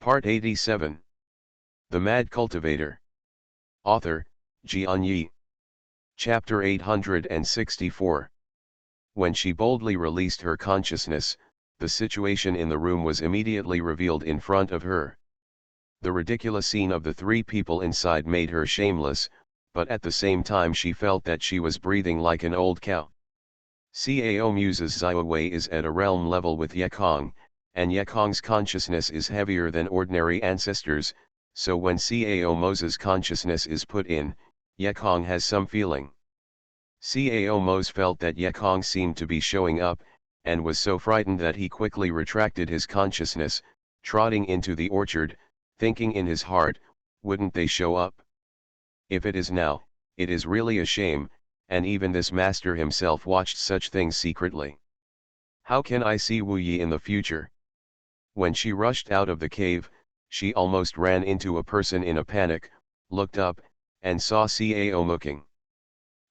Part 87. The Mad Cultivator. Author, Xianxia. Chapter 864. When she boldly released her consciousness, the situation in the room was immediately revealed in front of her. The ridiculous scene of the three people inside made her shameless, but at the same time she felt that she was breathing like an old cow. Cao Muse's Ziwei is at a realm level with Yekong, and Yekong's consciousness is heavier than ordinary ancestors, so when Cao Mo's consciousness is put in, Yekong has some feeling. Cao Mo's felt that Yekong seemed to be showing up, and was so frightened that he quickly retracted his consciousness, trotting into the orchard, thinking in his heart, wouldn't they show up? If it is now, it is really a shame, and even this master himself watched such things secretly. How can I see Wu Yi in the future? When she rushed out of the cave, she almost ran into a person in a panic, looked up, and saw Cao looking.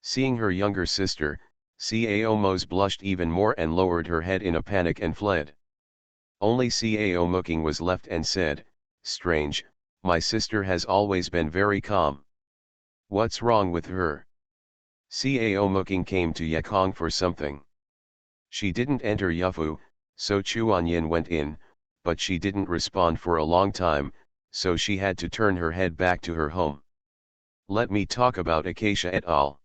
Seeing her younger sister, Cao Mos blushed even more and lowered her head in a panic and fled. Only Cao Mooking was left and said, "Strange, my sister has always been very calm. What's wrong with her?" Cao Mooking came to Yekong for something. She didn't enter Yufu, so Chuanyin went in, but she didn't respond for a long time, so she had to turn her head back to her home. Let me talk about Acacia et al.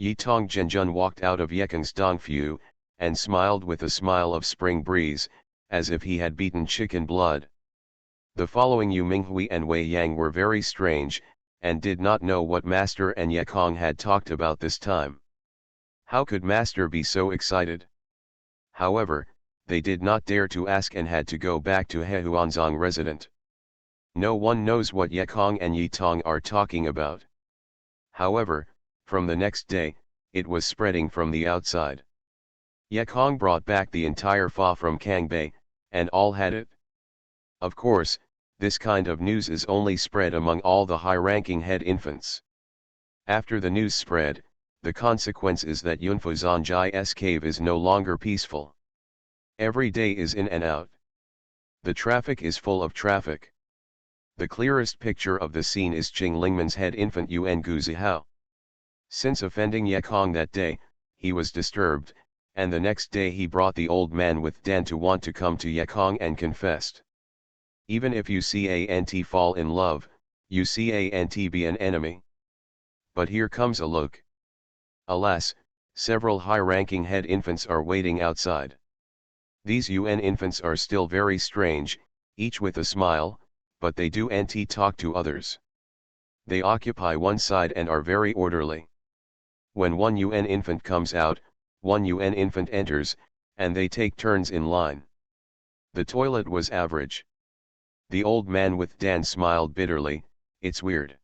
Yitong Zhenjun walked out of Yekong's Dongfu, and smiled with a smile of spring breeze, as if he had beaten chicken blood. The following Yu Minghui and Wei Yang were very strange, and did not know what Master and Yekong had talked about this time. How could Master be so excited? However, they did not dare to ask and had to go back to Hehuanzong resident. No one knows what Yekong and Yitong are talking about. However, from the next day, it was spreading from the outside. Yekong brought back the entire Fa from Kangbei, and all had it. Of course, this kind of news is only spread among all the high-ranking head infants. After the news spread, the consequence is that Yunfu Zanjai's cave is no longer peaceful. Every day is in and out. The traffic is full of traffic. The clearest picture of the scene is Qing Lingman's head infant Yuan Guzihao. Since offending Yekong that day, he was disturbed, and the next day he brought the old man with Dan to want to come to Yekong and confessed. Even if you can't fall in love, you can't be an enemy. But here comes a look. Alas, several high-ranking head infants are waiting outside. These UN infants are still very strange, each with a smile, but they do talk to others. They occupy one side and are very orderly. When one UN infant comes out, one UN infant enters, and they take turns in line. The toilet was average. The old man with Dan smiled bitterly, "It's weird.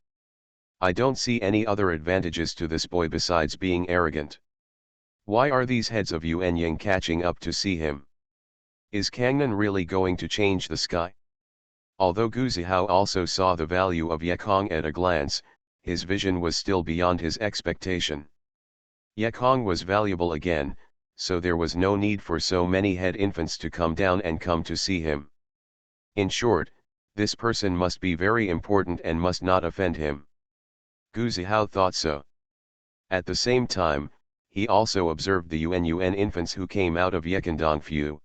I don't see any other advantages to this boy besides being arrogant. Why are these heads of Yuan Ying catching up to see him? Is Kangnan really going to change the sky?" Although Guzihao also saw the value of Yekong at a glance, his vision was still beyond his expectation. Yekong was valuable again, so there was no need for so many head infants to come down and come to see him. In short, this person must be very important and must not offend him. Guzihao thought so. At the same time, he also observed the UN infants who came out of Yekondongfu.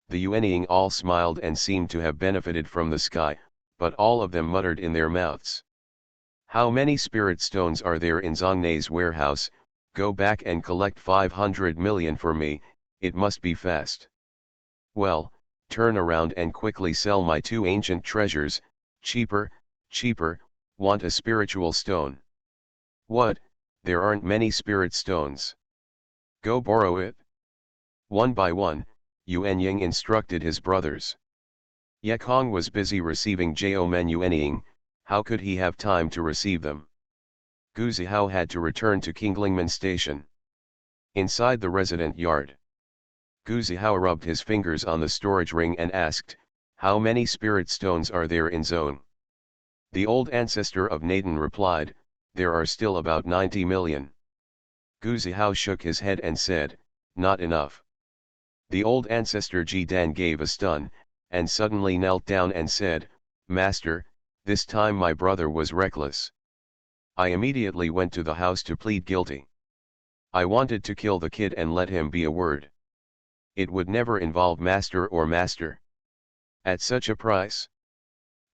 The Yuanying all smiled and seemed to have benefited from the sky, but all of them muttered in their mouths. "How many spirit stones are there in Zongnei's warehouse? Go back and collect 500 million for me, it must be fast. Well, turn around and quickly sell my 2 ancient treasures, cheaper, want a spiritual stone. What, there aren't many spirit stones. Go borrow it." One by one, Yuan Ying instructed his brothers. Yekong was busy receiving Jomen Yuanying, how could he have time to receive them? Guzihao had to return to Qinglingmen Station. Inside the resident yard, Guzihao rubbed his fingers on the storage ring and asked, "How many spirit stones are there in Zone?" The old ancestor of Naden replied, "There are still about 90 million. Guzihao shook his head and said, "Not enough." The old ancestor Jidan gave a stun, and suddenly knelt down and said, "Master, this time my brother was reckless. I immediately went to the house to plead guilty. I wanted to kill the kid and let him be a word. It would never involve master or master. At such a price?"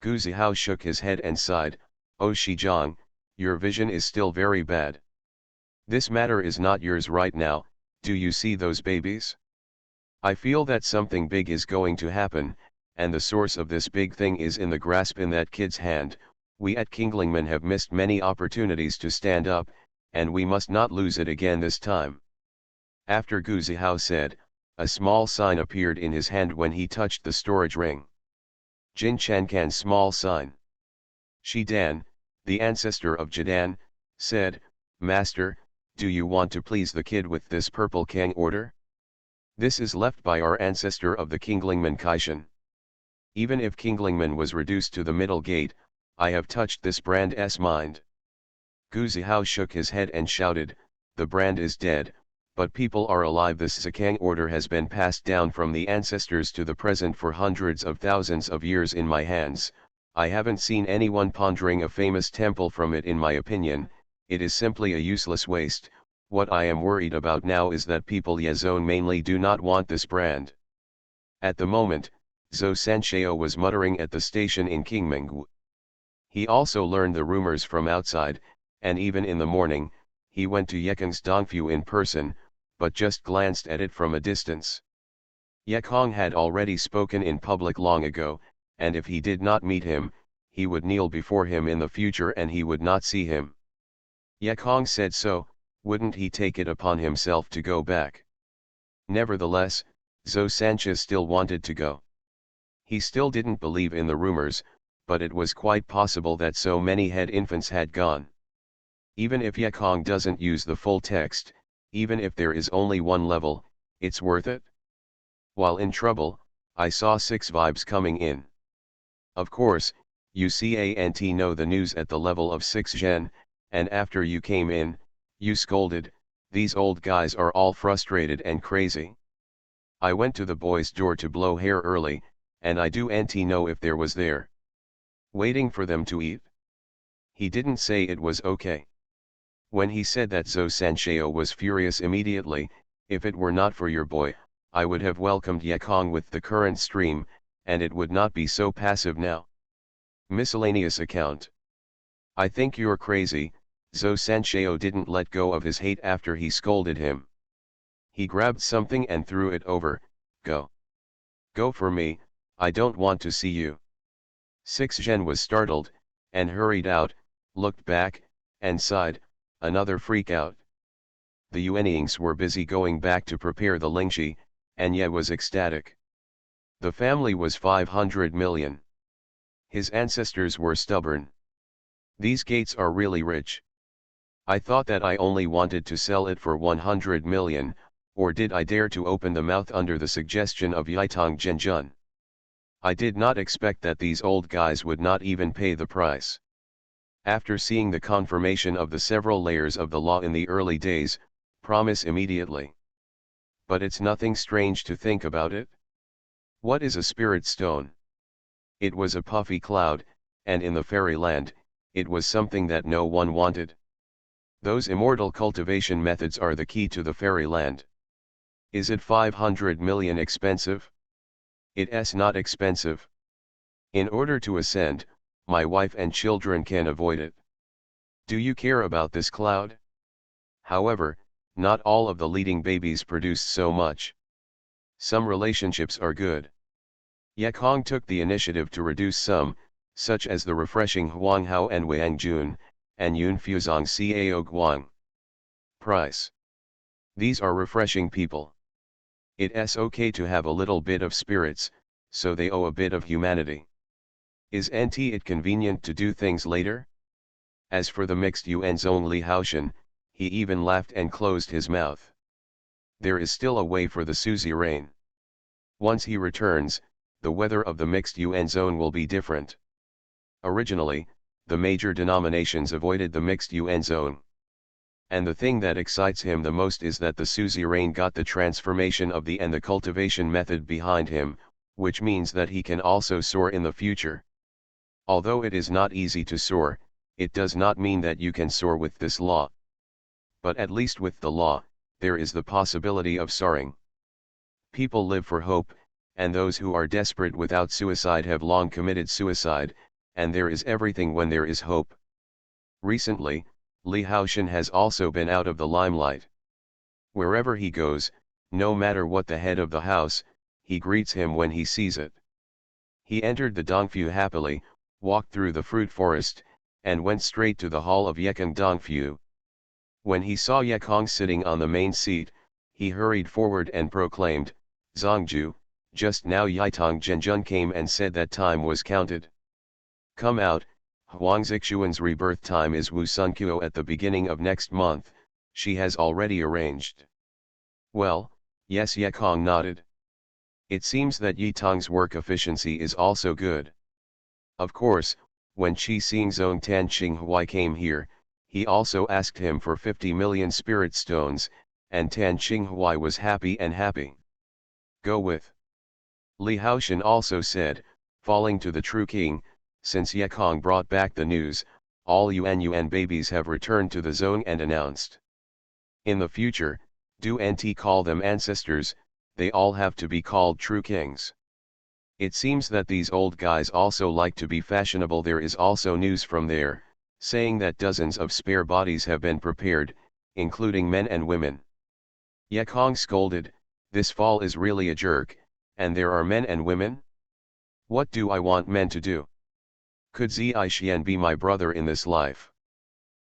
Gu Zihao shook his head and sighed, "Oh Shizhang, your vision is still very bad. This matter is not yours right now. Do you see those babies? I feel that something big is going to happen, and the source of this big thing is in the grasp in that kid's hand. We at Kinglingman have missed many opportunities to stand up, and we must not lose it again this time." After Gu Zihao said, a small sign appeared in his hand when he touched the storage ring. Jin Chankan's small sign. Shidan, the ancestor of Jidan, said, "Master, do you want to please the kid with this purple Kang order? This is left by our ancestor of the Kinglingman Kaishan. Even if Kinglingman was reduced to the middle gate, I have touched this brand's mind." Gu Zihao shook his head and shouted, "The brand is dead, but people are alive. This Zikang order has been passed down from the ancestors to the present for hundreds of thousands of years in my hands. I haven't seen anyone pondering a famous temple from it. In my opinion, it is simply a useless waste. What I am worried about now is that people Yazone mainly do not want this brand." At the moment, Zhou Sanxiao was muttering at the station in Qingminggu. He also learned the rumors from outside, and even in the morning, he went to Yekong's Dongfu in person, but just glanced at it from a distance. Yekong had already spoken in public long ago, and if he did not meet him, he would kneel before him in the future and he would not see him. Yekong said so, wouldn't he take it upon himself to go back? Nevertheless, Zhou Sanxia still wanted to go. He still didn't believe in the rumors, but it was quite possible that so many head infants had gone. Even if Yekong doesn't use the full text, even if there is only one level, it's worth it? While in trouble, I saw 6 vibes coming in. Of course, you can't know the news at the level of 6 gen, and after you came in, you scolded, "These old guys are all frustrated and crazy." I went to the boys' door to blow hair early, and I don't know if there was there. Waiting for them to eat. He didn't say it was okay. When he said that, Zhou Sanxiao was furious immediately. "If it were not for your boy, I would have welcomed Yekong with the current stream, and it would not be so passive now." Miscellaneous account. "I think you're crazy." Zhou Sanxiao didn't let go of his hate after he scolded him. He grabbed something and threw it over. "Go. Go for me, I don't want to see you." 6 Gen was startled, and hurried out, looked back, and sighed, "Another freak out." The Yuanyings were busy going back to prepare the lingxi, and Ye was ecstatic. The family was 500 million. His ancestors were stubborn. These gates are really rich. I thought that I only wanted to sell it for 100 million, or did I dare to open the mouth under the suggestion of Yitong Zhenjun? I did not expect that these old guys would not even pay the price. After seeing the confirmation of the several layers of the law in the early days, promise immediately. But it's nothing strange to think about it. What is a spirit stone? It was a puffy cloud, and in the fairyland, it was something that no one wanted. Those immortal cultivation methods are the key to the fairyland. Is it 500 million expensive? It's not expensive. In order to ascend, my wife and children can avoid it. Do you care about this cloud? However, not all of the leading babies produce so much. Some relationships are good. Yekong took the initiative to reduce some, such as the refreshing Huang Hao and Wang Jun, and Yun Fuzong Cao Guang. Price. These are refreshing people. It's okay to have a little bit of spirits, so they owe a bit of humanity. Isn't it convenient to do things later? As for the mixed Yuanzong Li Haoshan, he even laughed and closed his mouth. There is still a way for the suzerain. Once he returns, the weather of the mixed Yuanzone will be different. Originally, the major denominations avoided the mixed Yuanzone. And the thing that excites him the most is that the suzerain got the transformation of the and the cultivation method behind him, which means that he can also soar in the future. Although it is not easy to soar, it does not mean that you can soar with this law. But at least with the law, there is the possibility of soaring. People live for hope, and those who are desperate without suicide have long committed suicide, and there is everything when there is hope. Recently, Li Haoshan has also been out of the limelight. Wherever he goes, no matter what the head of the house, he greets him when he sees it. He entered the Dongfu happily, walked through the fruit forest, and went straight to the hall of Yekong Dongfu. When he saw Yekong sitting on the main seat, he hurried forward and proclaimed, "Zongju, just now Yitong Zhenjun came and said that time was counted. Come out, Huang Zixuan's rebirth time is Wu Sunkuo at the beginning of next month, she has already arranged." Well, yes, Yekong nodded. It seems that Yitong's work efficiency is also good. Of course, when Qi Xingzong Tan Xinghuai came here, he also asked him for 50 million spirit stones, and Tan Xinghuai was happy and happy. Go with. Li Haoshan also said, falling to the true king, since Yekong brought back the news, all Yuan babies have returned to the zone and announced. In the future, do NT call them ancestors, they all have to be called true kings. It seems that these old guys also like to be fashionable. There is also news from there, saying that dozens of spare bodies have been prepared, including men and women. Yekong scolded, "This fall is really a jerk, and there are men and women? What do I want men to do? Could Xian be my brother in this life?"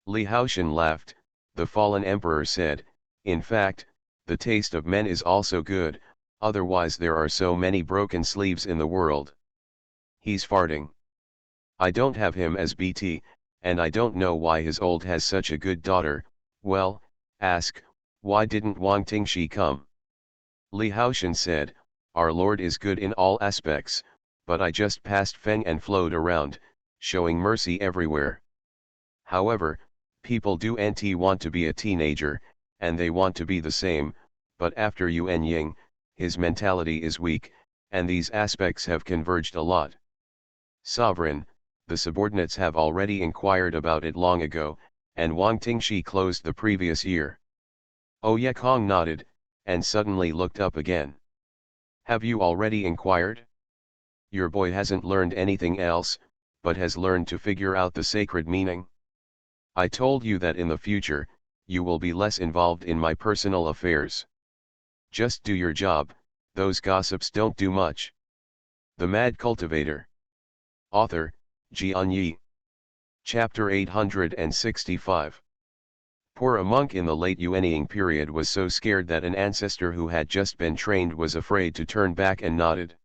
Li Haoshan laughed. The fallen emperor said, "In fact, the taste of men is also good, otherwise there are so many broken sleeves in the world. He's farting. I don't have him as BT, and I don't know why his old has such a good daughter. Well, ask, why didn't Wang Tingshi come?" Li Haoshan said, "Our Lord is good in all aspects, but I just passed Feng and flowed around, showing mercy everywhere. However, people do want to be a teenager, and they want to be the same, but after Yuan Ying, his mentality is weak, and these aspects have converged a lot. Sovereign, the subordinates have already inquired about it long ago, and Wang Tingshi closed the previous year." Oh, Yekong nodded, and suddenly looked up again. "Have you already inquired? Your boy hasn't learned anything else, but has learned to figure out the sacred meaning. I told you that in the future, you will be less involved in my personal affairs. Just do your job, those gossips don't do much." The Mad Cultivator. Author, Xianxia. Chapter 865. Poor a monk in the late Yuanying period was so scared that an ancestor who had just been trained was afraid to turn back and nodded.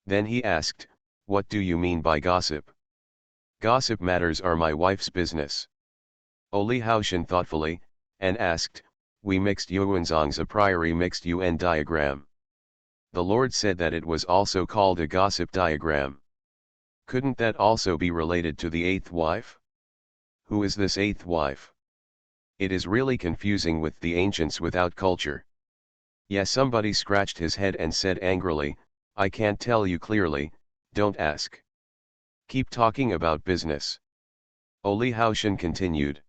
Then he asked, "What do you mean by gossip?" "Gossip matters are my wife's business." Li Haoshan thoughtfully, and asked, "We mixed Yuanzong's a priori mixed Yuan diagram. The Lord said that it was also called a gossip diagram. Couldn't that also be related to the eighth wife? Who is this eighth wife? It is really confusing with the ancients without culture." Yes, somebody scratched his head and said angrily, "I can't tell you clearly, don't ask. Keep talking about business." Li Haoshan continued.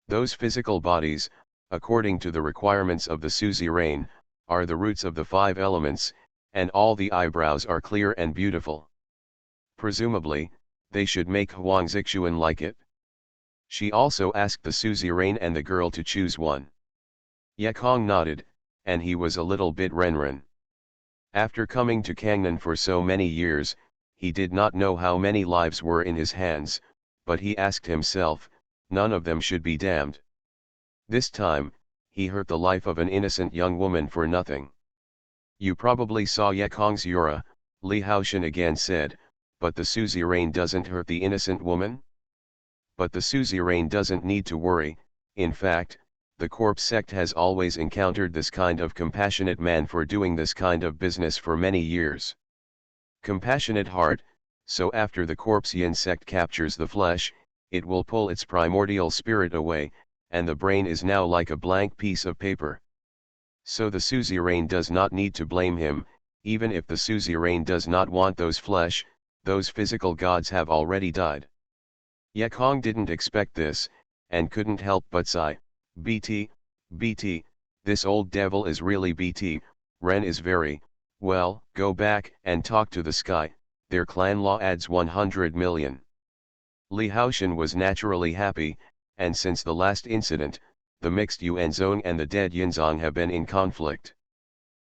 "Those physical bodies, according to the requirements of the suzerain, are the roots of the 5 elements, and all the eyebrows are clear and beautiful. Presumably, they should make Huang Zixuan like it." She also asked the suzerain and the girl to choose one. Yekong nodded, and he was a little bit renren. After coming to Kangnan for so many years, he did not know how many lives were in his hands, but he asked himself, none of them should be damned. This time, he hurt the life of an innocent young woman for nothing. "You probably saw Yekong's Yura," Li Haoshan again said, "but the suzerain doesn't hurt the innocent woman?" But the suzerain doesn't need to worry. In fact, the corpse sect has always encountered this kind of compassionate man for doing this kind of business for many years. Compassionate heart, so after the corpse yin sect captures the flesh, it will pull its primordial spirit away, and the brain is now like a blank piece of paper. So the suzerain does not need to blame him, even if the suzerain does not want those flesh, those physical gods have already died. Yekong didn't expect this, and couldn't help but sigh. BT, BT, this old devil is really BT, Ren is very, well, go back and talk to the sky, their clan law adds 100 million. Li Haoshan was naturally happy, and since the last incident, the mixed Yuanzong and the dead Yinzong have been in conflict.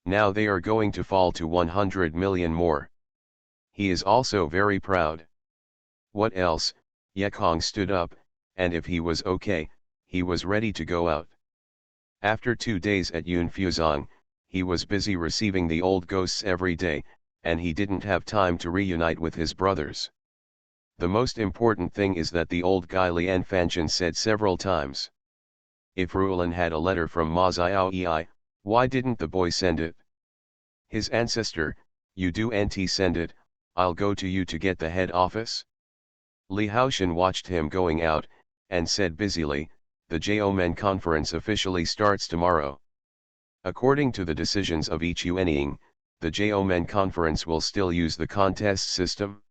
Now they are going to fall to 100 million more. He is also very proud. What else? Yekong stood up, and if he was okay, he was ready to go out. After 2 days at Yunfuzong, he was busy receiving the old ghosts every day, and he didn't have time to reunite with his brothers. The most important thing is that the old guy Lian Fanchen said several times. If Rulan had a letter from Ma Xiaoyi, why didn't the boy send it? His ancestor, you do auntie send it, I'll go to you to get the head office. Li Haoshan watched him going out, and said busily, the Jomen conference officially starts tomorrow. According to the decisions of each Yuanying, the Jomen conference will still use the contest system.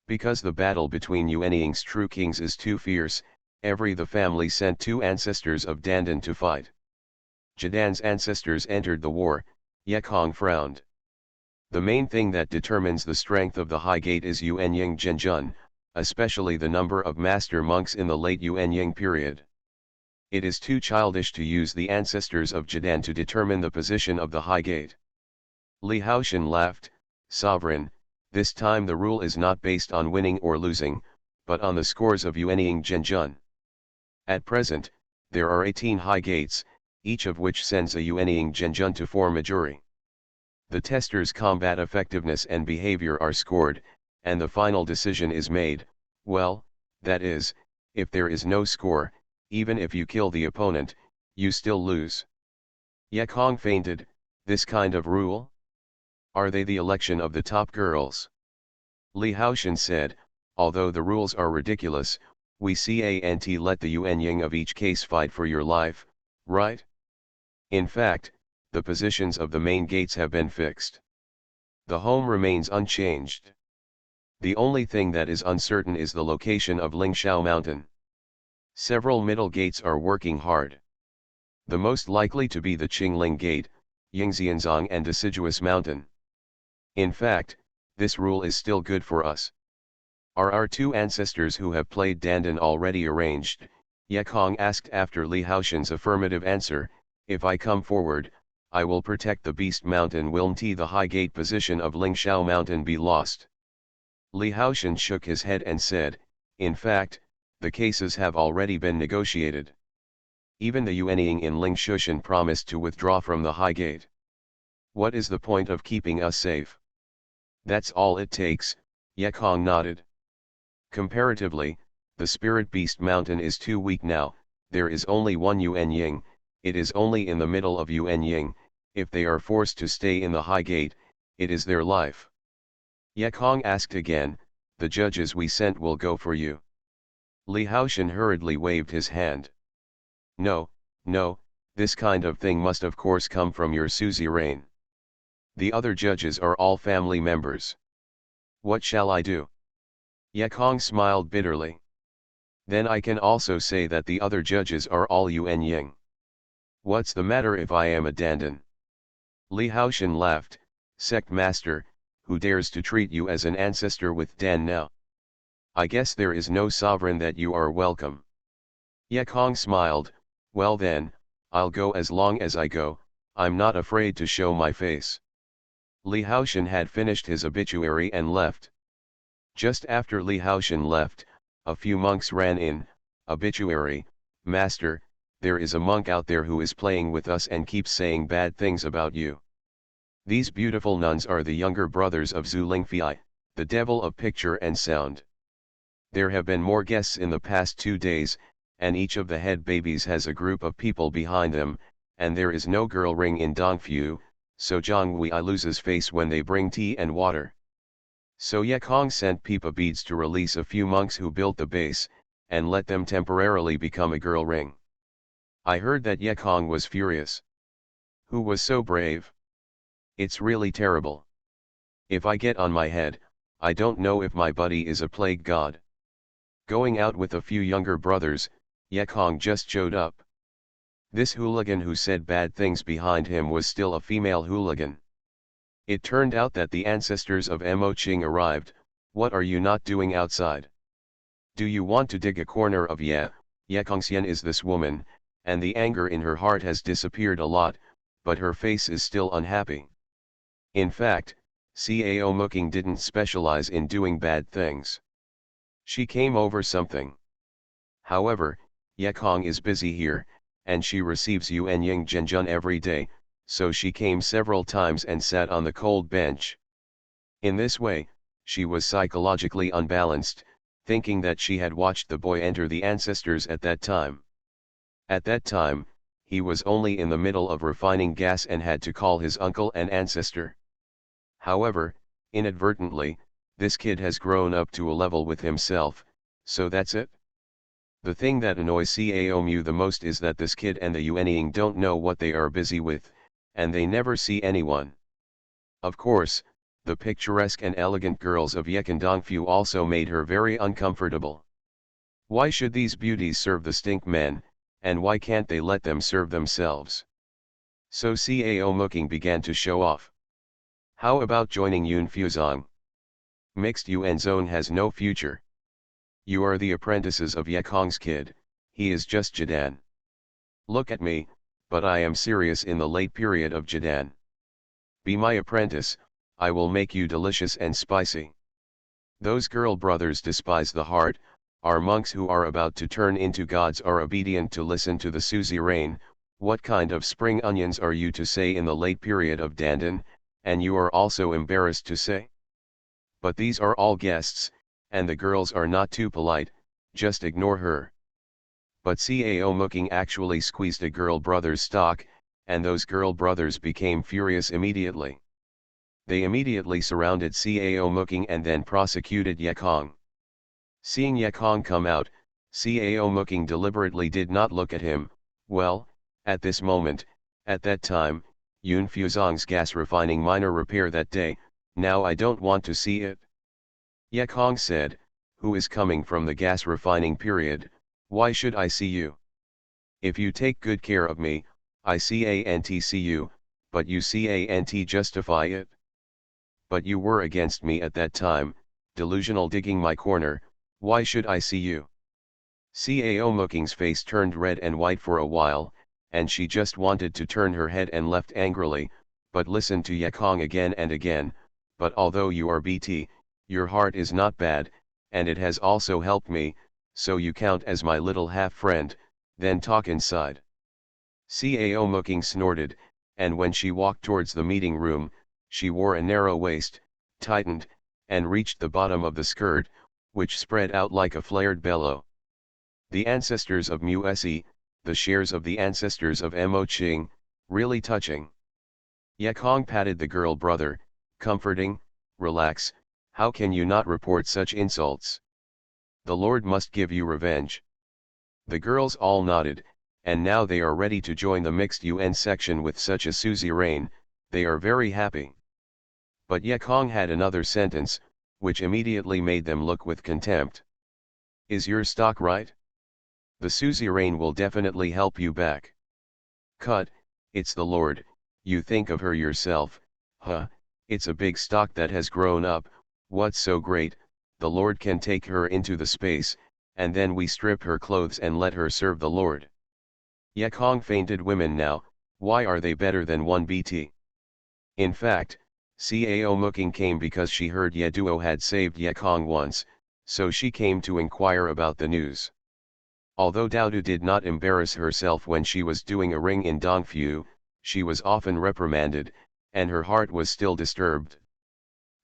Because the battle between Yuanying's true kings is too fierce, the family sent 2 ancestors of Dandan to fight. Jidan's ancestors entered the war. Yekong frowned. The main thing that determines the strength of the High Gate is Yuanying Zhenjun, especially the number of master monks in the late Yuanying period. It is too childish to use the ancestors of Jidan to determine the position of the High Gate. Li Haoshan laughed, sovereign, this time the rule is not based on winning or losing, but on the scores of Yuanying Zhenjun. At present, there are 18 High Gates, each of which sends a Yuanying Zhenjun to form a jury. The testers' combat effectiveness and behavior are scored, and the final decision is made, well, that is, if there is no score, even if you kill the opponent, you still lose. Yekong fainted, this kind of rule? Are they the election of the top girls? Li Haoshan said, although the rules are ridiculous, we can't let the Yuanying of each case fight for your life, right? In fact, the positions of the main gates have been fixed. The home remains unchanged. The only thing that is uncertain is the location of Lingshao Mountain. Several middle gates are working hard. The most likely to be the Qingling Gate, Yingxianzong and Deciduous Mountain. In fact, this rule is still good for us. Are our 2 ancestors who have played Dandan already arranged? Yekong asked after Li Haoshan's affirmative answer, if I come forward, I will protect the Beast Mountain. Will the High Gate position of Lingshao Mountain be lost? Li Haoshan shook his head and said, in fact, the cases have already been negotiated. Even the Yuanying in Lingshushan promised to withdraw from the High Gate. What is the point of keeping us safe? That's all it takes, Yekong nodded. Comparatively, the Spirit Beast Mountain is too weak now, there is only one Yuanying, it is only in the middle of Yuanying, if they are forced to stay in the High Gate, it is their life. Yekong asked again, the judges we sent will go for you. Li Haoshan hurriedly waved his hand. No, no, this kind of thing must of course come from your suzerain. The other judges are all family members. What shall I do? Yekong smiled bitterly. Then I can also say that the other judges are all Yuanying. What's the matter if I am a Dandan? Li Haoshan laughed, sect master, who dares to treat you as an ancestor with Dan now? I guess there is no sovereign that you are welcome. Yekong smiled, well then, I'll go as long as I go, I'm not afraid to show my face. Li Haoshan had finished his obituary and left. Just after Li Haoshan left, a few monks ran in, obituary, master, there is a monk out there who is playing with us and keeps saying bad things about you. These beautiful nuns are the younger brothers of Zhu Lingfei, the devil of picture and sound. There have been more guests in the past 2 days, and each of the head babies has a group of people behind them, and there is no girl ring in Dongfu, so Zhang Wei loses face when they bring tea and water. So Yekong sent Pipa beads to release a few monks who built the base, and let them temporarily become a girl ring. I heard that Yekong was furious. Who was so brave? It's really terrible. If I get on my head, I don't know if my buddy is a plague god. Going out with a few younger brothers, Yekong just showed up. This hooligan who said bad things behind him was still a female hooligan. It turned out that the ancestors of Mo Qing arrived. What are you not doing outside? Do you want to dig a corner of Yekongxian is this woman, and the anger in her heart has disappeared a lot, but her face is still unhappy. In fact, Cao Muking didn't specialize in doing bad things. She came over something. However, Yekong is busy here, and she receives Yuan Ying Zhenjun every day, so she came several times and sat on the cold bench. In this way, she was psychologically unbalanced, thinking that she had watched the boy enter the ancestors at that time. At that time, he was only in the middle of refining gas and had to call his uncle an ancestor. However, inadvertently, this kid has grown up to a level with himself, so that's it. The thing that annoys Cao Mu the most is that this kid and the Yuanying don't know what they are busy with, and they never see anyone. Of course, the picturesque and elegant girls of Yekendongfu also made her very uncomfortable. Why should these beauties serve the stink men, and why can't they let them serve themselves? So Cao Muking began to show off. How about joining Yun Fuzong? Mixed Yuan zone has no future. You are the apprentices of Yekong's kid, he is just Jidan. Look at me, but I am serious in the late period of Jidan. Be my apprentice, I will make you delicious and spicy. Those girl brothers despise the heart, our monks who are about to turn into gods are obedient to listen to the Suzy rain. What kind of spring onions are you to say in the late period of Dandan, and you are also embarrassed to say? But these are all guests, and the girls are not too polite, just ignore her. But Cao Muking actually squeezed a girl brother's stock, and those girl brothers became furious immediately. They immediately surrounded Cao Muking and then prosecuted Yekong. Seeing Yekong come out, Cao Muking deliberately did not look at him. Well, at this moment, at that time, Yun Fuzong's gas refining minor repair that day, now I don't want to see it. Yekong said, who is coming from the gas refining period, why should I see you? If you take good care of me, I can't see you, but you can't justify it. But you were against me at that time, delusional digging my corner, why should I see you? Cao Muking's face turned red and white for a while, and she just wanted to turn her head and left angrily, but listened to Yekong again and again. But although you are BT, your heart is not bad, and it has also helped me, so you count as my little half-friend, then talk inside. Cao Muking snorted, and when she walked towards the meeting room, she wore a narrow waist, tightened, and reached the bottom of the skirt, which spread out like a flared bellow. The ancestors of Muesi, the shares of the ancestors of Mo Qing, really touching. Yekong patted the girl brother, comforting, relax, how can you not report such insults? The Lord must give you revenge. The girls all nodded, and now they are ready to join the mixed UN section with such a Suzy rain, they are very happy. But Yekong had another sentence, which immediately made them look with contempt. Is your stock right? The Suzy rain will definitely help you back. Cut, it's the Lord, you think of her yourself, huh, it's a big stock that has grown up, what's so great, the Lord can take her into the space, and then we strip her clothes and let her serve the Lord. Yekong fainted women now, why are they better than one BT? In fact, Cao Muking came because she heard Yeduo had saved Yekong once, so she came to inquire about the news. Although Daodu did not embarrass herself when she was doing a ring in Dongfu, she was often reprimanded, and her heart was still disturbed.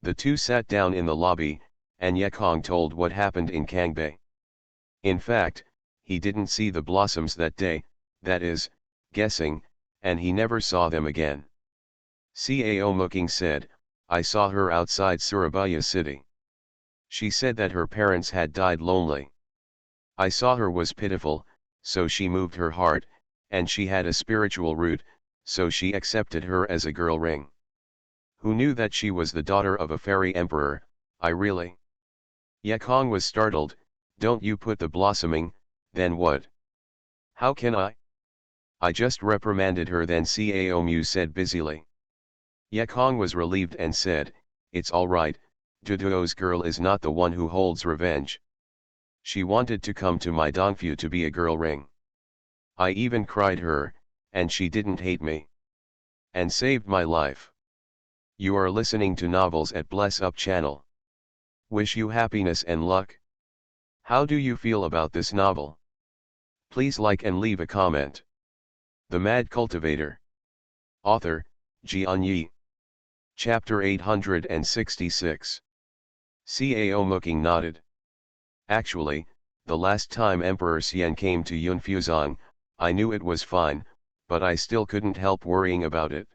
The two sat down in the lobby, and Yekong told what happened in Kangbei. In fact, he didn't see the blossoms that day, that is, guessing, and he never saw them again. Cao Muking said, I saw her outside Surabaya city. She said that her parents had died lonely. I saw her was pitiful, so she moved her heart, and she had a spiritual root, so she accepted her as a girl ring. Who knew that she was the daughter of a fairy emperor? I really. Yekong was startled. Don't you put the blossoming, then what? How can I? I just reprimanded her, then Cao Mu said busily. Yekong was relieved and said, it's alright, Duduo's girl is not the one who holds revenge. She wanted to come to my Dongfu to be a girl ring. I even cried her, and she didn't hate me. And saved my life. You are listening to Novels at Bless Up channel. Wish you happiness and luck. How do you feel about this novel? Please like and leave a comment. The Mad Cultivator. Author, Xianxia. Chapter 866. Cao Muking nodded. Actually, the last time Emperor Xian came to Yunfuzong, I knew it was fine, but I still couldn't help worrying about it.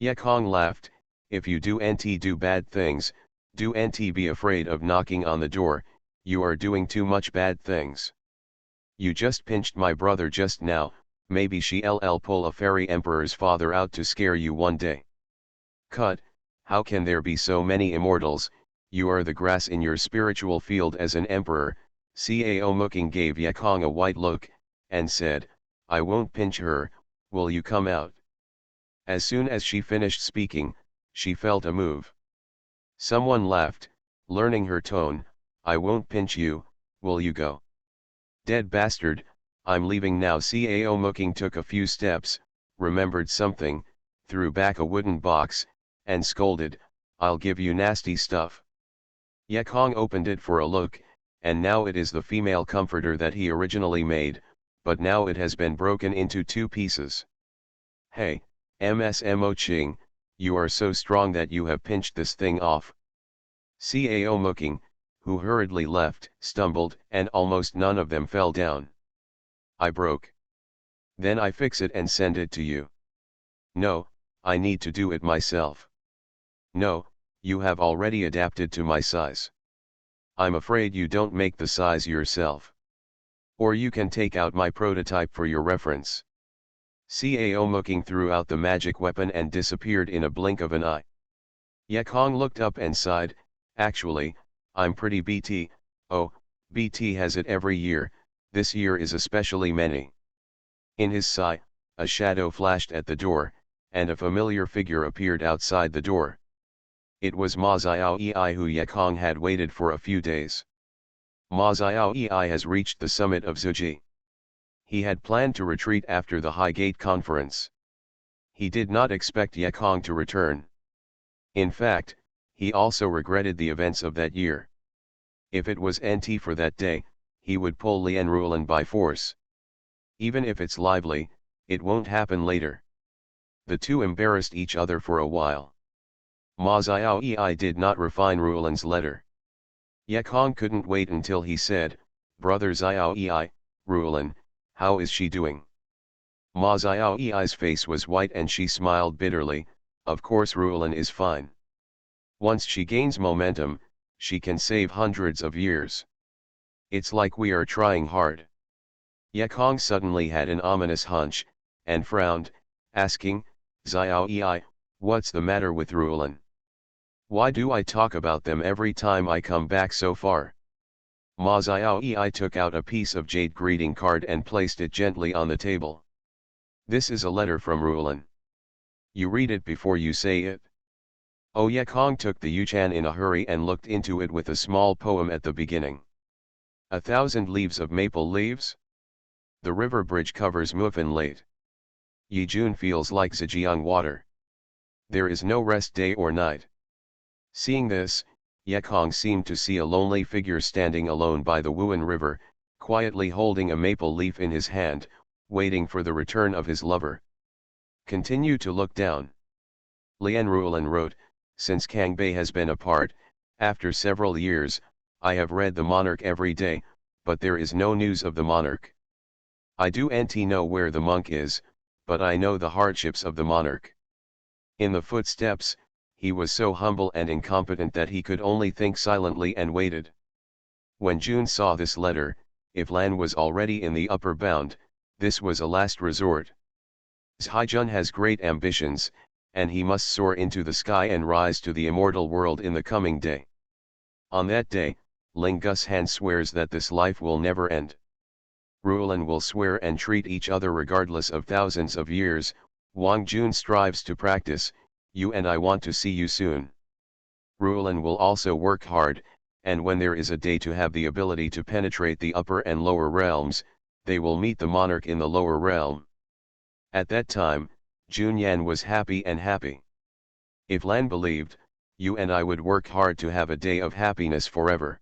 Yekong laughed. If you do bad things, do be afraid of knocking on the door, you are doing too much bad things. You just pinched my brother just now, maybe she'll pull a fairy emperor's father out to scare you one day. Cut, how can there be so many immortals? You are the grass in your spiritual field as an emperor. Cao Muking gave Yekong a white look, and said, I won't pinch her, will you come out? As soon as she finished speaking, she felt a move. Someone laughed, learning her tone, I won't pinch you, will you go? Dead bastard, I'm leaving now. Cao Muking took a few steps, remembered something, threw back a wooden box, and scolded, I'll give you nasty stuff. Yekong opened it for a look, and now it is the female comforter that he originally made, but now it has been broken into 2 pieces. Hey, MSMO Ching, you are so strong that you have pinched this thing off. Cao Muking, who hurriedly left, stumbled, and almost none of them fell down. I broke. Then I fix it and send it to you. No, I need to do it myself. No, you have already adapted to my size. I'm afraid you don't make the size yourself. Or you can take out my prototype for your reference. Cao Muking threw out the magic weapon and disappeared in a blink of an eye. Yekong looked up and sighed, actually, I'm pretty BT, oh, BT has it every year, this year is especially many. In his sigh, a shadow flashed at the door, and a familiar figure appeared outside the door. It was Ma Xiaoyi who Yekong had waited for a few days. Ma Xiaoyi has reached the summit of Zuji. He had planned to retreat after the High Gate Conference. He did not expect Yekong to return. In fact, he also regretted the events of that year. If it was NT for that day, he would pull Lian Rulan by force. Even if it's lively, it won't happen later. The two embarrassed each other for a while. Ma Xiaoyi did not refine Rulan's letter. Yekong couldn't wait until he said, Brother Xiaoyi, Rulan, how is she doing? Ma Xiaoyi's face was white and she smiled bitterly, of course Rulan is fine. Once she gains momentum, she can save hundreds of years. It's like we are trying hard. Yekong suddenly had an ominous hunch, and frowned, asking, Xiaoyi, what's the matter with Rulan? Why do I talk about them every time I come back so far? Ma Xiaoyi took out a piece of jade greeting card and placed it gently on the table. This is a letter from Rulan. You read it before you say it. Oh, Yekong took the Yuchan in a hurry and looked into it with a small poem at the beginning. 1,000 leaves of maple leaves? The river bridge covers Mufin late. Yijun feels like Zhejiang water. There is no rest day or night. Seeing this, Yekong seemed to see a lonely figure standing alone by the Wuan River, quietly holding a maple leaf in his hand, waiting for the return of his lover. Continue to look down. Lian Rulan wrote, since Kang Bei has been apart, after several years, I have read the monarch every day, but there is no news of the monarch. I do not know where the monk is, but I know the hardships of the monarch. In the footsteps, he was so humble and incompetent that he could only think silently and waited. When June saw this letter, if Lan was already in the upper bound, this was a last resort. Zhaijun has great ambitions, and he must soar into the sky and rise to the immortal world in the coming day. On that day, Lingus Han swears that this life will never end. Rulan will swear and treat each other regardless of thousands of years. Wang Jun strives to practice, you and I want to see you soon. Rulan will also work hard, and when there is a day to have the ability to penetrate the upper and lower realms, they will meet the monarch in the lower realm. At that time, Junyan was happy and happy. If Lan believed, you and I would work hard to have a day of happiness forever.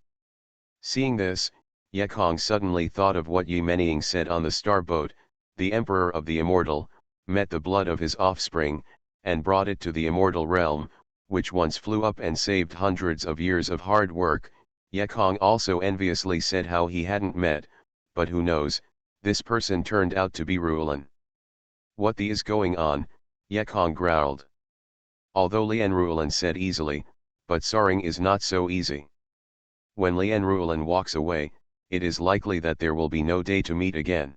Seeing this, Yekong suddenly thought of what Yi Menying said on the star boat, the emperor of the immortal, met the blood of his offspring, and brought it to the immortal realm, which once flew up and saved hundreds of years of hard work. Yekong also enviously said how he hadn't met, but who knows, this person turned out to be Rulan. What the is going on, Yekong growled. Although Lian Rulan said easily, but soaring is not so easy. When Lian Rulan walks away, it is likely that there will be no day to meet again.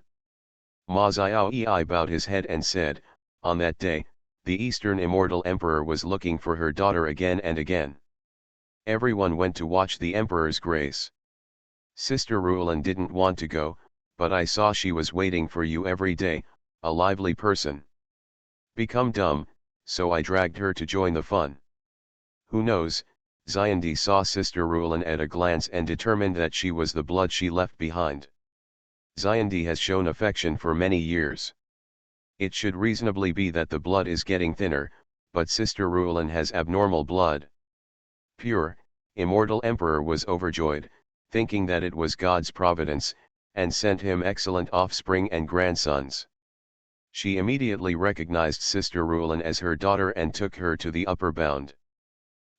Ma Xiao bowed his head and said, on that day, the Eastern Immortal Emperor was looking for her daughter again and again. Everyone went to watch the Emperor's grace. Sister Rulan didn't want to go, but I saw she was waiting for you every day, a lively person. Become dumb, so I dragged her to join the fun. Who knows, Xiandi saw Sister Rulan at a glance and determined that she was the blood she left behind. Xiandi has shown affection for many years. It should reasonably be that the blood is getting thinner, but Sister Rulan has abnormal blood. Pure, Immortal Emperor was overjoyed, thinking that it was God's providence, and sent him excellent offspring and grandsons. She immediately recognized Sister Rulan as her daughter and took her to the upper bound.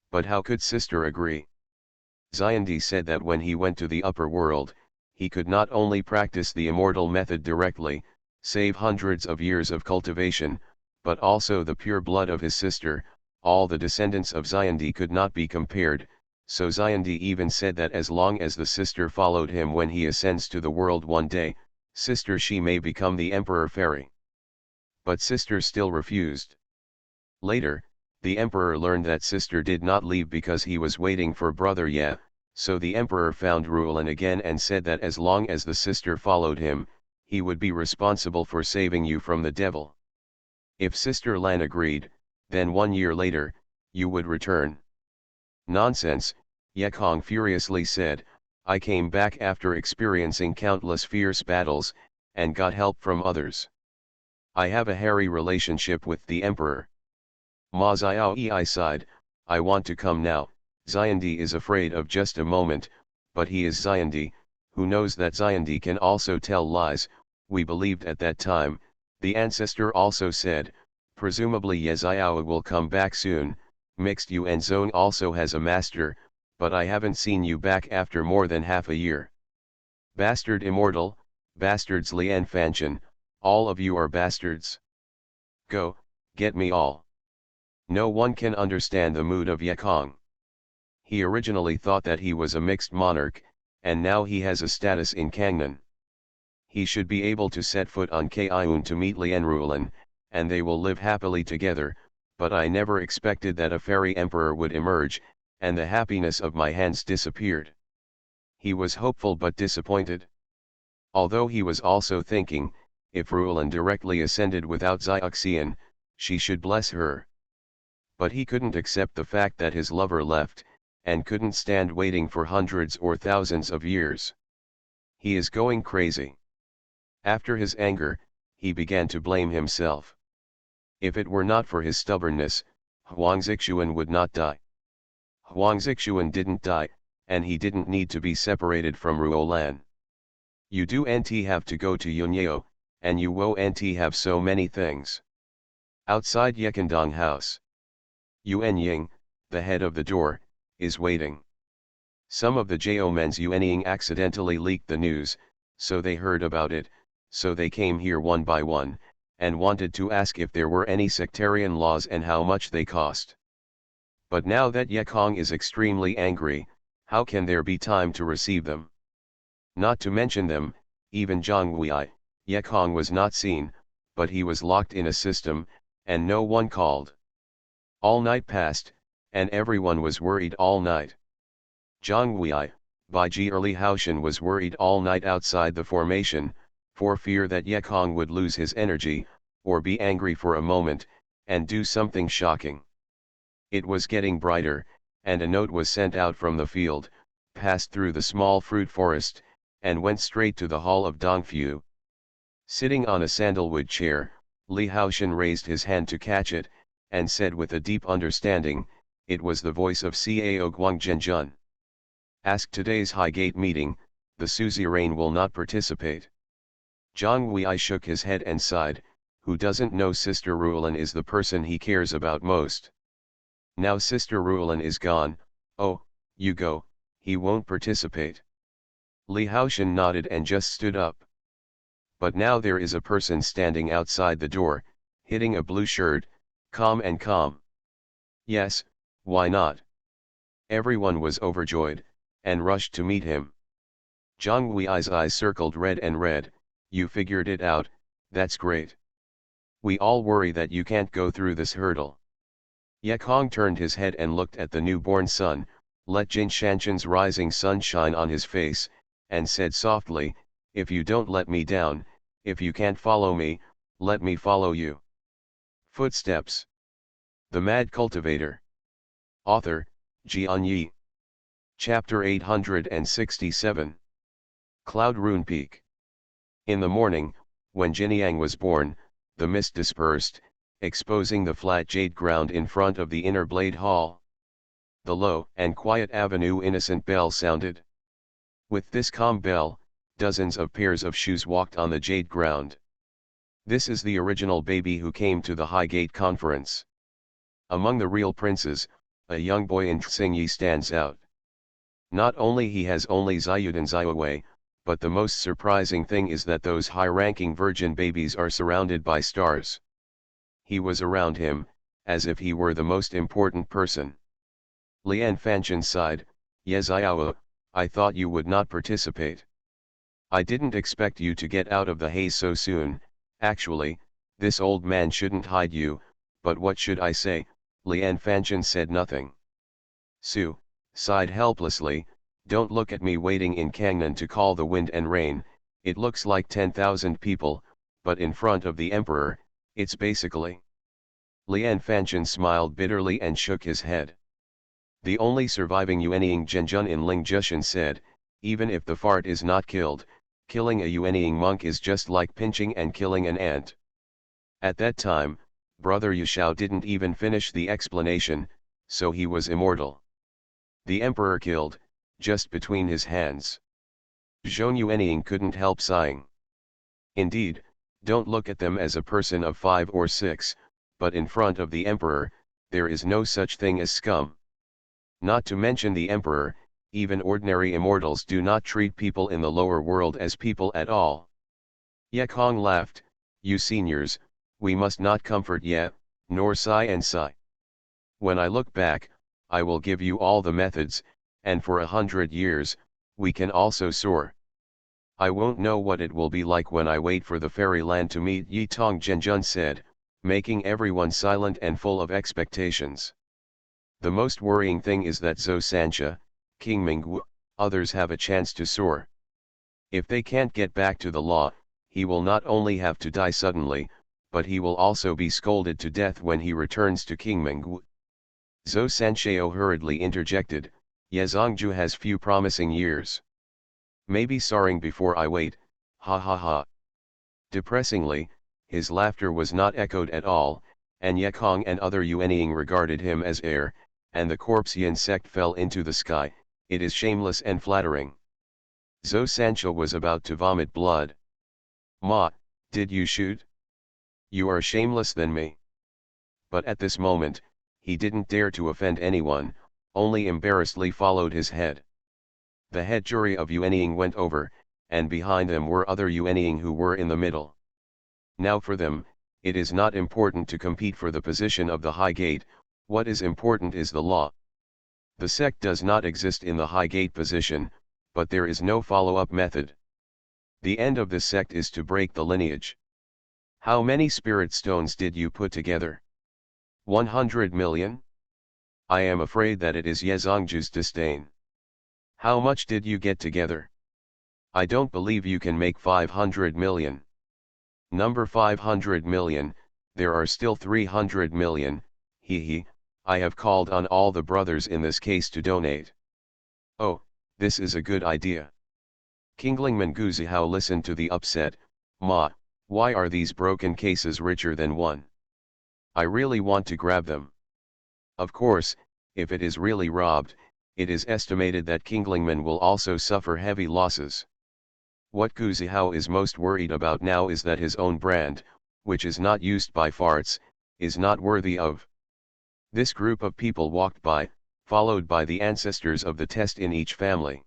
But how could Sister agree? Xiandi said that when he went to the upper world, he could not only practice the immortal method directly, save hundreds of years of cultivation, but also the pure blood of his sister. All the descendants of Xiandi could not be compared, so Xiandi even said that as long as the sister followed him when he ascends to the world one day, sister she may become the emperor fairy. But sister still refused. Later, the emperor learned that sister did not leave because he was waiting for brother Ye, so the emperor found Rulan again and said that as long as the sister followed him, he would be responsible for saving you from the devil. If Sister Lan agreed, then 1 year later, you would return. Nonsense, Yekong furiously said, I came back after experiencing countless fierce battles, and got help from others. I have a hairy relationship with the emperor. Ma Xiao sighed, I want to come now. Xiandi is afraid of just a moment, but he is Xiandi, who knows that Xiandi can also tell lies. We believed at that time, the ancestor also said, presumably Ye Xiao will come back soon. Mixed Yuan Zone also has a master, but I haven't seen you back after more than half a year. Bastard Immortal, bastards Lian Fanshan, all of you are bastards. Go, get me all. No one can understand the mood of Yekong. He originally thought that he was a mixed monarch, and now he has a status in Kangnan. He should be able to set foot on Kaiun to meet Lian Rulan, and they will live happily together, but I never expected that a fairy emperor would emerge, and the happiness of my hands disappeared. He was hopeful but disappointed. Although he was also thinking, if Rulan directly ascended without Xianxian, she should bless her. But he couldn't accept the fact that his lover left, and couldn't stand waiting for hundreds or thousands of years. He is going crazy. After his anger, he began to blame himself. If it were not for his stubbornness, Huang Zixuan would not die. Huang Zixuan didn't die, and he didn't need to be separated from Ruolan. You do nt have to go to Yunyeo, and you wo nt have so many things. Outside Yekendong house. Yuan Ying, the head of the door, is waiting. Some of the Jiaomens Yuanying accidentally leaked the news, so they heard about it, so they came here one by one, and wanted to ask if there were any sectarian laws and how much they cost. But now that Yekong is extremely angry, how can there be time to receive them? Not to mention them, even Zhang Wei, Yekong was not seen, but he was locked in a system, and no one called. All night passed, and everyone was worried all night. Zhang Wei, by Ji Li Haoshan was worried all night outside the formation, for fear that Ye Kong would lose his energy, or be angry for a moment, and do something shocking. It was getting brighter, and a note was sent out from the field, passed through the small fruit forest, and went straight to the hall of Dongfu. Sitting on a sandalwood chair, Li Haoshan raised his hand to catch it, and said with a deep understanding, it was the voice of Cao Guang Zhenjun. Ask today's Highgate meeting, the suzerain will not participate. Zhang Wei shook his head and sighed, who doesn't know Sister Ruolan is the person he cares about most. Now Sister Ruolan is gone, oh, you go, he won't participate. Li Haoshan nodded and just stood up. But now there is a person standing outside the door, hitting a blue shirt, calm and calm. Yes, why not? Everyone was overjoyed, and rushed to meet him. Zhang Wei's eyes circled red and red. You figured it out, that's great. We all worry that you can't go through this hurdle. Ye Kong turned his head and looked at the newborn son, let Jin Shanshan's rising sun shine on his face, and said softly, if you don't let me down, if you can't follow me, let me follow you. Footsteps. The Mad Cultivator. Author, Xianxia. Chapter 867. Cloud Rune Peak. In the morning, when Jiniang was born, the mist dispersed, exposing the flat jade ground in front of the inner blade hall. The low and quiet avenue innocent bell sounded. With this calm bell, dozens of pairs of shoes walked on the jade ground. This is the original baby who came to the Highgate conference. Among the real princes, a young boy in Xingyi stands out. Not only he has only Ziyud and Ziyue, but the most surprising thing is that those high-ranking virgin babies are surrounded by stars. He was around him, as if he were the most important person. Lian Fanchen sighed, Ye Ziyao, I thought you would not participate. I didn't expect you to get out of the haze so soon. Actually, this old man shouldn't hide you, but what should I say? Lian Fanchen said nothing. Su sighed helplessly, don't look at me waiting in Kangnan to call the wind and rain. It looks like 10,000 people, but in front of the emperor, it's basically. Lian Fanchen smiled bitterly and shook his head. The only surviving Yuanying Zhenjun in Lingjushan said, even if the fart is not killed, killing a Yuanying monk is just like pinching and killing an ant. At that time, Brother Yushao didn't even finish the explanation, so he was immortal. The emperor killed, just between his hands. Zhong Yuanying couldn't help sighing. Indeed, don't look at them as a person of 5 or 6, but in front of the emperor, there is no such thing as scum. Not to mention the emperor, even ordinary immortals do not treat people in the lower world as people at all. Ye Kong laughed, you seniors, we must not comfort Ye, nor sigh and sigh. When I look back, I will give you all the methods, and for 100 years, we can also soar. I won't know what it will be like when I wait for the fairyland to meet Yi Tong Zhenjun said, making everyone silent and full of expectations. The most worrying thing is that Zhou Sanxia, King Mingwu, others have a chance to soar. If they can't get back to the law, he will not only have to die suddenly, but he will also be scolded to death when he returns to King Mingwu. Zhou Sanxiao hurriedly interjected, Ye Zongju has few promising years. Maybe soaring before I wait, ha ha ha. Depressingly, his laughter was not echoed at all, and Ye Kong and other Yuanying regarded him as air, and the Corpsean sect fell into the sky. It is shameless and flattering. Zhou Sanxia was about to vomit blood. Ma, did you shoot? You are shameless than me. But at this moment, he didn't dare to offend anyone, only embarrassedly followed his head. The head jury of Yuanying went over, and behind them were other Yuanying who were in the middle. Now for them, it is not important to compete for the position of the Highgate, what is important is the law. The sect does not exist in the Highgate position, but there is no follow-up method. The end of this sect is to break the lineage. How many spirit stones did you put together? 100 million? I am afraid that it is Yezongju's disdain. How much did you get together? I don't believe you can make 500 million. Number 500 million, there are still 300 million, he, I have called on all the brothers in this case to donate. Oh, this is a good idea. Kinglingman Guzihao listened to the upset, Ma, why are these broken cases richer than one? I really want to grab them. Of course, if it is really robbed, it is estimated that Kinglingman will also suffer heavy losses. What Guzihao is most worried about now is that his own brand, which is not used by farts, is not worthy of. This group of people walked by, followed by the ancestors of the test in each family.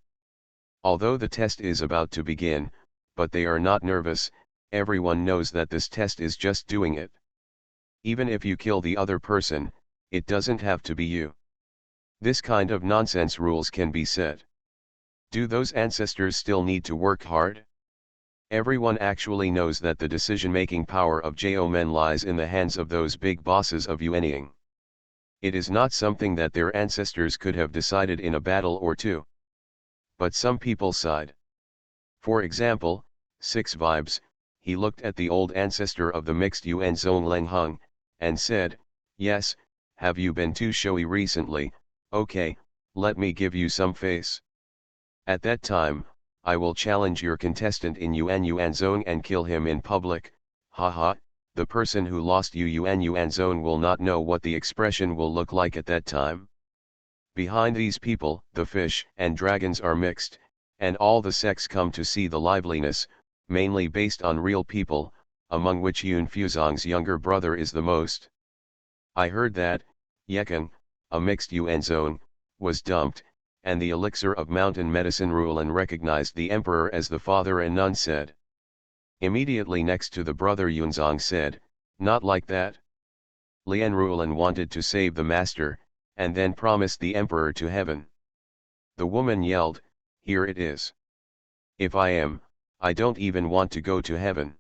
Although the test is about to begin, but they are not nervous, everyone knows that this test is just doing it. Even if you kill the other person, it doesn't have to be you. This kind of nonsense rules can be set. Do those ancestors still need to work hard? Everyone actually knows that the decision-making power of Jo-men lies in the hands of those big bosses of Yuanying. It is not something that their ancestors could have decided in a battle or two. But some people sighed. For example, Six Vibes, he looked at the old ancestor of the mixed Yuan Zong Lengheng, and said, yes, have you been too showy recently? Okay, let me give you some face. At that time, I will challenge your contestant in Yuan Zone and kill him in public, haha, the person who lost Yuan Zone will not know what the expression will look like at that time. Behind these people, the fish and dragons are mixed, and all the sects come to see the liveliness, mainly based on real people, among which Yun Fuzong's younger brother is the most. I heard that, Yekeng, a mixed Yuan Zone, was dumped, and the elixir of mountain medicine Rulan recognized the emperor as the father and Nun said. Immediately next to the brother Yunzong said, not like that. Lian Rulan wanted to save the master, and then promised the emperor to heaven. The woman yelled, here it is. If I don't even want to go to heaven.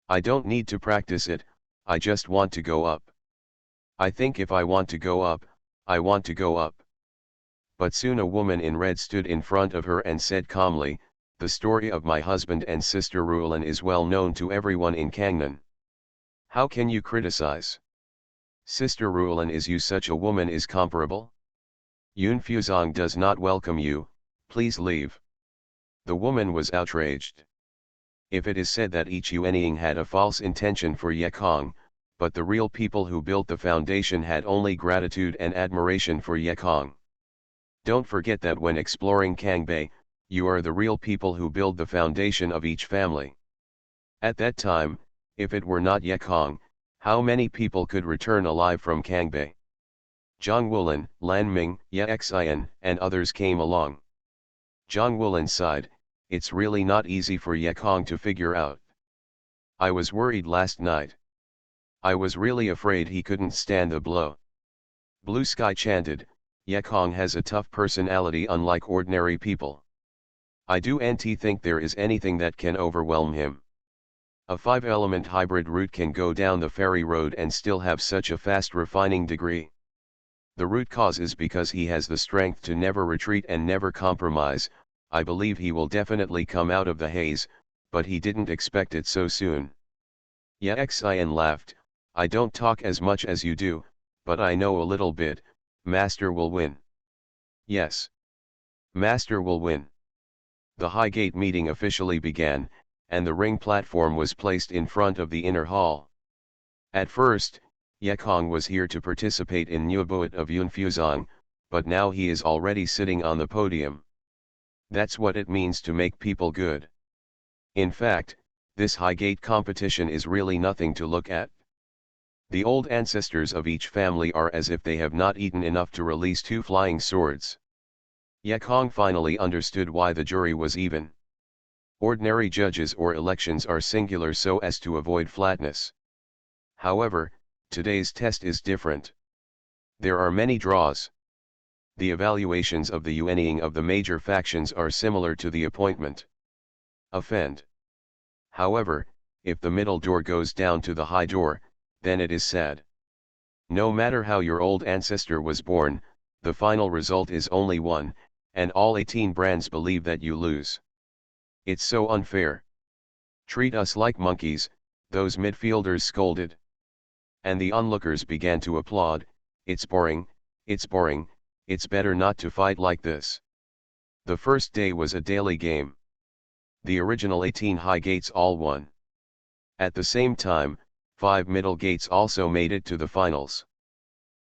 I don't need to practice it, I just want to go up. I think if I want to go up, I want to go up. But soon a woman in red stood in front of her and said calmly, the story of my husband and sister Rulan is well known to everyone in Kangnan. How can you criticize? Sister Rulan, is you such a woman is comparable? Yun Fuzong does not welcome you, please leave. The woman was outraged. If it is said that each Yuanying had a false intention for Yekong, but the real people who built the foundation had only gratitude and admiration for Yekong. Don't forget that when exploring Kangbei, you are the real people who build the foundation of each family. At that time, if it were not Yekong, how many people could return alive from Kangbei? Zhang Wulan, Lan Ming, Ye Xian, and others came along. Zhang Wulan sighed, it's really not easy for Yekong to figure out. I was worried last night. I was really afraid he couldn't stand the blow. Blue Sky chanted, Yekong has a tough personality unlike ordinary people. I don't think there is anything that can overwhelm him. A 5-element hybrid root can go down the ferry road and still have such a fast refining degree. The root cause is because he has the strength to never retreat and never compromise. I believe he will definitely come out of the haze, but he didn't expect it so soon. Ye Xian laughed, I don't talk as much as you do, but I know a little bit. Master will win. Yes. Master will win. The High Gate meeting officially began, and the ring platform was placed in front of the inner hall. At first, Yekong was here to participate in Nuobuot of Yun Fuzong, but now he is already sitting on the podium. That's what it means to make people good. In fact, this High Gate competition is really nothing to look at. The old ancestors of each family are as if they have not eaten enough to release 2 flying swords. Yekong finally understood why the jury was even. Ordinary judges or elections are singular so as to avoid flatness. However, today's test is different. There are many draws. The evaluations of the Yuanying of the major factions are similar to the appointment. Offend. However, if the middle door goes down to the high door, then it is sad. No matter how your old ancestor was born, the final result is only one, and all 18 brands believe that you lose. It's so unfair. Treat us like monkeys, those midfielders scolded. And the onlookers began to applaud. It's boring, it's boring, it's better not to fight like this. The first day was a daily game. The original 18 high gates all won. At the same time, 5 middle gates also made it to the finals.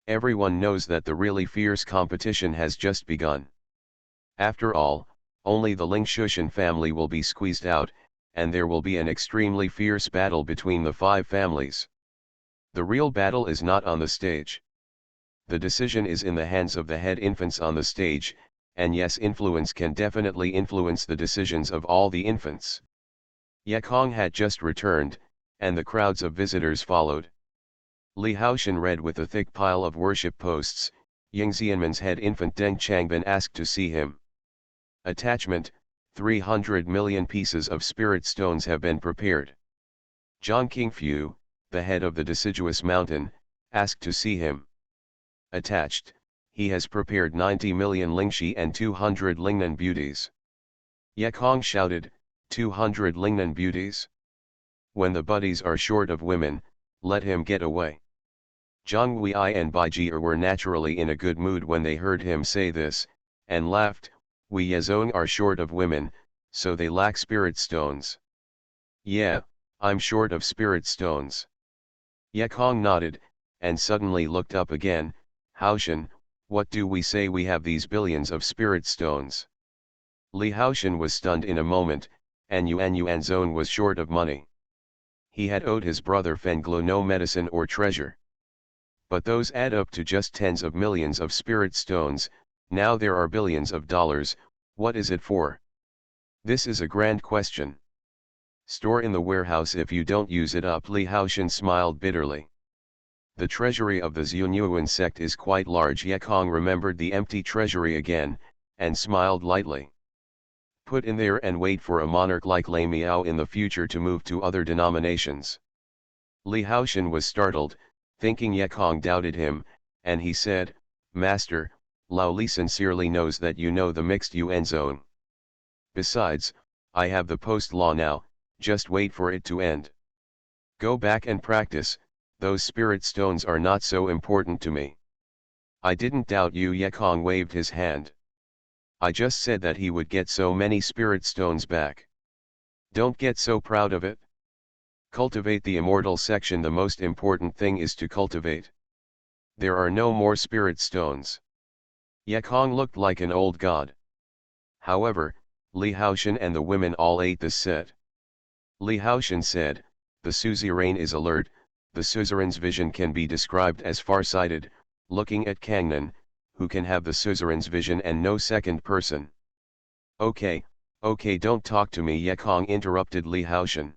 Everyone knows that the really fierce competition has just begun. After all, only the Lingshushan family will be squeezed out, and there will be an extremely fierce battle between the 5 families. The real battle is not on the stage. The decision is in the hands of the head infants on the stage, and yes, influence can definitely influence the decisions of all the infants. Yekong had just returned, and the crowds of visitors followed. Li Haoshan read with a thick pile of worship posts. Yingxianman's head infant Deng Changbin asked to see him. Attachment: 300 million pieces of spirit stones have been prepared. Zhang Qingfu, the head of the deciduous mountain, asked to see him. Attached: he has prepared 90 million Lingxi and 200 Lingnan beauties. Yekong shouted, 200 Lingnan beauties? When the buddies are short of women, let him get away. Zhang Huiyi and Bai Jie were naturally in a good mood when they heard him say this, and laughed. We Yezong are short of women, so they lack spirit stones. Yeah, I'm short of spirit stones. Yekong nodded, and suddenly looked up again. Haoshan, what do we say we have these billions of spirit stones? Li Haoshan was stunned in a moment, and Yuanzone was short of money. He had owed his brother Fenglo no medicine or treasure. But those add up to just tens of millions of spirit stones. Now there are billions of dollars. What is it for? This is a grand question. Store in the warehouse if you don't use it up. Li Haoshan smiled bitterly. The treasury of the Zhunyuan sect is quite large. Yekong remembered the empty treasury again, and smiled lightly. Put in there and wait for a monarch like Lei Miao in the future to move to other denominations. Li Haoshan was startled, thinking Yekong doubted him, and he said, Master, Lao Li sincerely knows that you know the mixed Yuan zone. Besides, I have the post law now, just wait for it to end. Go back and practice, those spirit stones are not so important to me. I didn't doubt you. Yekong waved his hand. I just said that he would get so many spirit stones back. Don't get so proud of it. Cultivate the immortal section. The most important thing is to cultivate. There are no more spirit stones. Yekong looked like an old god. However, Li Haoshan and the women all ate this set. Li Haoshan said, the suzerain is alert, the suzerain's vision can be described as far-sighted, looking at Kangnan, who can have the suzerain's vision and no second person. Okay, don't talk to me. Yekong interrupted Li Haoshan.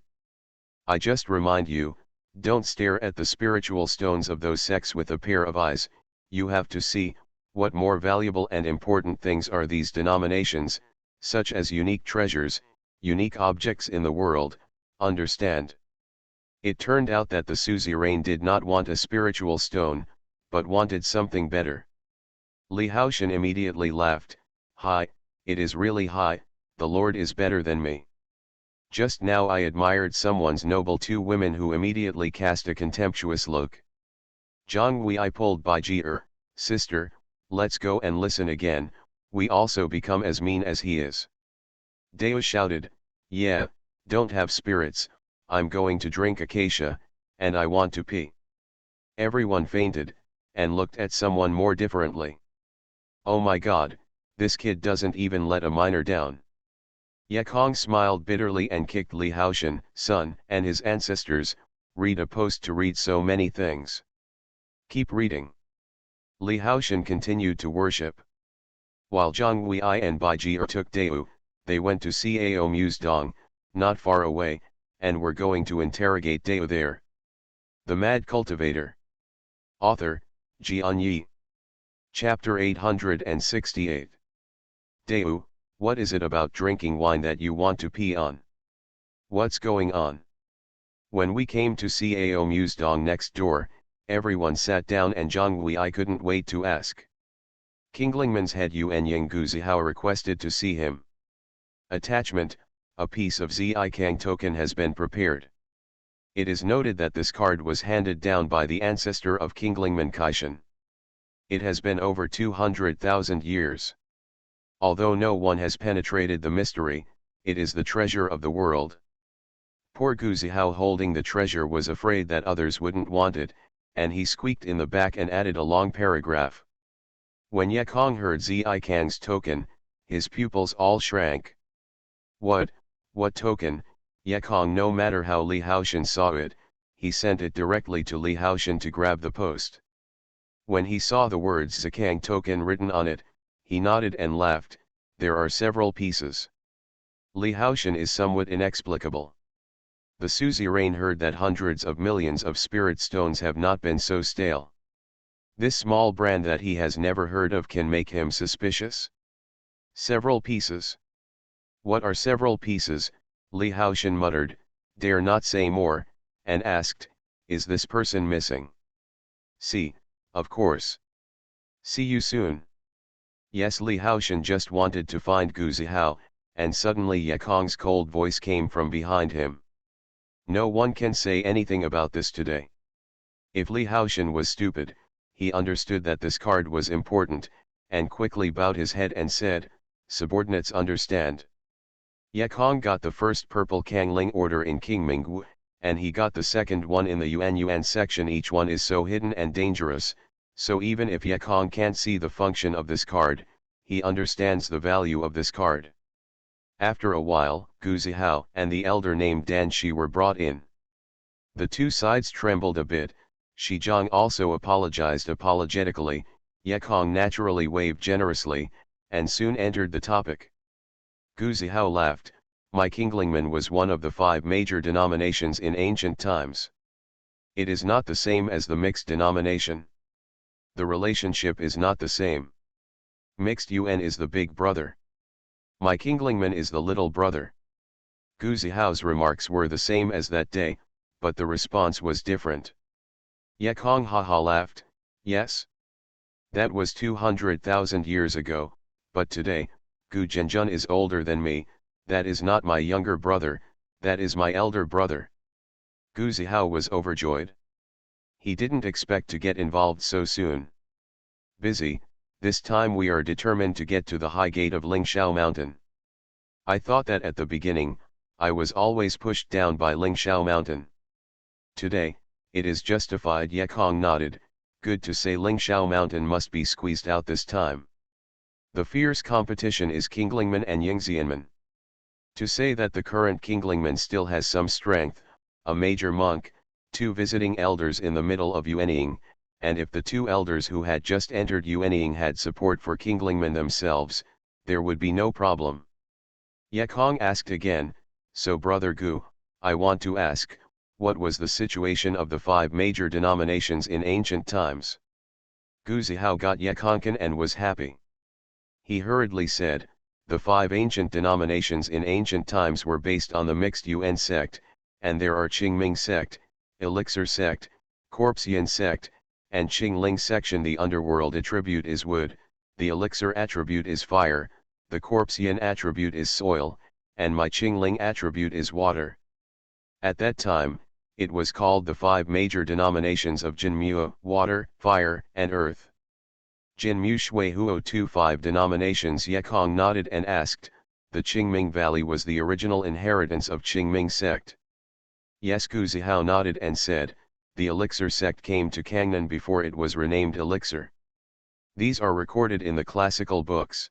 I just remind you, don't stare at the spiritual stones of those sects with a pair of eyes. You have to see, what more valuable and important things are these denominations, such as unique treasures, unique objects in the world, understand? It turned out that the suzerain did not want a spiritual stone, but wanted something better. Li Haoshan immediately laughed. Hi, it is really high, the Lord is better than me. Just now I admired someone's noble 2 women who immediately cast a contemptuous look. Zhang Huiyi pulled Bai Jie, sister, let's go and listen again, we also become as mean as he is. Deo shouted, yeah, don't have spirits, I'm going to drink acacia, and I want to pee. Everyone fainted, and looked at someone more differently. Oh my god, this kid doesn't even let a minor down. Yekong smiled bitterly and kicked Li Haoshan, son, and his ancestors. Read a post to read so many things. Keep reading. Li Haoshan continued to worship. While Zhang Huiyi and Bai Jie took Deu, they went to Cao Musdong, not far away, and were going to interrogate Deu there. The Mad Cultivator. Author, Xianxia. Chapter 868. Deu, what is it about drinking wine that you want to pee on? What's going on? When we came to Cao Musdong next door, Everyone sat down and Zhang I couldn't wait to ask. Kinglingman's head Yuan Ying Guzihao requested to see him. Attachment, a piece of Zikang token has been prepared. It is noted that this card was handed down by the ancestor of Kinglingman Kaishan. It has been over 200,000 years. Although no one has penetrated the mystery, it is the treasure of the world. Poor Guzihao holding the treasure was afraid that others wouldn't want it, and he squeaked in the back and added a long paragraph. When Yekong heard Zikang's token, his pupils all shrank. What token? Yekong, no matter how Li Haoshan saw it, he sent it directly to Li Haoshan to grab the post. When he saw the words Zikang token written on it, he nodded and laughed. There are several pieces. Li Haoshan is somewhat inexplicable. The suzerain heard that hundreds of millions of spirit stones have not been so stale. This small brand that he has never heard of can make him suspicious. Several pieces. What are several pieces? Li Haoshan muttered, dare not say more, and asked, is this person missing? See, of course. See you soon. Yes, Li Haoshan just wanted to find Guzihao, and suddenly Yekong's cold voice came from behind him. No one can say anything about this today. If Li Haoshan was stupid, he understood that this card was important, and quickly bowed his head and said, subordinates understand. Yekong got the first purple Kangling order in Qingminggu, and he got the second one in the Yuan section. Each one is so hidden and dangerous, so even if Yekong can't see the function of this card, he understands the value of this card. After a while, Guzihao and the elder named Dan Shi were brought in. The two sides trembled a bit. Shi Zhang also apologized apologetically. Yekong naturally waved generously, and soon entered the topic. Guzihao laughed. My Kinglingman was one of the 5 major denominations in ancient times. It is not the same as the mixed denomination. The relationship is not the same. Mixed UN is the big brother. My Kinglingman is the little brother. Guzihao's remarks were the same as that day, but the response was different. Yekong haha laughed, yes. That was 200,000 years ago, but today, Gu Zhenjun is older than me. That is not my younger brother, that is my elder brother. Guzihao was overjoyed. He didn't expect to get involved so soon. Busy, this time we are determined to get to the high gate of Lingshao Mountain. I thought that at the beginning, I was always pushed down by Lingshao Mountain. Today, it is justified. Yekong nodded, good to say. Lingshao Mountain must be squeezed out this time. The fierce competition is Kinglingman and Yingxianman. To say that the current Kinglingman still has some strength, a major monk, 2 visiting elders in the middle of Yuanying, and if the 2 elders who had just entered Yuanying had support for Kinglingman themselves, there would be no problem. Yekong asked again, so Brother Gu, I want to ask, what was the situation of the 5 major denominations in ancient times? Guzihao got Yekongkan and was happy. He hurriedly said, the 5 ancient denominations in ancient times were based on the mixed Yuan sect, and there are Qingming sect, Elixir sect, Corpsian sect, and Qingling section. The underworld attribute is wood, the Elixir attribute is fire, the Corpsian attribute is soil, and my Qingling attribute is water. At that time, it was called the 5 major denominations of Jinmu, water, fire, and earth. Jinmu Shui Huo 2 5 denominations. Yekong nodded and asked, the Qingming Valley was the original inheritance of Qingming sect. Yes, Guzihao nodded and said, the Elixir sect came to Kangnan before it was renamed Elixir. These are recorded in the classical books.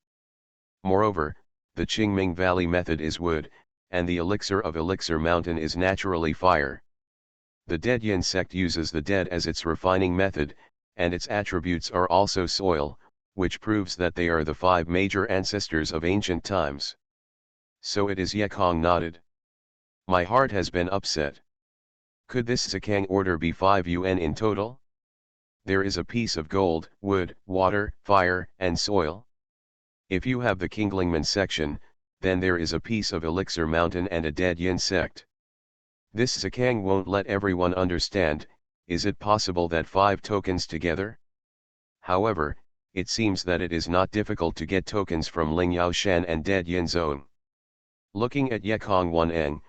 Moreover, the Qingming Valley method is wood, and the elixir of Elixir Mountain is naturally fire. The Dedyan sect uses the dead as its refining method, and its attributes are also soil, which proves that they are the 5 major ancestors of ancient times. So it is. Yekong nodded. My heart has been upset. Could this Zikang order be 5 UN in total? There is a piece of gold, wood, water, fire, and soil. If you have the Kinglingman section, then there is a piece of Elixir Mountain and a Dedyan sect. This Zikang won't let everyone understand. is it possible that 5 tokens together? However, it seems that it is not difficult to get tokens from Ling Yaoshan and Dead Yin Zone. Looking at Yekong Wan-eng,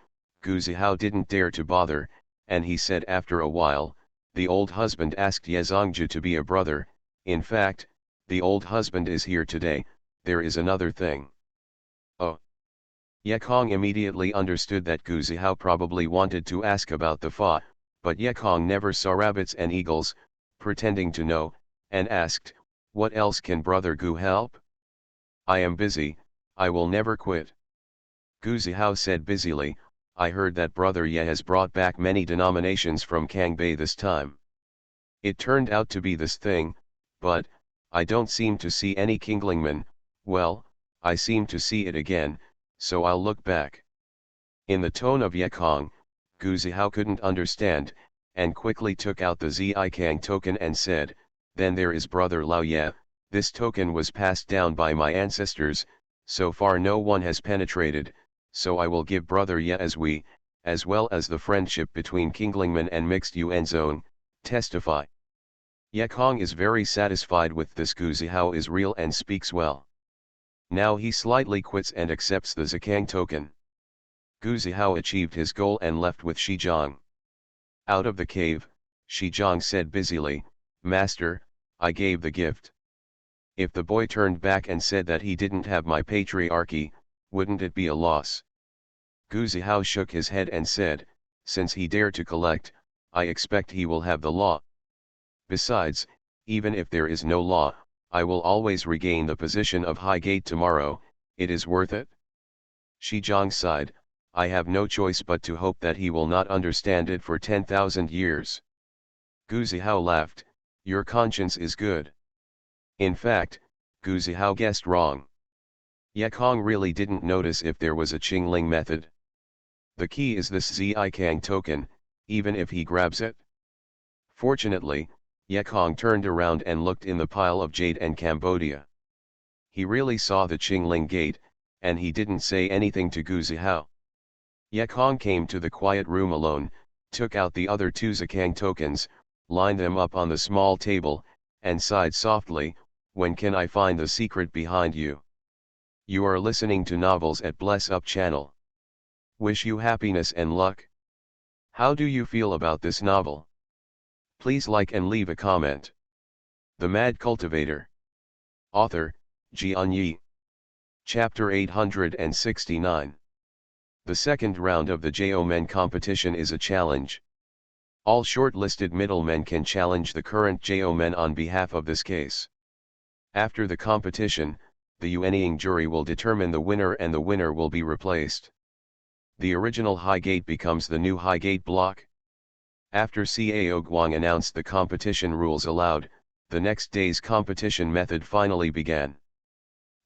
Gu Zihao didn't dare to bother, and he said after a while, the old husband asked Ye Zongju to be a brother. In fact, the old husband is here today. There is another thing. Oh. Yekong immediately understood that Gu Zihao probably wanted to ask about the fa, but Yekong never saw rabbits and eagles, pretending to know, and asked, what else can brother Gu help? I am busy, I will never quit. Gu Zihao said busily, I heard that brother Ye has brought back many denominations from Kangbei this time. It turned out to be this thing, but, I don't seem to see any Kinglingman. Well, I seem to see it again, so I'll look back. In the tone of Yekong, Gu Zihao couldn't understand, and quickly took out the Zikang token and said, then there is brother Lao Ye, this token was passed down by my ancestors, so far no one has penetrated, so I will give brother Ye as well as the friendship between Kinglingman and Mixed Yuan Zone, testify. Yekong is very satisfied with this. Gu Zihao is real and speaks well. Now he slightly quits and accepts the Zikang token. Gu Zihao achieved his goal and left with Shizhong. Out of the cave, Shizhong said busily, Master, I gave the gift. If the boy turned back and said that he didn't have my patriarchy, wouldn't it be a loss? Gu Zihao shook his head and said, since he dared to collect, I expect he will have the law. Besides, even if there is no law, I will always regain the position of High Gate tomorrow. It is worth it. Shizhong sighed, I have no choice but to hope that he will not understand it for 10,000 years. Gu Zihao laughed, your conscience is good. In fact, Gu Zihao guessed wrong. Yekong really didn't notice if there was a Qingling method. The key is this Zikang token, even if he grabs it. Fortunately, Yekong turned around and looked in the pile of jade and Cambodia. He really saw the Qingling gate, and he didn't say anything to Gu Zihao. Yekong came to the quiet room alone, took out the other 2 Zikang tokens, lined them up on the small table, and sighed softly, when can I find the secret behind you? You are listening to novels at Bless Up channel. Wish you happiness and luck. How do you feel about this novel? Please like and leave a comment. The Mad Cultivator. Author, Xianxia. Chapter 869. The second round of the Jo-men competition is a challenge. All shortlisted middlemen can challenge the current Jo-men on behalf of this case. After the competition, the Yuanying jury will determine the winner and the winner will be replaced. The original High Gate becomes the new High Gate block. After Cao Guang announced the competition rules aloud, the next day's competition method finally began.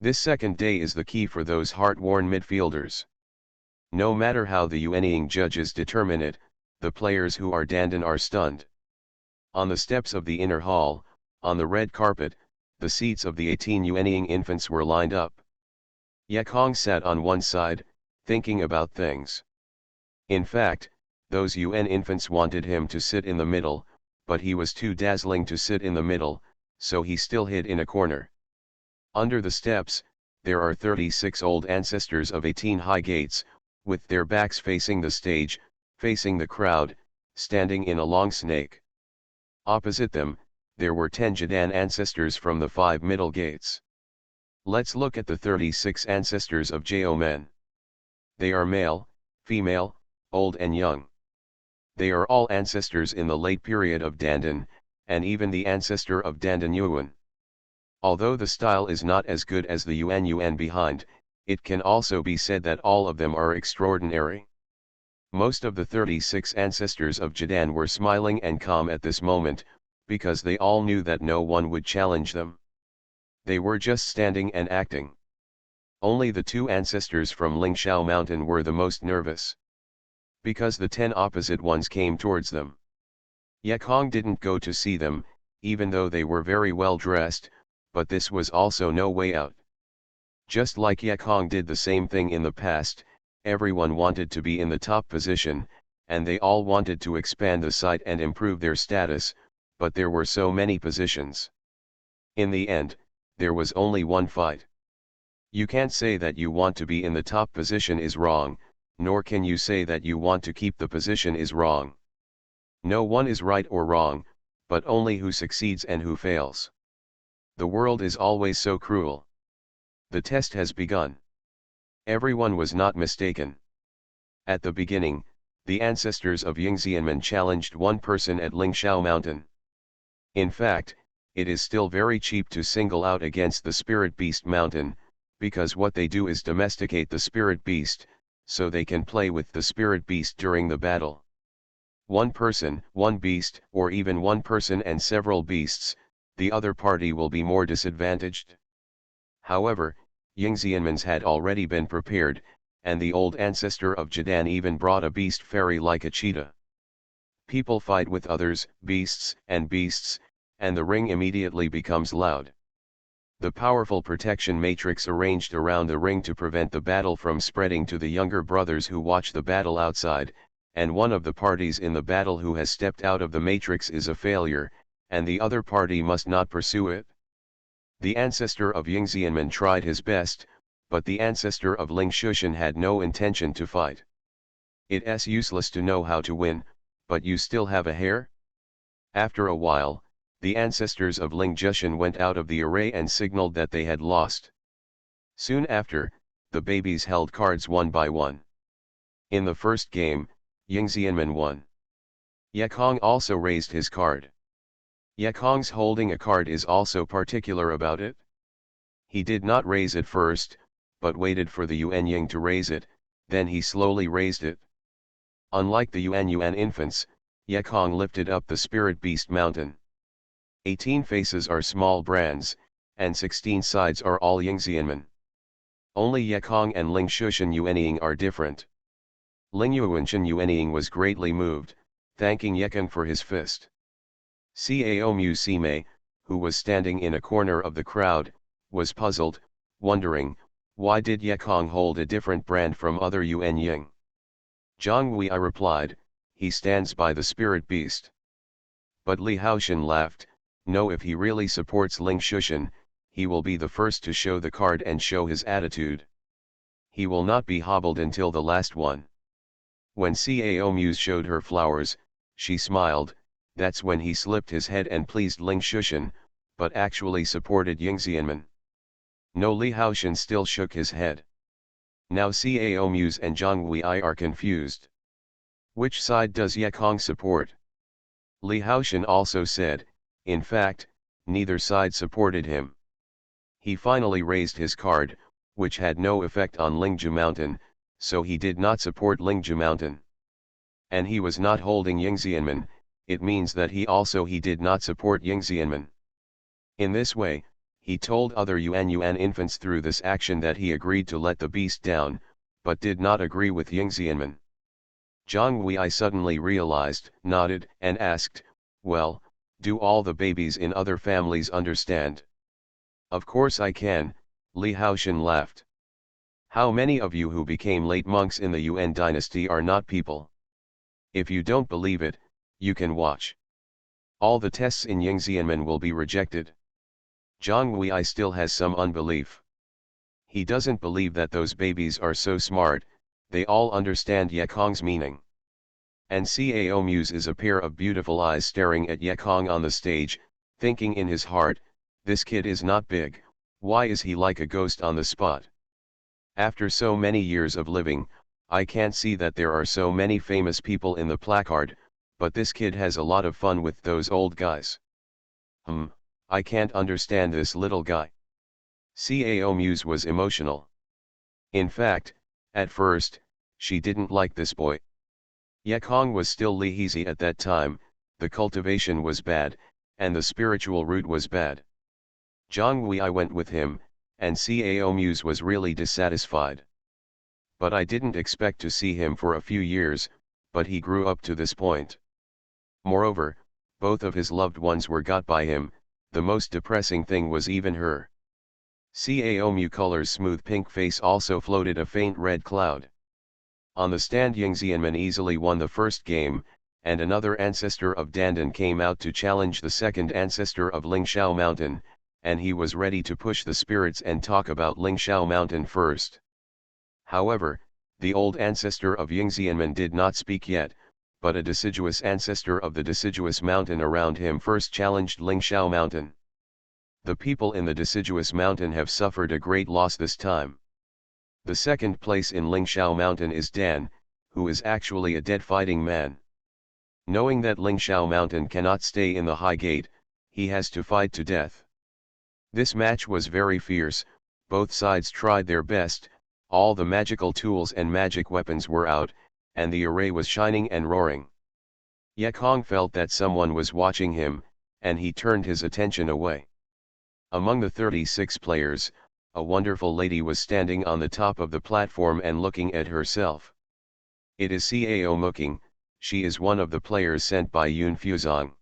This second day is the key for those heart-worn midfielders. No matter how the Yuanying judges determine it, the players who are dandan are stunned. On the steps of the inner hall, on the red carpet, the seats of the 18 Yuanying infants were lined up. Yekong sat on one side, thinking about things. In fact, those UN infants wanted him to sit in the middle, but he was too dazzling to sit in the middle, so he still hid in a corner. Under the steps, there are 36 old ancestors of 18 high gates, with their backs facing the stage, facing the crowd, standing in a long snake. Opposite them, there were 10 Jadan ancestors from the 5 middle gates. Let's look at the 36 ancestors of Jo-men. They are male, female, old and young. They are all ancestors in the late period of Dandan, and even the ancestor of Dandan Yuan. Although the style is not as good as the Yuan behind, it can also be said that all of them are extraordinary. Most of the 36 ancestors of Jadan were smiling and calm at this moment, because they all knew that no one would challenge them. They were just standing and acting. Only the 2 ancestors from Lingshao Mountain were the most nervous. Because the 10 opposite ones came towards them. Yekong didn't go to see them, even though they were very well dressed, but this was also no way out. Just like Yekong did the same thing in the past, everyone wanted to be in the top position, and they all wanted to expand the site and improve their status, but there were so many positions. In the end, there was only one fight. You can't say that you want to be in the top position is wrong, nor can you say that you want to keep the position is wrong. No one is right or wrong, but only who succeeds and who fails. The world is always so cruel. The test has begun. Everyone was not mistaken. At the beginning, the ancestors of Yingxianmen challenged one person at Lingxiao Mountain. In fact, it is still very cheap to single out against the Spirit Beast Mountain, because what they do is domesticate the Spirit Beast, so they can play with the Spirit Beast during the battle. One person, one beast, or even one person and several beasts, the other party will be more disadvantaged. However, Yingxianmen's had already been prepared, and the old ancestor of Jadan even brought a beast fairy like a cheetah. People fight with others, beasts, and the ring immediately becomes loud. The powerful protection matrix arranged around the ring to prevent the battle from spreading to the younger brothers who watch the battle outside, and one of the parties in the battle who has stepped out of the matrix is a failure, and the other party must not pursue it. The ancestor of Yingxianmen tried his best, but the ancestor of Ling Shushan had no intention to fight. It's useless to know how to win, but you still have a hair? After a while, the ancestors of Ling Jushan went out of the array and signaled that they had lost. Soon after, the babies held cards one by one. In the first game, Yingxianmen won. Yekong also raised his card. Yekong's holding a card is also particular about it. He did not raise it first, but waited for the Yuan Ying to raise it, then he slowly raised it. Unlike the Yuan infants, Yekong lifted up the Spirit Beast Mountain. 18 faces are small brands, and 16 sides are all Yingxianmen. Only Yekong and Ling Shushan Yuanying are different. Ling Yuanshan Yuanying was greatly moved, thanking Yekong for his fist. Cao Mu Sime, who was standing in a corner of the crowd, was puzzled, wondering, why did Yekong hold a different brand from other Yuan Ying? Zhang Wei replied, he stands by the Spirit Beast. But Li Haoshan laughed, no, if he really supports Ling Shushan, he will be the first to show the card and show his attitude. He will not be hobbled until the last one. When Cao Muse showed her flowers, she smiled, that's when he slipped his head and pleased Ling Shushan, but actually supported Yingxianmen. No, Li Haoshan still shook his head. Now Cao Muse and Zhang Wei are confused. Which side does Yekong support? Li Haoshan also said, in fact, neither side supported him. He finally raised his card, which had no effect on Lingzhu Mountain, so he did not support Lingzhu Mountain. And he was not holding Yingxianmen, it means that he did not support Yingxianmen. In this way, he told other Yuan infants through this action that he agreed to let the beast down, but did not agree with Yingxianmen. Zhang Wei suddenly realized, nodded, and asked, well, do all the babies in other families understand? Of course I can, Li Haoshan laughed. How many of you who became late monks in the Yuan dynasty are not people? If you don't believe it, you can watch. All the tests in Yingxianmen will be rejected. Zhang Wei still has some unbelief. He doesn't believe that those babies are so smart, they all understand Yekong's meaning. And Cao Muse is a pair of beautiful eyes staring at Yekong on the stage, thinking in his heart, this kid is not big, why is he like a ghost on the spot? After so many years of living, I can't see that there are so many famous people in the placard, but this kid has a lot of fun with those old guys. I can't understand this little guy. Cao Muse was emotional. In fact, at first, she didn't like this boy. Yekong was still Lihizi at that time, the cultivation was bad, and the spiritual root was bad. Zhang Wei went with him, and Cao Muse was really dissatisfied. But I didn't expect to see him for a few years, but he grew up to this point. Moreover, both of his loved ones were got by him, the most depressing thing was even her. Cao Mu Color's smooth pink face also floated a faint red cloud. On the stand Yingxianmen easily won the first game, and another ancestor of Dandan came out to challenge the second ancestor of Lingxiao Mountain, and he was ready to push the spirits and talk about Lingxiao Mountain first. However, the old ancestor of Yingxianmen did not speak yet, but a deciduous ancestor of the deciduous mountain around him first challenged Lingxiao Mountain. The people in the deciduous mountain have suffered a great loss this time. The second place in Lingxiao Mountain is Dan, who is actually a dead fighting man. Knowing that Lingxiao Mountain cannot stay in the high gate, he has to fight to death. This match was very fierce, both sides tried their best, all the magical tools and magic weapons were out, and the array was shining and roaring. Yekong felt that someone was watching him, and he turned his attention away. Among the 36 players, a wonderful lady was standing on the top of the platform and looking at herself. It is Cao Muking, she is one of the players sent by Yun Fuzong.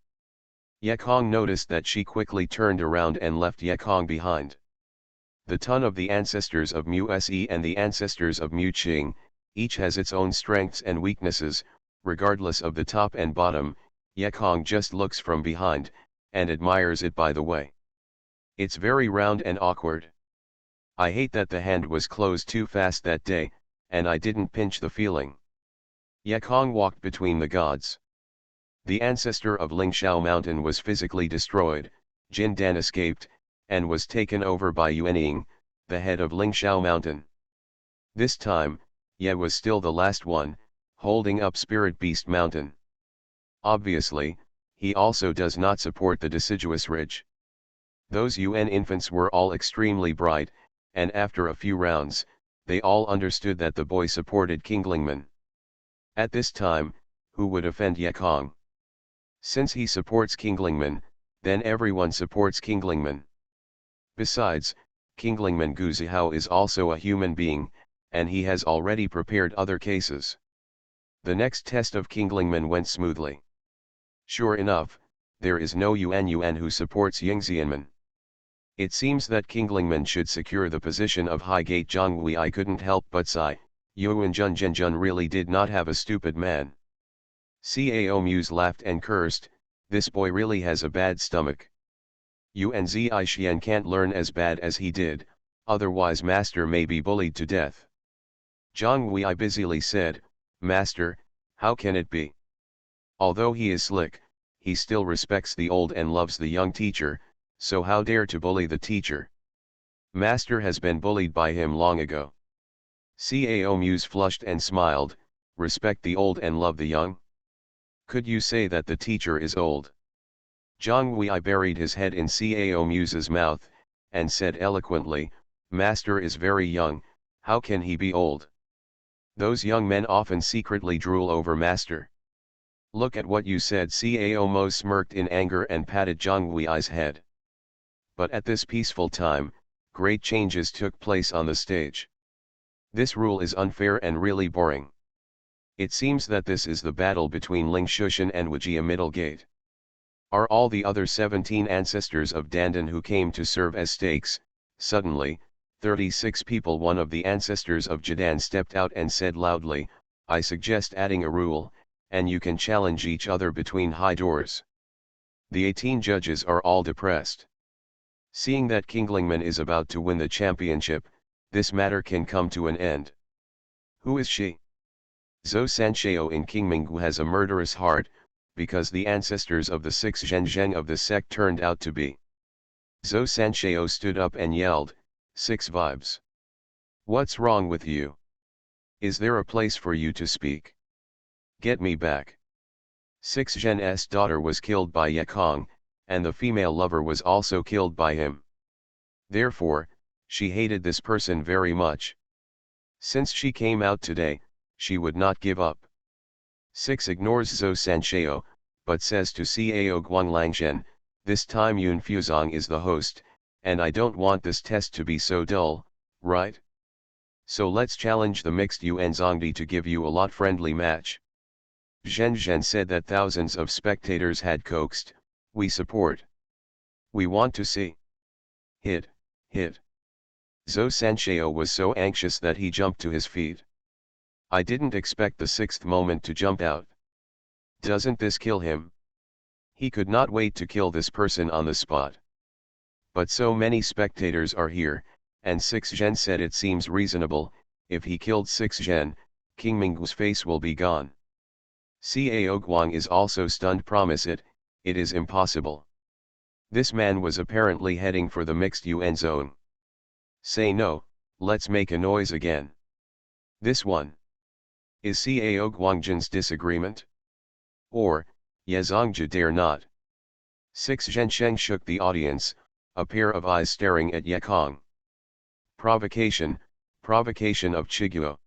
Yekong noticed that she quickly turned around and left Yekong behind. The ton of the ancestors of Mu Se and the ancestors of Mu Qing, each has its own strengths and weaknesses, regardless of the top and bottom. Yekong just looks from behind, and admires it by the way. It's very round and awkward. I hate that the hand was closed too fast that day, and I didn't pinch the feeling. Yekong walked between the gods. The ancestor of Lingxiao Mountain was physically destroyed, Jin Dan escaped, and was taken over by Yuanying, the head of Lingxiao Mountain. This time, Ye was still the last one, holding up Spirit Beast Mountain. Obviously, he also does not support the deciduous ridge. Those UN infants were all extremely bright, and after a few rounds, they all understood that the boy supported Kinglingman. At this time, who would offend Yekong? Since he supports Kinglingman, then everyone supports Kinglingman. Besides, Kinglingman Guzihao is also a human being, and he has already prepared other cases. The next test of Kinglingman went smoothly. Sure enough, there is no Yuan who supports Yingxianmen. It seems that Kinglingman should secure the position of Highgate Zhonghui. I couldn't help but sigh, Yuan Zhenjun really did not have a stupid man. Cao Muse laughed and cursed, this boy really has a bad stomach. Yuan Zixian can't learn as bad as he did, otherwise master may be bullied to death. Zhonghui busily said, Master, how can it be? Although he is slick, he still respects the old and loves the young teacher, so how dare to bully the teacher? Master has been bullied by him long ago. Cao Muse flushed and smiled, respect the old and love the young? Could you say that the teacher is old? Zhonghui buried his head in Cao Muse's mouth, and said eloquently, Master is very young, how can he be old? Those young men often secretly drool over Master. Look at what you said. Cao Mo smirked in anger and patted Zhonghui's head. But at this peaceful time, great changes took place on the stage. This rule is unfair and really boring. It seems that this is the battle between Ling Shushan and Wujia Middle Gate. Are all the other 17 ancestors of Dandan who came to serve as stakes? Suddenly, 36 people. One of the ancestors of Jadan stepped out and said loudly, I suggest adding a rule, and you can challenge each other between high doors. The 18 judges are all depressed. Seeing that Kinglingman is about to win the championship, this matter can come to an end. Who is she? Zhou Sanxiao in Qingminggu has a murderous heart, because the ancestors of the 6 Zhenzheng of the sect turned out to be. Zhou Sanxiao stood up and yelled, 6 vibes. What's wrong with you? Is there a place for you to speak? Get me back. 6 Zhen's daughter was killed by Yekong, and the female lover was also killed by him. Therefore, she hated this person very much. Since she came out today, she would not give up. 6 ignores Zhou Sanxiao, but says to Cao Guanglangzhen, this time Yun Fuzong is the host, and I don't want this test to be so dull, right? So let's challenge the mixed Yuan Zongdi to give you a lot friendly match. Zhenzhen said that thousands of spectators had coaxed, we support. We want to see. Hit, hit. Zhou Sanxiao was so anxious that he jumped to his feet. I didn't expect the sixth moment to jump out. Doesn't this kill him? He could not wait to kill this person on the spot. But so many spectators are here, and Six Zhen said it seems reasonable, if he killed Six Zhen, King Minggu's face will be gone. Cao Guang is also stunned. Promise it is impossible. This man was apparently heading for the mixed UN zone. Say no, let's make a noise again. This one. Is Cao Guangjin's disagreement? Or, Yazongja dare not. Six Zhensheng shook the audience, a pair of eyes staring at Yekong. Provocation, provocation of Chiguo.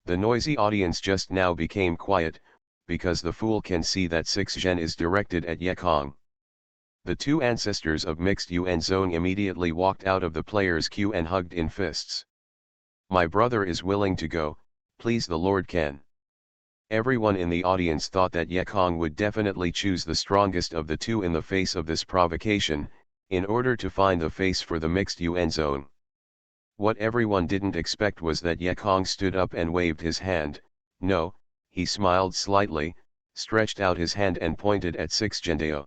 The noisy audience just now became quiet, because the fool can see that Six Zhen is directed at Yekong. The two ancestors of mixed UN zone immediately walked out of the players' queue and hugged in fists. My brother is willing to go, please the Lord can. Everyone in the audience thought that Yekong would definitely choose the strongest of the two in the face of this provocation, in order to find the face for the mixed UN zone. What everyone didn't expect was that Yekong stood up and waved his hand. No, he smiled slightly, stretched out his hand and pointed at Six Zhendao.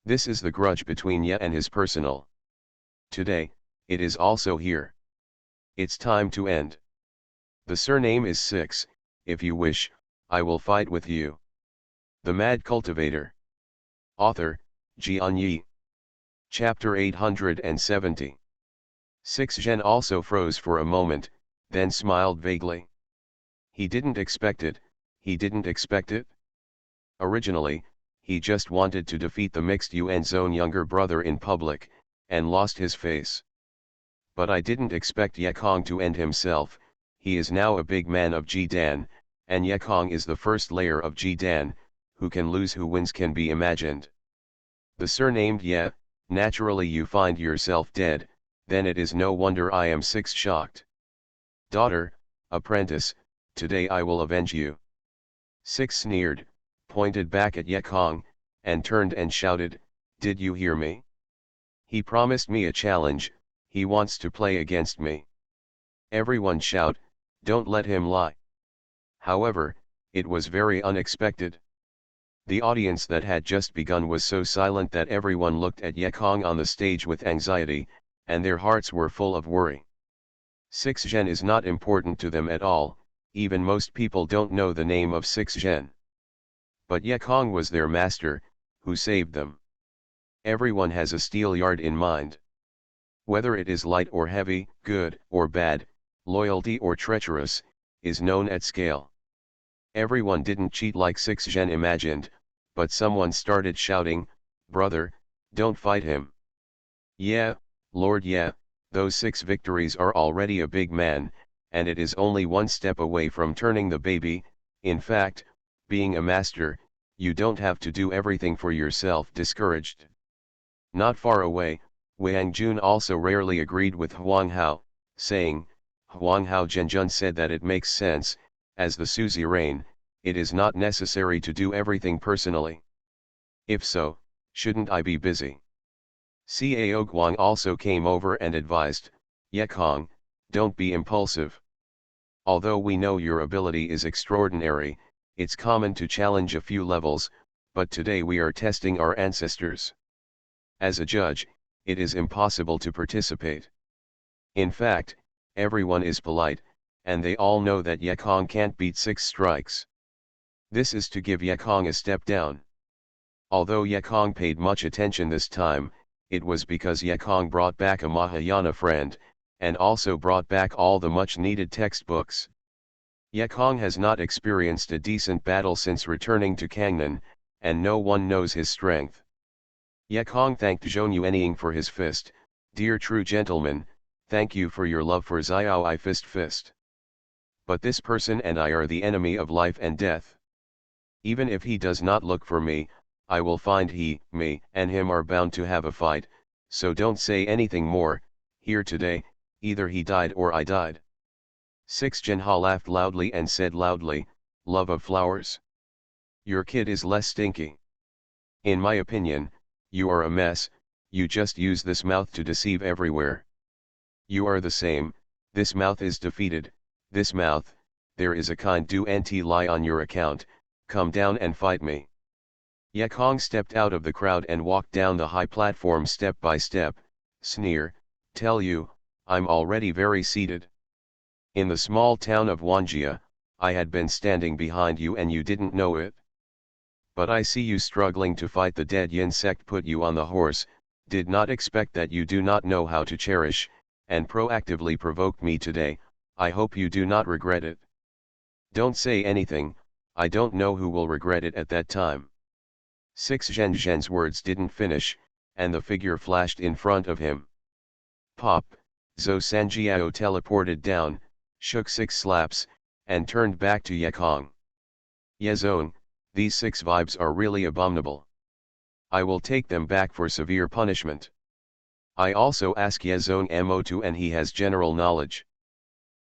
This is the grudge between Ye and his personal. Today, it is also here. It's time to end. The surname is Six, if you wish, I will fight with you. The Mad Cultivator. Author, Xianxia. Chapter 870. Six Zhen also froze for a moment, then smiled vaguely. He didn't expect it, he didn't expect it. Originally, he just wanted to defeat the mixed UN zone younger brother in public, and lost his face. But I didn't expect Yekong to end himself. He is now a big man of Jidan, and Yekong is the first layer of Jidan, who can lose who wins can be imagined. The surnamed Ye, naturally you find yourself dead, then it is no wonder I am six shocked. Daughter, apprentice, today I will avenge you. Six sneered, pointed back at Yekong, and turned and shouted, did you hear me? He promised me a challenge, he wants to play against me. Everyone shout, don't let him lie. However, it was very unexpected. The audience that had just begun was so silent that everyone looked at Yekong on the stage with anxiety, and their hearts were full of worry. Six Zhen is not important to them at all, even most people don't know the name of Six Zhen. But Yekong was their master, who saved them. Everyone has a steelyard in mind. Whether it is light or heavy, good or bad, loyalty or treacherous, is known at scale. Everyone didn't cheat like Six Zhen imagined, but someone started shouting, brother, don't fight him. Yeah, Lord yeah, those 6 victories are already a big man, and it is only one step away from turning the baby. In fact, being a master, you don't have to do everything for yourself. Discouraged. Not far away, Wang Jun also rarely agreed with Huang Hao, saying, Huang Hao Zhenjun said that it makes sense, as the suzerain, it is not necessary to do everything personally. If so, shouldn't I be busy? Cao Guang also came over and advised, Yekong, don't be impulsive. Although we know your ability is extraordinary, it's common to challenge a few levels, but today we are testing our ancestors. As a judge, it is impossible to participate. In fact, everyone is polite, and they all know that Yekong can't beat 6 strikes. This is to give Yekong a step down. Although Yekong paid much attention this time, it was because Yekong brought back a Mahayana friend, and also brought back all the much-needed textbooks. Yekong has not experienced a decent battle since returning to Kangnan, and no one knows his strength. Yekong thanked Zhou Yuanying for his fist. Dear true gentleman, thank you for your love for Xiao I fist. But this person and I are the enemy of life and death. Even if he does not look for me, I will find he, me, and him are bound to have a fight, so don't say anything more. Here today, either he died or I died. Six Zhenha laughed loudly and said loudly, love of flowers. Your kid is less stinky. In my opinion, you are a mess, you just use this mouth to deceive everywhere. You are the same, this mouth is defeated, this mouth, there is a kind do nt lie on your account, come down and fight me. Ye Kong stepped out of the crowd and walked down the high platform step by step, sneer, tell you, I'm already very seated. In the small town of Wanjia, I had been standing behind you and you didn't know it. But I see you struggling to fight the dead Yin sect put you on the horse, did not expect that you do not know how to cherish, and proactively provoked me today, I hope you do not regret it. Don't say anything, I don't know who will regret it at that time. Six Zhen's words didn't finish, and the figure flashed in front of him. Pop, Zhou Sanjiao teleported down, shook 6 slaps, and turned back to Ye Kong. Ye Zone, these 6 vibes are really abominable. I will take them back for severe punishment. I also ask Ye Zone Mo2 and he has general knowledge.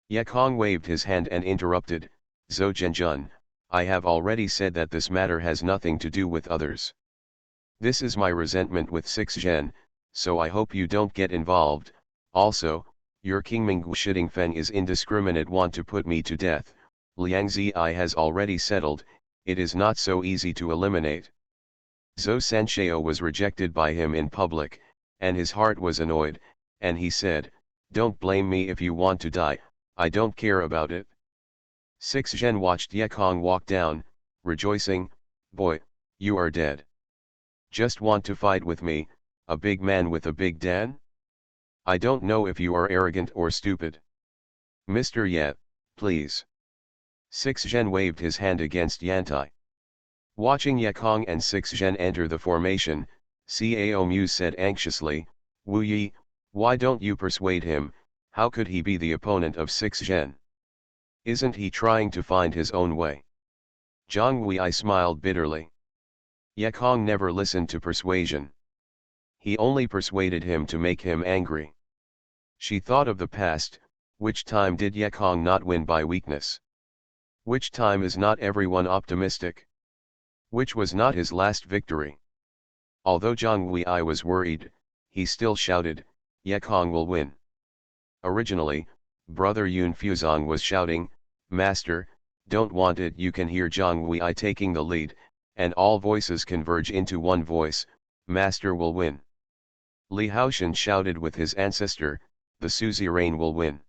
Ye Kong waved his hand and interrupted, Zhou Zhenjun, I have already said that this matter has nothing to do with others. This is my resentment with 6 Zhen, so I hope you don't get involved. Also, your King Minggu Shitting Feng is indiscriminate want to put me to death, Liang Zi has already settled, it is not so easy to eliminate. Zhou Sanxiao was rejected by him in public, and his heart was annoyed, and he said, don't blame me if you want to die, I don't care about it. 6 Zhen watched Ye Kong walk down, rejoicing, boy, you are dead. Just want to fight with me, a big man with a big dan? I don't know if you are arrogant or stupid. Mr. Ye, please. 6 Zhen waved his hand against Yantai. Watching Ye Kong and 6 Zhen enter the formation, Cao Mu said anxiously, Wu Yi, why don't you persuade him, how could he be the opponent of 6 Zhen? Isn't he trying to find his own way? Zhang Wei smiled bitterly. Ye Kong never listened to persuasion. He only persuaded him to make him angry. She thought of the past, which time did Ye Kong not win by weakness? Which time is not everyone optimistic? Which was not his last victory? Although Zhang Wei was worried, he still shouted, Ye Kong will win. Originally, Brother Yun Fuzong was shouting, Master, don't want it. You can hear Zhang Wei taking the lead, and all voices converge into one voice, Master will win. Li Haoshan shouted with his ancestor, the suzerain will win.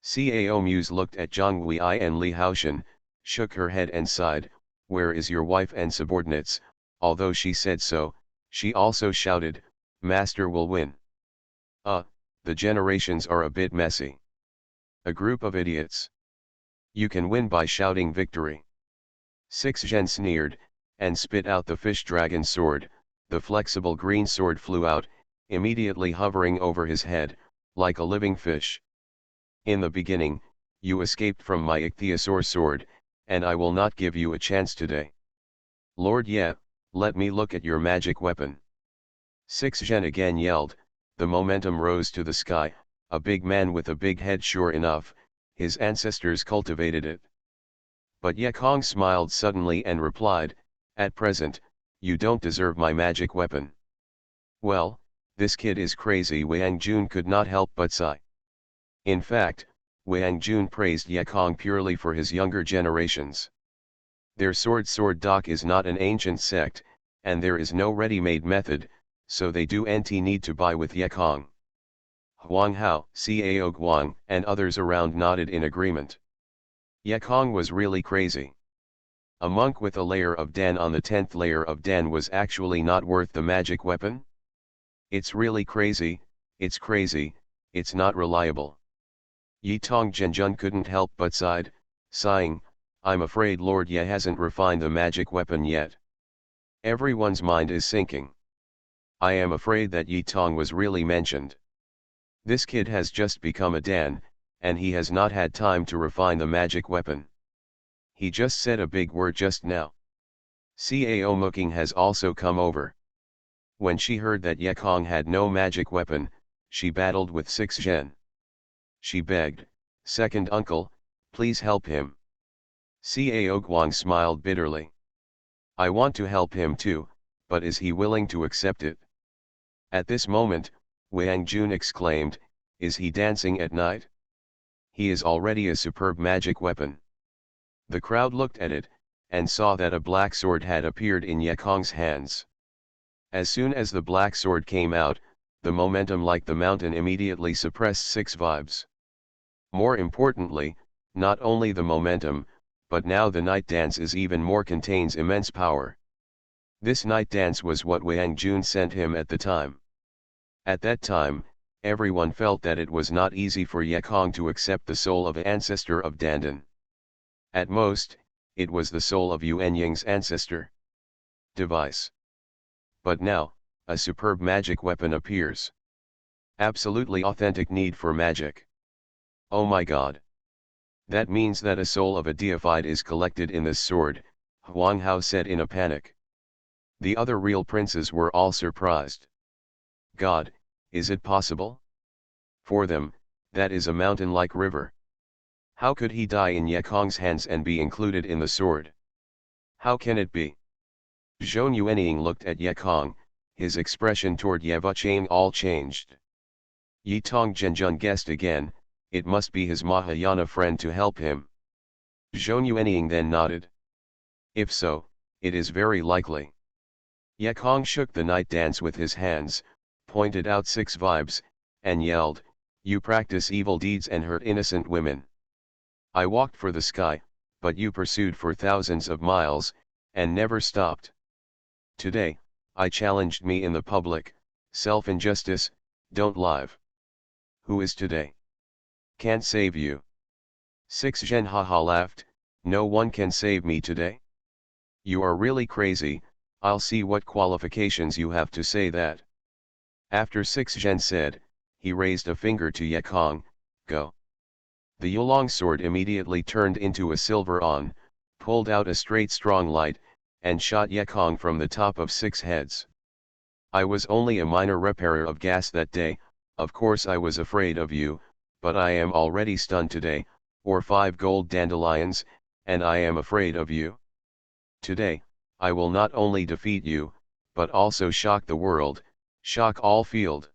Cao Muse looked at Zhang Wei and Li Haoshan, shook her head and sighed, where is your wife and subordinates? Although she said so, she also shouted, Master will win. The generations are a bit messy. A group of idiots. You can win by shouting victory. 6 Zhen sneered, and spit out the fish dragon sword. The flexible green sword flew out, immediately hovering over his head, like a living fish. In the beginning, you escaped from my ichthyosaur sword, and I will not give you a chance today. Lord Ye, let me look at your magic weapon. 6 Zhen again yelled, the momentum rose to the sky, a big man with a big head sure enough, his ancestors cultivated it. But Ye Kong smiled suddenly and replied, at present, you don't deserve my magic weapon. Well, this kid is crazy. Wang Jun could not help but sigh. In fact, Wang Jun praised Ye Kong purely for his younger generations. Their sword doc is not an ancient sect, and there is no ready-made method, so they do nt need to buy with Ye Kong. Huang Hao, Cao Guang, and others around nodded in agreement. Ye Kong was really crazy. A monk with a layer of Dan on the 10th layer of Dan was actually not worth the magic weapon? It's really crazy, it's not reliable. Yi Tong Zhenjun couldn't help but sighed, sighing, I'm afraid Lord Ye hasn't refined the magic weapon yet. Everyone's mind is sinking. I am afraid that Yi Tong was really mentioned. This kid has just become a Dan, and he has not had time to refine the magic weapon. He just said a big word just now. Cao Muking has also come over. When she heard that Ye Kong had no magic weapon, she battled with 6 Zhen. She begged, second uncle, please help him. Cao Guang smiled bitterly. I want to help him too, but is he willing to accept it? At this moment, Wang Jun exclaimed, is he dancing at night? He is already a superb magic weapon. The crowd looked at it, and saw that a black sword had appeared in Yekong's hands. As soon as the black sword came out, the momentum like the mountain immediately suppressed 6 vibes. More importantly, not only the momentum, but now the night dance is even more contains immense power. This night dance was what Wang Jun sent him at the time. At that time, everyone felt that it was not easy for Yekong to accept the soul of an ancestor of Dandan. At most, it was the soul of Yuan Ying's ancestor. Device. But now, a superb magic weapon appears. Absolutely authentic need for magic. Oh my god. That means that a soul of a deified is collected in this sword, Huang Hao said in a panic. The other real princes were all surprised. God, is it possible? For them, that is a mountain-like river. How could he die in Yekong's hands and be included in the sword? How can it be? Zhou Yuanying looked at Yekong, his expression toward Yevuchang all changed. Yitong Zhenjun guessed again, it must be his Mahayana friend to help him. Zhou Yuanying then nodded. If so, it is very likely. Yekong shook the night dance with his hands, pointed out 6 vibes, and yelled, "You practice evil deeds and hurt innocent women. I walked for the sky, but you pursued for thousands of miles, and never stopped. Today, I challenged me in the public, self-injustice, don't live. Who is today? Can't save you." 6 Zhen haha laughed, no one can save me today? You are really crazy, I'll see what qualifications you have to say that. After 6 Zhen said, he raised a finger to Yekong, go. The Yulong sword immediately turned into a silver on, pulled out a straight strong light, and shot Yekong from the top of 6 heads. I was only a minor repairer of gas that day, of course I was afraid of you, but I am already stunned today, or 5 gold dandelions, and I am afraid of you. Today, I will not only defeat you, but also shock the world, shock all field.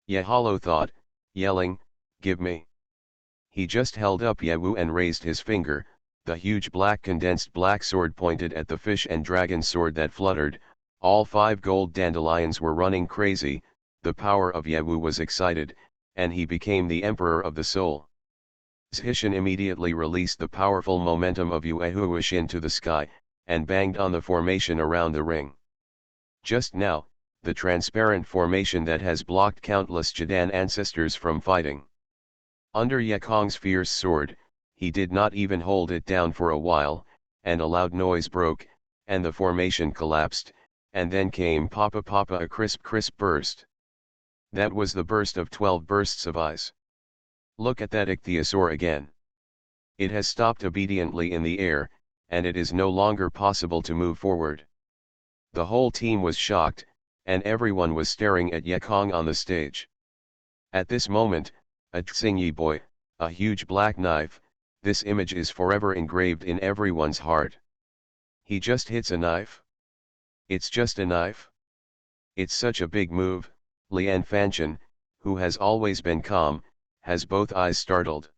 Yehalo thought, yelling, give me. He just held up Yewu and raised his finger, the huge black condensed black sword pointed at the fish and dragon sword that fluttered, all 5 gold dandelions were running crazy, the power of Yewu was excited, and he became the emperor of the soul. Zhishan immediately released the powerful momentum of Yuehuish into the sky, and banged on the formation around the ring. Just now, the transparent formation that has blocked countless Jadan ancestors from fighting. Under Yekong's fierce sword, he did not even hold it down for a while, and a loud noise broke, and the formation collapsed, and then came papa a crisp burst. That was the burst of 12 bursts of ice. Look at that ichthyosaur again. It has stopped obediently in the air, and it is no longer possible to move forward. The whole team was shocked, and everyone was staring at Yekong on the stage. At this moment, a Xingyi boy, a huge black knife, this image is forever engraved in everyone's heart. He just hits a knife? It's just a knife? It's such a big move. Lian Fanchen, who has always been calm, has both eyes startled.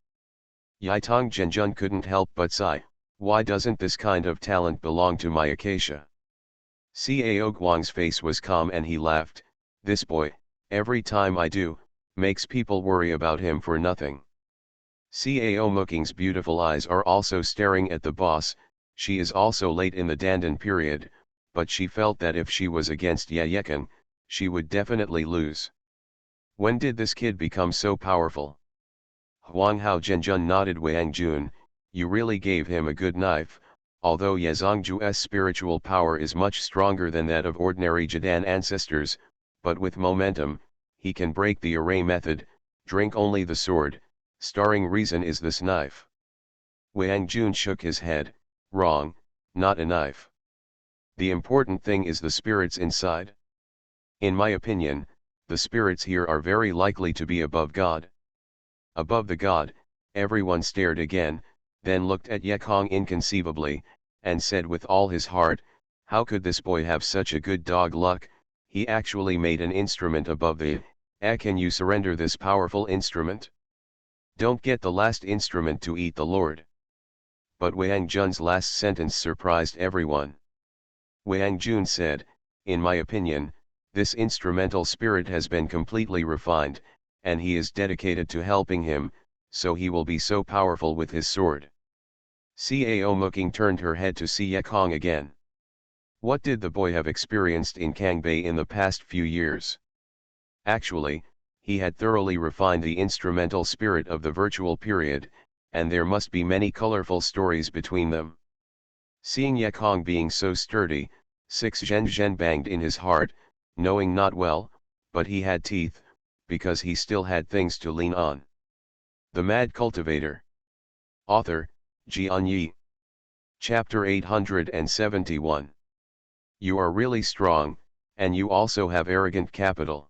Yitong Zhenjun couldn't help but sigh, why doesn't this kind of talent belong to my acacia? Cao Guang's face was calm and he laughed, this boy, every time I do, makes people worry about him for nothing. Cao Muking's beautiful eyes are also staring at the boss, she is also late in the Dandan period, but she felt that if she was against Yeyekan, she would definitely lose. When did this kid become so powerful? Huang Hao Zhenjun nodded. Wang Jun, you really gave him a good knife, although Yezongju's spiritual power is much stronger than that of ordinary Jadan ancestors, but with momentum, he can break the array method, drink only the sword, starring reason is this knife. Wang Jun shook his head, wrong, not a knife. The important thing is the spirits inside. In my opinion, the spirits here are very likely to be above God. Above the God, everyone stared again, then looked at Yekong inconceivably, and said with all his heart, how could this boy have such a good dog luck, he actually made an instrument above the, can you surrender this powerful instrument? Don't get the last instrument to eat the Lord. but Wang Jun's last sentence surprised everyone. Wang Jun said, "In my opinion, this instrumental spirit has been completely refined, and he is dedicated to helping him, so he will be so powerful with his sword." Cao Muking turned her head to see Yekong again. What did the boy have experienced in Kangbei in the past few years? Actually, he had thoroughly refined the instrumental spirit of the virtual period, and there must be many colorful stories between them. Seeing Yekong being so sturdy, Six Zhen banged in his heart, knowing not well, but he had teeth, because he still had things to lean on. The Mad Cultivator. Author, Xianxia. Chapter 871. You are really strong, and you also have arrogant capital.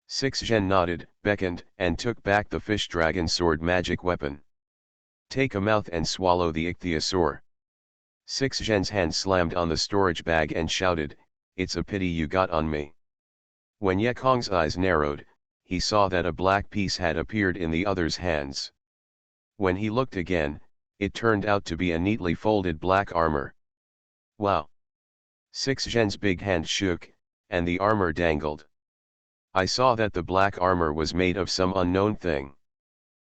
Six Zhen nodded, beckoned, and took back the fish dragon sword magic weapon. Take a mouth and swallow the ichthyosaur. Six Zhen's hand slammed on the storage bag and shouted, "It's a pity you got on me." When Yekong's eyes narrowed, he saw that a black piece had appeared in the other's hands. When he looked again, it turned out to be a neatly folded black armor. Wow! Six Zhen's big hand shook, and the armor dangled. I saw that the black armor was made of some unknown thing.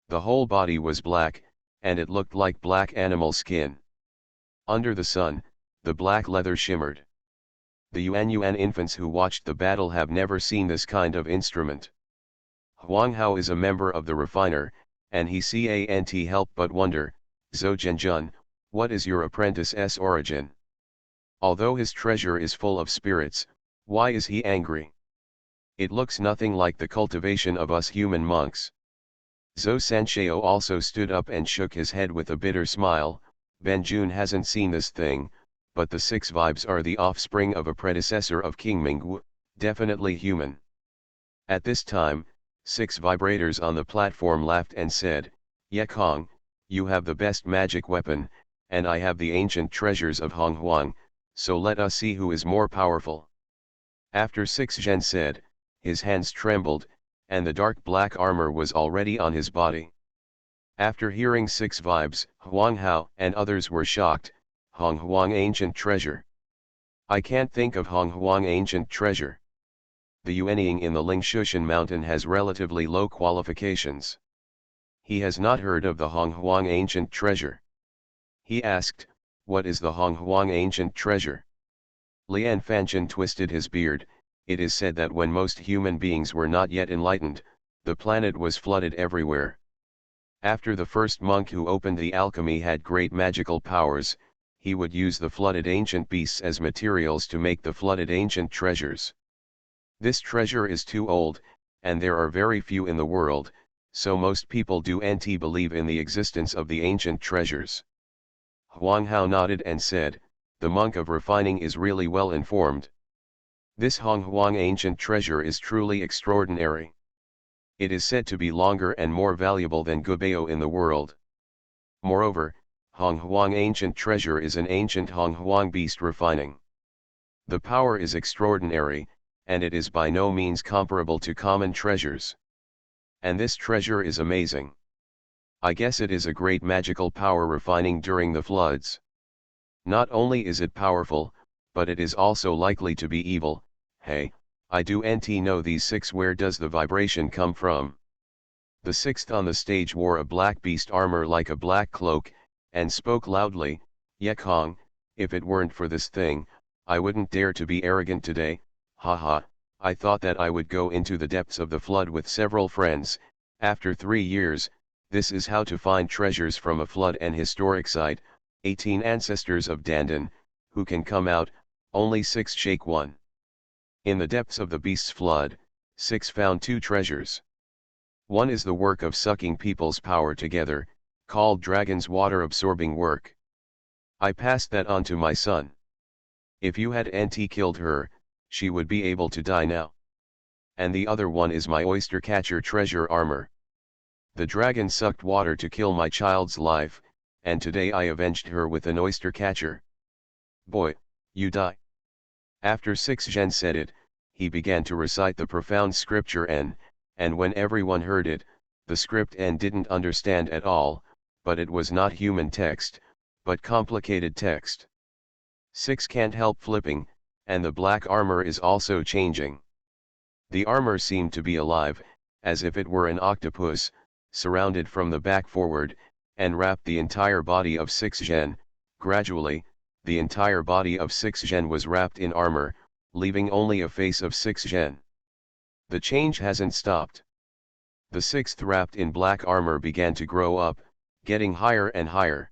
The whole body was black, and it looked like black animal skin. Under the sun, the black leather shimmered. The Yuan infants who watched the battle have never seen this kind of instrument. Huang Hao is a member of the refiner, and he can't help but wonder, "Zhou Zhenjun, what is your apprentice's origin? Although his treasure is full of spirits, why is he angry? It looks nothing like the cultivation of us human monks." Zhou Sanxiao also stood up and shook his head with a bitter smile. Ben Jun hasn't seen this thing, but the six vibes are the offspring of a predecessor of King Mingwu, definitely human. At this time, six vibrators on the platform laughed and said, "Yekong, you have the best magic weapon, and I have the ancient treasures of Hong Huang, so let us see who is more powerful." After Six Zhen said, his hands trembled, and the dark black armor was already on his body. After hearing six vibes, Huang Hao and others were shocked. Hong Huang ancient treasure. I can't think of Hong Huang ancient treasure. The Yuanying in the Lingshushan mountain has relatively low qualifications. He has not heard of the Hong Huang ancient treasure. He asked, "What is the Hong Huang ancient treasure?" Lian Fanchen twisted his beard. It is said that when most human beings were not yet enlightened, the planet was flooded everywhere. After the first monk who opened the alchemy had great magical powers, he would use the flooded ancient beasts as materials to make the flooded ancient treasures. This treasure is too old, and there are very few in the world, so most people don't believe in the existence of the ancient treasures. Huang Hao nodded and said, "The monk of refining is really well informed. This Hong Huang ancient treasure is truly extraordinary. It is said to be longer and more valuable than Gubeo in the world. Moreover, Hong Huang ancient treasure is an ancient Hong Huang beast refining. The power is extraordinary, and it is by no means comparable to common treasures. And this treasure is amazing. I guess it is a great magical power refining during the floods. Not only is it powerful, but it is also likely to be evil. Hey, I don't know these six. Where does the vibration come from?" The sixth on the stage wore a black beast armor like a black cloak, and spoke loudly, "Yekong, if it weren't for this thing, I wouldn't dare to be arrogant today. Haha, I thought that I would go into the depths of the flood with several friends. After 3 years, this is how to find treasures from a flood and historic site. 18 ancestors of Dandan, who can come out, only 6 shake one. In the depths of the beast's flood, 6 found 2 treasures. One is the work of sucking people's power together, called Dragon's Water Absorbing Work. I passed that on to my son. If you hadn't killed her, she would be able to die now. And the other one is my oyster catcher treasure armor. The dragon sucked water to kill my child's life, and today I avenged her with an oyster catcher. Boy, you die." After Six Zhen said it, he began to recite the profound scripture and when everyone heard it, the script N didn't understand at all, but it was not human text, but complicated text. 6 can't help flipping, and the black armor is also changing. The armor seemed to be alive, as if it were an octopus, surrounded from the back forward, and wrapped the entire body of 6 Zhen. Gradually, the entire body of 6 Zhen was wrapped in armor, leaving only a face of 6 Zhen. The change hasn't stopped. The sixth wrapped in black armor began to grow up, getting higher and higher.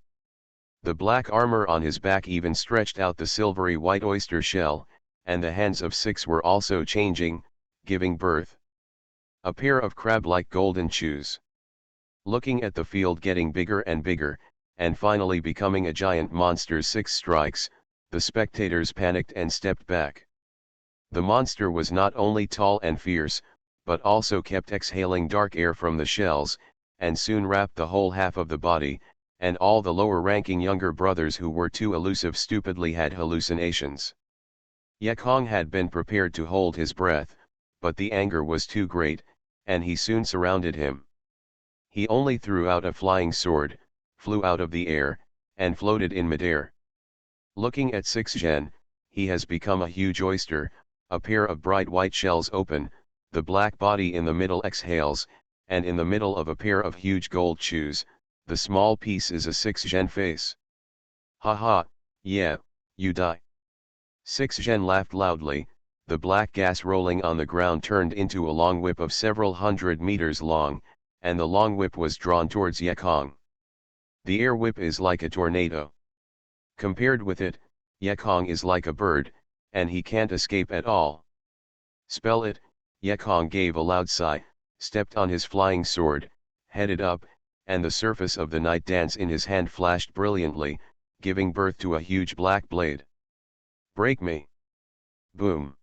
The black armor on his back even stretched out the silvery white oyster shell, and the hands of 6 were also changing, giving birth. A pair of crab-like golden shoes. Looking at the field getting bigger and bigger, and finally becoming a giant monster 6 strikes, the spectators panicked and stepped back. The monster was not only tall and fierce, but also kept exhaling dark air from the shells, and soon wrapped the whole half of the body, and all the lower-ranking younger brothers who were too elusive stupidly had hallucinations. Yekong had been prepared to hold his breath, but the anger was too great, and he soon surrounded him. He only threw out a flying sword, flew out of the air, and floated in midair. Looking at 6 Zhen, he has become a huge oyster, a pair of bright white shells open, the black body in the middle exhales, and in the middle of a pair of huge gold shoes, the small piece is a 6 Zhen face. Ha ha, yeah, you die. 6 Zhen laughed loudly. The black gas rolling on the ground turned into a long whip of several hundred meters long, and the long whip was drawn towards Yekong. The air whip is like a tornado. Compared with it, Yekong is like a bird, and he can't escape at all. Spell it. Yekong gave a loud sigh, stepped on his flying sword, headed up, and the surface of the night dance in his hand flashed brilliantly, giving birth to a huge black blade. Break me! Boom!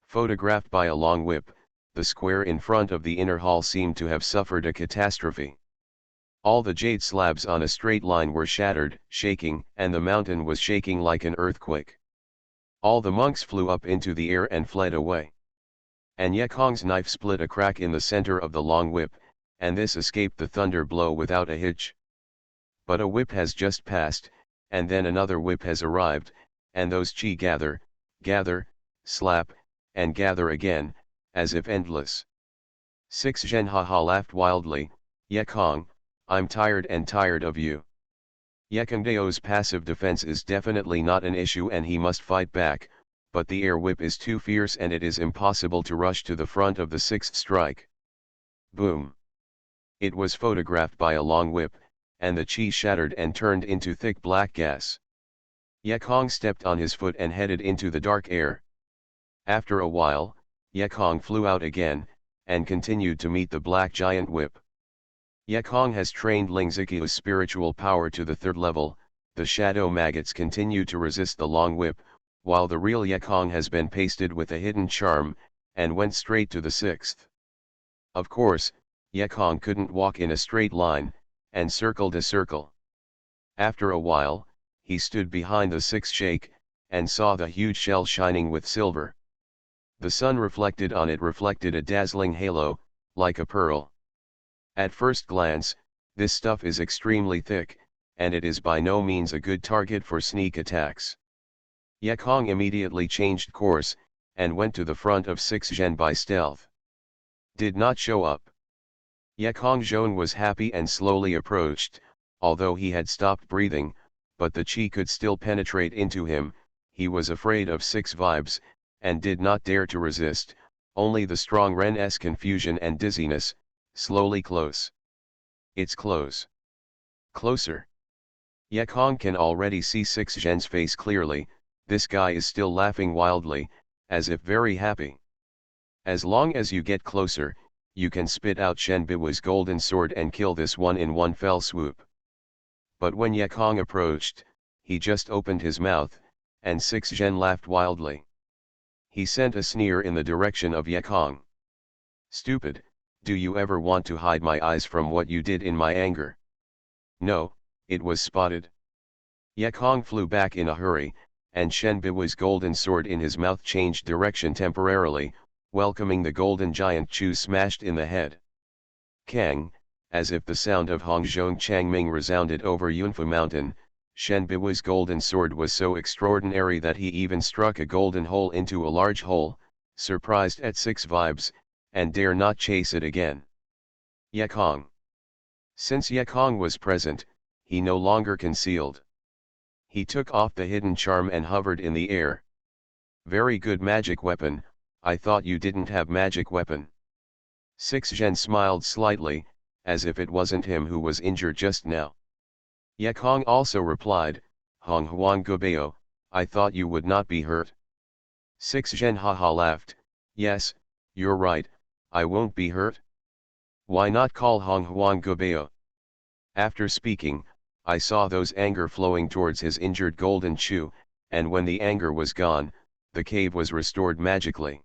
Photographed by a long whip, the square in front of the inner hall seemed to have suffered a catastrophe. All the jade slabs on a straight line were shattered, shaking, and the mountain was shaking like an earthquake. All the monks flew up into the air and fled away. And Yekong's knife split a crack in the center of the long whip, and this escaped the thunder blow without a hitch. But a whip has just passed, and then another whip has arrived, and those chi gather, slap, and gather again, as if endless. 6 Zhen haha laughed wildly. Yekong, I'm tired of you. Yekongdeo's passive defense is definitely not an issue and he must fight back, but the air whip is too fierce and it is impossible to rush to the front of the sixth strike. Boom! It was photographed by a long whip, and the chi shattered and turned into thick black gas. Yekong stepped on his foot and headed into the dark air. After a while, Yekong flew out again, and continued to meet the black giant whip. Yekong has trained Lingzikio's spiritual power to the third level. The shadow maggots continue to resist the long whip, while the real Yekong has been pasted with a hidden charm, and went straight to the sixth. Of course, Yekong couldn't walk in a straight line, and circled a circle. After a while, he stood behind the sixth shake, and saw the huge shell shining with silver. The sun reflected on it reflected a dazzling halo, like a pearl. At first glance, this stuff is extremely thick, and it is by no means a good target for sneak attacks. Yekong immediately changed course, and went to the front of 6 Zhen by stealth. Did not show up. Yekong Zhon was happy and slowly approached, although he had stopped breathing, but the chi could still penetrate into him. He was afraid of 6 vibes, and did not dare to resist, only the strong Ren's confusion and dizziness. Slowly close. It's close. Closer. Yekong can already see 6 Zhen's face clearly. This guy is still laughing wildly, as if very happy. As long as you get closer, you can spit out Shen Biwa's golden sword and kill this one in one fell swoop. But when Yekong approached, he just opened his mouth, and 6 Zhen laughed wildly. He sent a sneer in the direction of Yekong. Stupid, do you ever want to hide my eyes from what you did in my anger? No, it was spotted. Yekong flew back in a hurry, and Shen Biwa's golden sword in his mouth changed direction temporarily, welcoming the golden giant Chu smashed in the head. Kang, as if the sound of Hongzhong Changming resounded over Yunfu Mountain, Shen Bihui's golden sword was so extraordinary that he even struck a golden hole into a large hole, surprised at 6 vibes, and dare not chase it again. Yekong. Since Yekong was present, he no longer concealed. He took off the hidden charm and hovered in the air. Very good magic weapon, I thought you didn't have magic weapon. 6 Zhen smiled slightly, as if it wasn't him who was injured just now. Yekong also replied, Hong Huang Gubeo, I thought you would not be hurt. 6 Zhen haha laughed, yes, you're right, I won't be hurt. Why not call Hong Huang Gubeo? After speaking, I saw those anger flowing towards his injured golden shoe, and when the anger was gone, the cave was restored magically.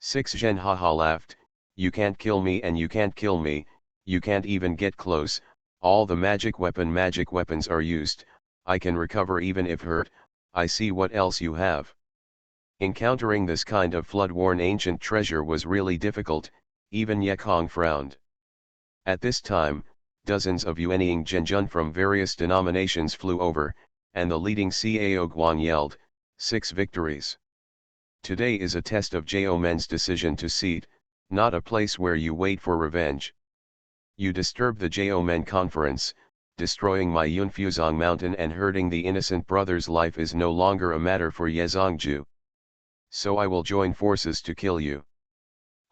6 Zhen haha laughed, you can't kill me and you can't kill me, you can't even get close, all the magic weapons are used, I can recover even if hurt, I see what else you have. Encountering this kind of flood-worn ancient treasure was really difficult, even Yekong frowned. At this time, dozens of Yuanying Zhenjun from various denominations flew over, and the leading Cao Guang yelled, 6 victories. Today is a test of Jiao Men's decision to seat, not a place where you wait for revenge. You disturb the Jiao Men conference, destroying my Yunfuzong mountain and hurting the innocent brother's life is no longer a matter for Yezongju. So I will join forces to kill you.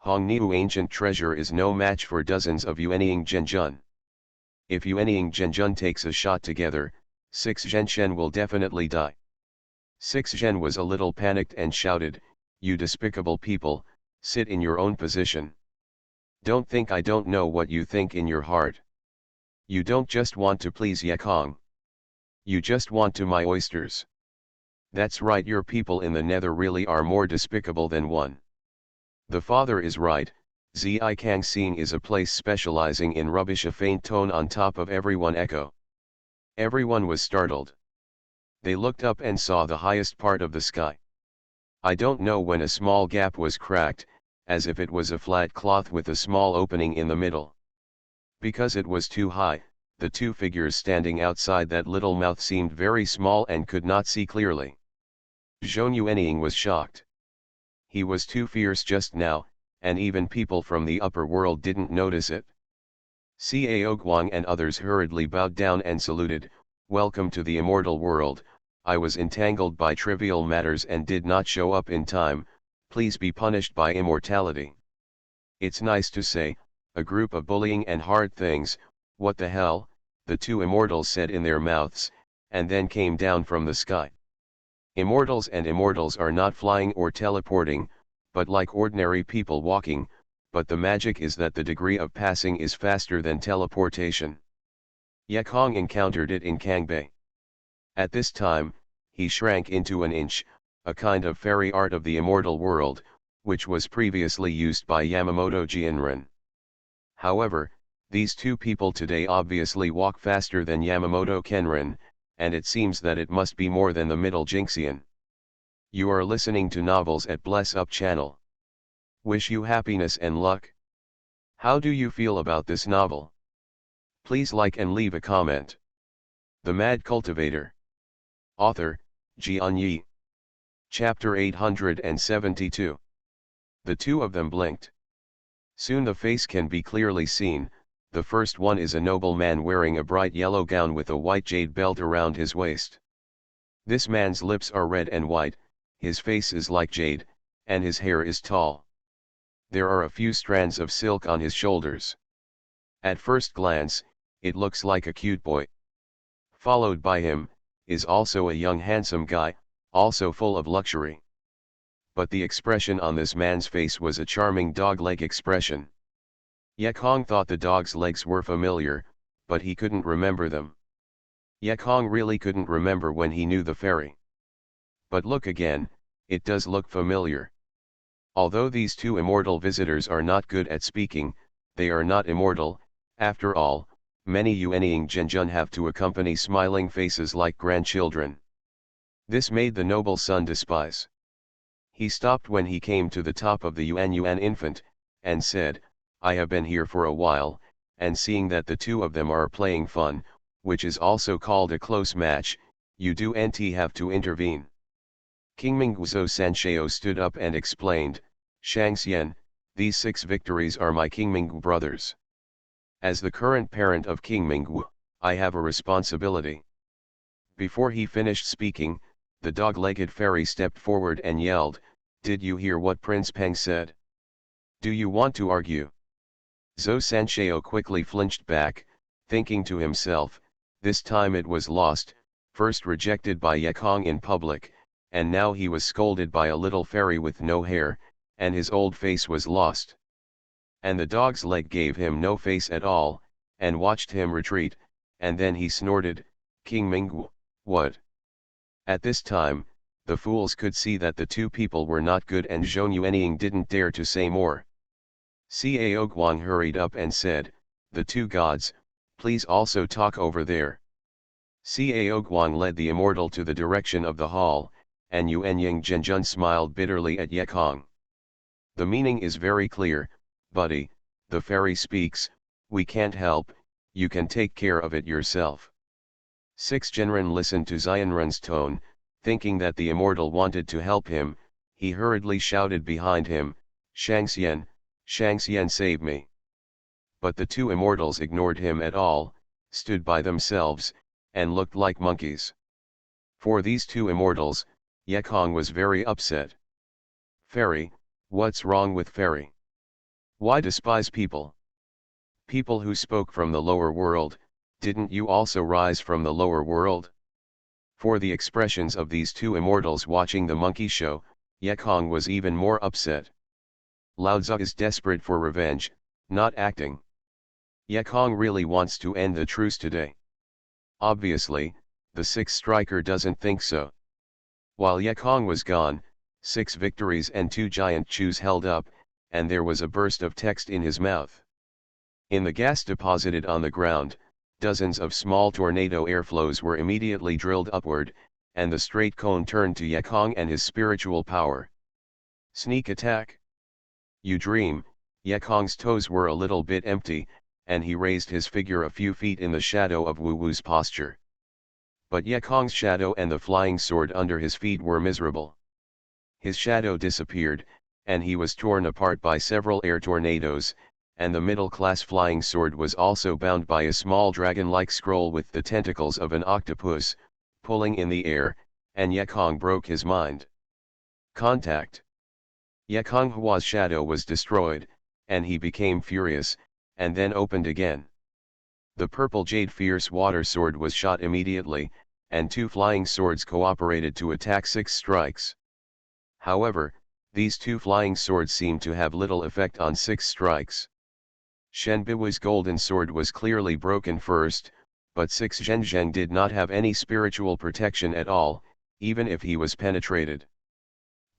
Hongniu ancient treasure is no match for dozens of Yuanying Zhenjun. If Yuanying Zhenjun takes a shot together, 6 Zhenshen will definitely die. 6 Zhen was a little panicked and shouted, you despicable people, sit in your own position. Don't think I don't know what you think in your heart. You don't just want to please Yekong. You just want to my oysters. That's right, your people in the nether really are more despicable than one. The father is right, Zi Kang Xing is a place specializing in rubbish. A faint tone on top of everyone echo. Everyone was startled. They looked up and saw the highest part of the sky. I don't know when a small gap was cracked, as if it was a flat cloth with a small opening in the middle. Because it was too high, the 2 figures standing outside that little mouth seemed very small and could not see clearly. Zhong Yuanying was shocked. He was too fierce just now, and even people from the upper world didn't notice it. Cao Guang and others hurriedly bowed down and saluted, welcome to the immortal world, I was entangled by trivial matters and did not show up in time, please be punished by immortality. It's nice to say, a group of bullying and hard things, what the hell, the 2 immortals said in their mouths, and then came down from the sky. Immortals and immortals are not flying or teleporting, but like ordinary people walking, but the magic is that the degree of passing is faster than teleportation. Yekong encountered it in Kangbei. At this time, he shrank into an inch, a kind of fairy art of the immortal world, which was previously used by Yamamoto Jianren. However, these 2 people today obviously walk faster than Yamamoto Kenren, and it seems that it must be more than the middle Jinxian. You are listening to Novels at Bless Up channel. Wish you happiness and luck. How do you feel about this novel? Please like and leave a comment. The Mad Cultivator. Author, Xianxia. Chapter 872. The 2 of them blinked. Soon the face can be clearly seen. The first one is a noble man wearing a bright yellow gown with a white jade belt around his waist. This man's lips are red and white, his face is like jade, and his hair is tall. There are a few strands of silk on his shoulders. At first glance, it looks like a cute boy. Followed by him, is also a young handsome guy, also full of luxury. But the expression on this man's face was a charming dog-leg expression. Yekong thought the dog's legs were familiar, but he couldn't remember them. Yekong really couldn't remember when he knew the fairy. But look again, it does look familiar. Although these 2 immortal visitors are not good at speaking, they are not immortal, after all. Many Yuanying Zhenjun have to accompany smiling faces like grandchildren. This made the noble son despise. He stopped when he came to the top of the Yuan infant, and said, I have been here for a while, and seeing that the 2 of them are playing fun, which is also called a close match, you do not have to intervene. King Mingguo Sanshao stood up and explained, Xianxia, these 6 victories are my King Mingguo brothers. As the current parent of King Mingguo, I have a responsibility. Before he finished speaking, the dog-legged fairy stepped forward and yelled, did you hear what Prince Peng said? Do you want to argue? Zhou Sanshao quickly flinched back, thinking to himself, this time it was lost, first rejected by Yekong in public, and now he was scolded by a little fairy with no hair, and his old face was lost. And the dog's leg gave him no face at all, and watched him retreat, and then he snorted, King Mingguo, what? At this time, the fools could see that the 2 people were not good and Zhou Yuanying didn't dare to say more. Cao Guang hurried up and said, the 2 gods, please also talk over there. Cao Guang led the immortal to the direction of the hall, and Yuanying Zhenjun smiled bitterly at Yekong. The meaning is very clear, buddy, the fairy speaks, we can't help, you can take care of it yourself. 6 Genren listened to Xianren's tone, thinking that the immortal wanted to help him, he hurriedly shouted behind him, Xianxian, Xianxian save me. But the 2 immortals ignored him at all, stood by themselves, and looked like monkeys. For these 2 immortals, Yekong was very upset. Fairy, what's wrong with fairy? Why despise people? People who spoke from the lower world, didn't you also rise from the lower world? For the expressions of these 2 immortals watching the monkey show, Yekong was even more upset. Lao Tzu is desperate for revenge, not acting. Yekong really wants to end the truce today. Obviously, the 6th striker doesn't think so. While Yekong was gone, 6 victories and 2 giant chews held up, and there was a burst of text in his mouth. In the gas deposited on the ground, dozens of small tornado airflows were immediately drilled upward, and the straight cone turned to Yekong and his spiritual power. Sneak attack? You dream, Yekong's toes were a little bit empty, and he raised his figure a few feet in the shadow of Wu Wu's posture. But Yekong's shadow and the flying sword under his feet were miserable. His shadow disappeared, and he was torn apart by several air tornadoes, and the middle-class flying sword was also bound by a small dragon-like scroll with the tentacles of an octopus, pulling in the air, and Yekong broke his mind. Contact. Yekong Hua's shadow was destroyed, and he became furious, and then opened again. The purple jade fierce water sword was shot immediately, and 2 flying swords cooperated to attack 6 strikes. However, these 2 flying swords seemed to have little effect on 6 strikes. Shenbihui's golden sword was clearly broken first, but 6 Zhenzheng did not have any spiritual protection at all, even if he was penetrated.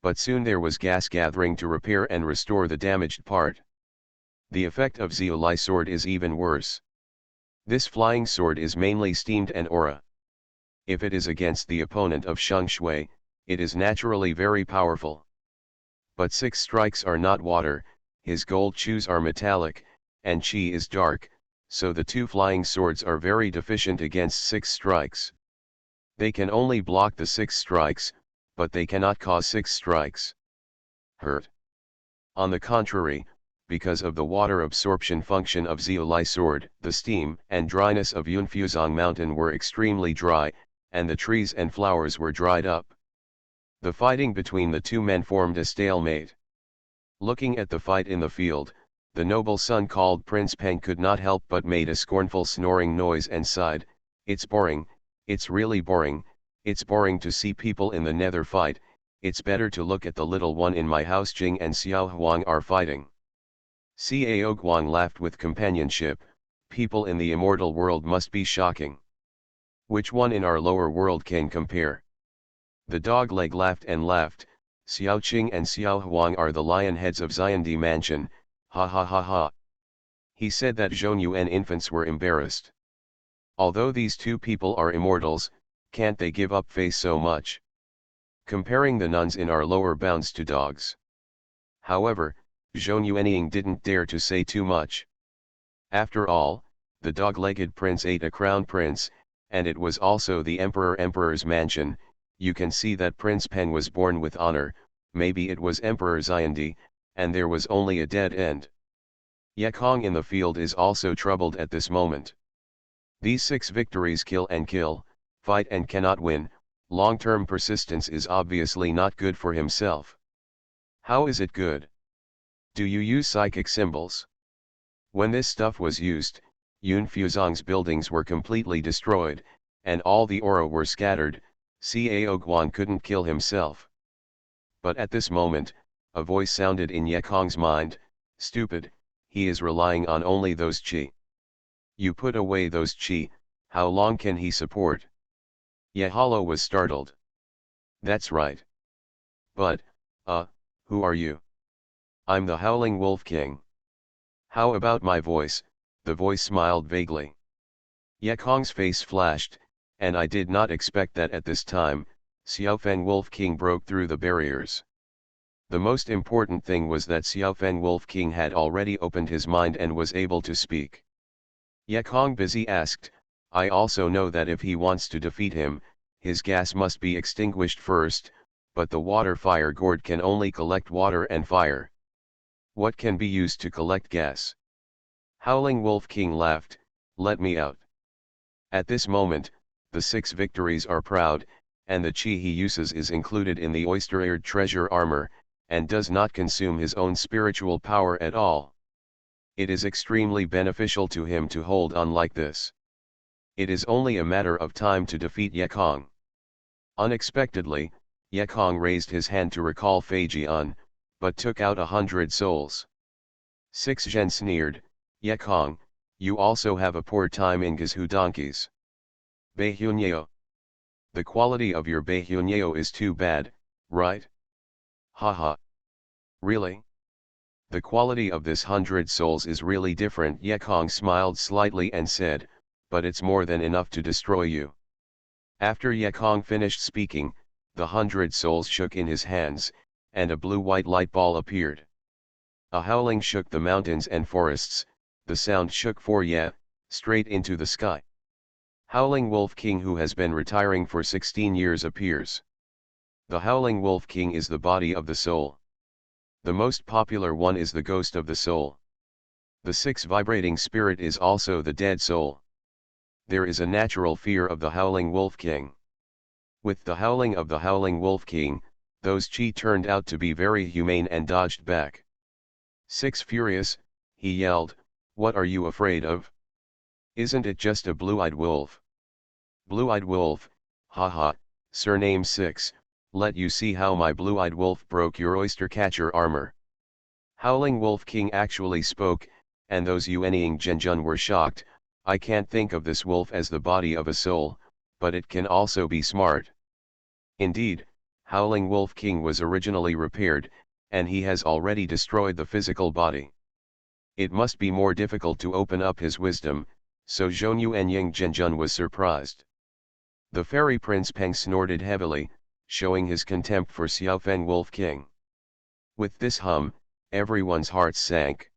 But soon there was gas gathering to repair and restore the damaged part. The effect of Zeolai sword is even worse. This flying sword is mainly steamed and aura. If it is against the opponent of Sheng Shui, it is naturally very powerful. But 6 strikes are not water, his gold chews are metallic, and Qi is dark, so the 2 flying swords are very deficient against 6 strikes. They can only block the 6 strikes, but they cannot cause 6 strikes. Hurt. On the contrary, because of the water absorption function of Zeolai sword, the steam and dryness of Yunfuzong mountain were extremely dry, and the trees and flowers were dried up. The fighting between the 2 men formed a stalemate. Looking at the fight in the field, the noble son called Prince Peng could not help but made a scornful snoring noise and sighed, it's boring, it's really boring, it's boring to see people in the nether fight, it's better to look at the little one in my house. Jing and Xiao Huang are fighting. Cao Guang laughed with companionship, people in the immortal world must be shocking. Which one in our lower world can compare? The dog leg laughed and laughed, Xiao Qing and Xiao Huang are the lion heads of Xiandi Mansion, ha ha ha ha. He said that Zhongyuan infants were embarrassed. Although these 2 people are immortals, can't they give up face so much? Comparing the nuns in our lower bounds to dogs. However, Zhou Yuanying didn't dare to say too much. After all, the dog-legged prince ate a crown prince, and it was also the Emperor's mansion. You can see that Prince Peng was born with honor, maybe it was Emperor Xiandi, and there was only a dead end. Yekong in the field is also troubled at this moment. These 6 victories kill and kill, fight and cannot win. Long-term persistence is obviously not good for himself. How is it good? Do you use psychic symbols? When this stuff was used, Yun Fuzong's buildings were completely destroyed, and all the aura were scattered. Cao Guan couldn't kill himself. But at this moment, a voice sounded in Yekong's mind, "Stupid, he is relying on only those qi. You put away those qi, how long can he support?" Yehalo was startled. "That's right. But, who are you?" "I'm the Howling Wolf King." "How about my voice?" The voice smiled vaguely. Yekong's face flashed, and I did not expect that at this time. Xiaofeng Wolf King broke through the barriers. The most important thing was that Xiaofeng Wolf King had already opened his mind and was able to speak. Yekong busy asked, "I also know that if he wants to defeat him, his gas must be extinguished first, but the water fire gourd can only collect water and fire. What can be used to collect gas?" Howling Wolf King laughed, "Let me out." At this moment, the 6 victories are proud, and the chi he uses is included in the oyster-eared treasure armor, and does not consume his own spiritual power at all. It is extremely beneficial to him to hold on like this. It is only a matter of time to defeat Yekong. Unexpectedly, Yekong raised his hand to recall Fei Jian, but took out 100 souls. 6 Zhen sneered, "Yekong, you also have a poor time in Gazhu donkeys. Beihunyo. The quality of your Beihunyo is too bad, right? Haha. Really? The quality of this 100 souls is really different." Yekong smiled slightly and said, "But it's more than enough to destroy you." After Yekong finished speaking, the 100 souls shook in his hands, and a blue-white light ball appeared. A howling shook the mountains and forests, the sound shook 4 Ye, straight into the sky. Howling Wolf King, who has been retiring for 16 years, appears. The Howling Wolf King is the body of the soul. The most popular one is the ghost of the soul. The 6 vibrating spirit is also the dead soul. There is a natural fear of the Howling Wolf King. With the howling of the Howling Wolf King, those chi turned out to be very humane and dodged back. 6 furious, he yelled, "What are you afraid of? Isn't it just a blue-eyed wolf?" "Blue-eyed wolf, haha, surname 6, let you see how my blue-eyed wolf broke your oyster-catcher armor." Howling Wolf King actually spoke, and those Yuanying Zhenjun were shocked. "I can't think of this wolf as the body of a soul, but it can also be smart." Indeed, Howling Wolf King was originally repaired, and he has already destroyed the physical body. It must be more difficult to open up his wisdom, so Zhou Yuanying Zhenjun was surprised. The fairy Prince Peng snorted heavily, showing his contempt for Xiaofeng Wolf King. With this hum, everyone's hearts sank.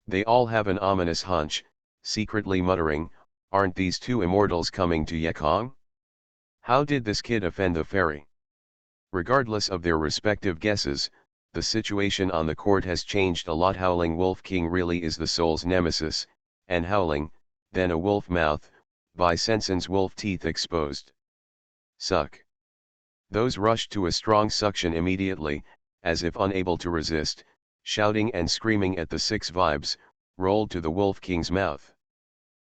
They all have an ominous hunch, secretly muttering, "Aren't these 2 immortals coming to Yekong? How did this kid offend the fairy?" Regardless of their respective guesses, the situation on the court has changed a lot. Howling Wolf King really is the soul's nemesis, and howling, then a wolf mouth, by Sensen's wolf teeth exposed. Suck. Those rushed to a strong suction immediately, as if unable to resist, shouting and screaming at the 6 vibes, rolled to the Wolf King's mouth.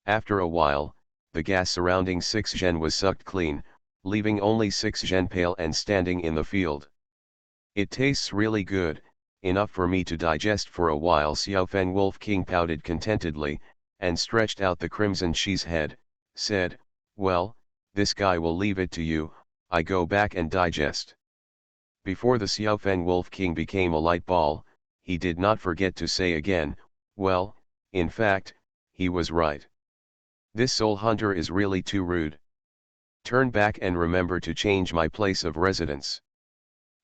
After a while, the gas surrounding 6 Zhen was sucked clean, leaving only 6 Zhen pale and standing in the field. "It tastes really good, enough for me to digest for a while." Xiaofeng Wolf King pouted contentedly, and stretched out the crimson she's head, said, "Well, this guy will leave it to you, I go back and digest." Before the Xiaofeng Wolf King became a light ball, he did not forget to say again, "Well, in fact, he was right. This soul hunter is really too rude. Turn back and remember to change my place of residence."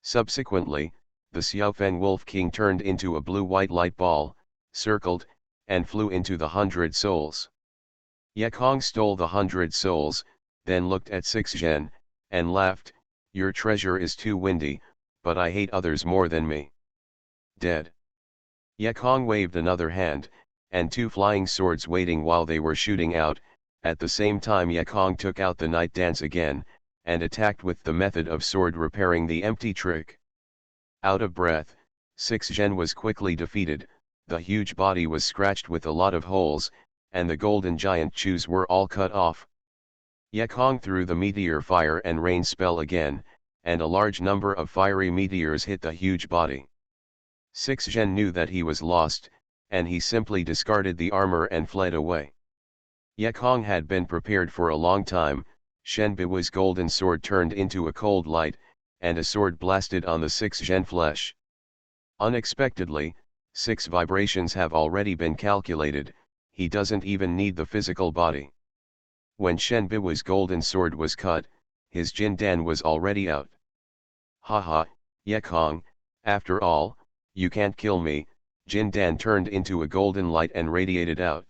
Subsequently, the Xiaofeng Wolf King turned into a blue-white light ball, circled, and flew into the 100 souls. Yekong stole the 100 souls, then looked at Six Zhen, and laughed, "Your treasure is too windy, but I hate others more than me." Dead. Yekong waved another hand, and two flying swords waiting while they were shooting out. At the same time Yekong took out the night dance again, and attacked with the method of sword repairing the empty trick. Out of breath, Six Zhen was quickly defeated, the huge body was scratched with a lot of holes, and the golden giant shoes were all cut off. Yekong threw the meteor fire and rain spell again, and a large number of fiery meteors hit the huge body. Six Zhen knew that he was lost, and he simply discarded the armor and fled away. Yekong had been prepared for a long time. Shenbi's golden sword turned into a cold light, and a sword blasted on the Six Zhen flesh. Unexpectedly, 6 vibrations have already been calculated, he doesn't even need the physical body. When Shenbi's golden sword was cut, his Jin Dan was already out. Haha, Yekong, after all, you can't kill me. Jin Dan turned into a golden light and radiated out.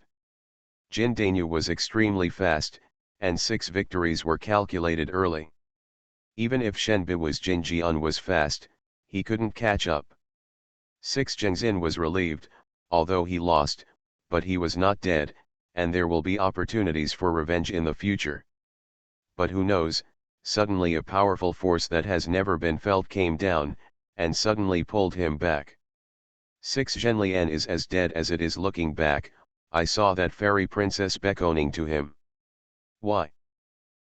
Jin Danyu was extremely fast, and 6 victories were calculated early. Even if Shenbi's Jin Jian was fast, he couldn't catch up. 6 Zhengzin was relieved, although he lost, but he was not dead, and there will be opportunities for revenge in the future. But who knows, suddenly a powerful force that has never been felt came down, and suddenly pulled him back. 6 Zhenlian is as dead as it is looking back. I saw that fairy princess beckoning to him. Why?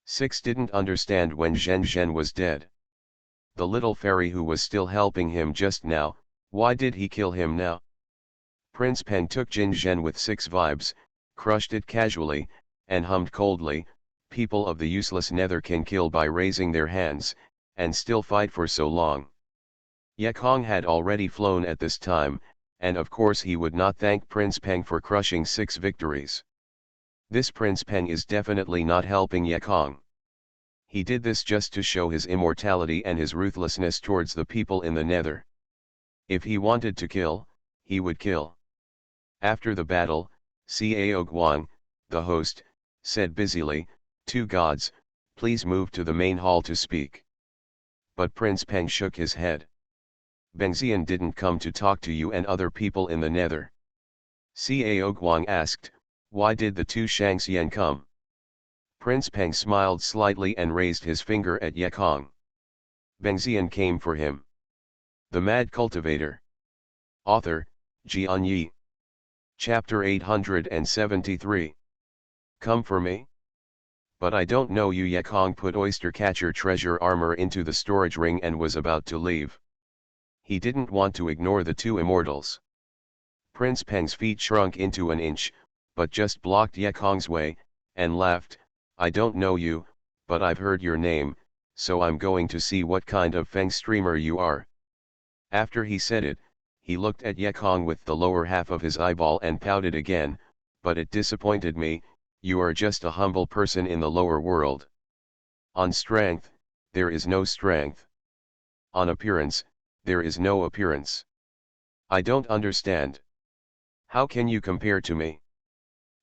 6 didn't understand when Zhen was dead. The little fairy who was still helping him just now, why did he kill him now? Prince Peng took Jin Zhen with 6 vibes, crushed it casually, and hummed coldly, "People of the useless nether can kill by raising their hands, and still fight for so long." Yekong had already flown at this time, and of course he would not thank Prince Peng for crushing 6 victories. This Prince Peng is definitely not helping Yekong. He did this just to show his immortality and his ruthlessness towards the people in the nether. If he wanted to kill, he would kill. After the battle, Cao Guang, the host, said busily, "Two gods, please move to the main hall to speak." But Prince Peng shook his head. "Bengzian didn't come to talk to you and other people in the nether." Cao Guang asked, "Why did the two Xianxia come?" Prince Peng smiled slightly and raised his finger at Yekong. "Bengzian came for him." The Mad Cultivator. Author, Xianxia. Chapter 873. Come for me? But I don't know you. Yekong put Oyster Catcher treasure armor into the storage ring and was about to leave. He didn't want to ignore the two immortals. Prince Peng's feet shrunk into an inch, but just blocked Yekong's way, and laughed, "I don't know you, but I've heard your name, so I'm going to see what kind of Feng streamer you are." After he said it, he looked at Yekong with the lower half of his eyeball and pouted again, "But it disappointed me, you are just a humble person in the lower world. On strength, there is no strength. On appearance, there is no appearance. I don't understand. How can you compare to me?"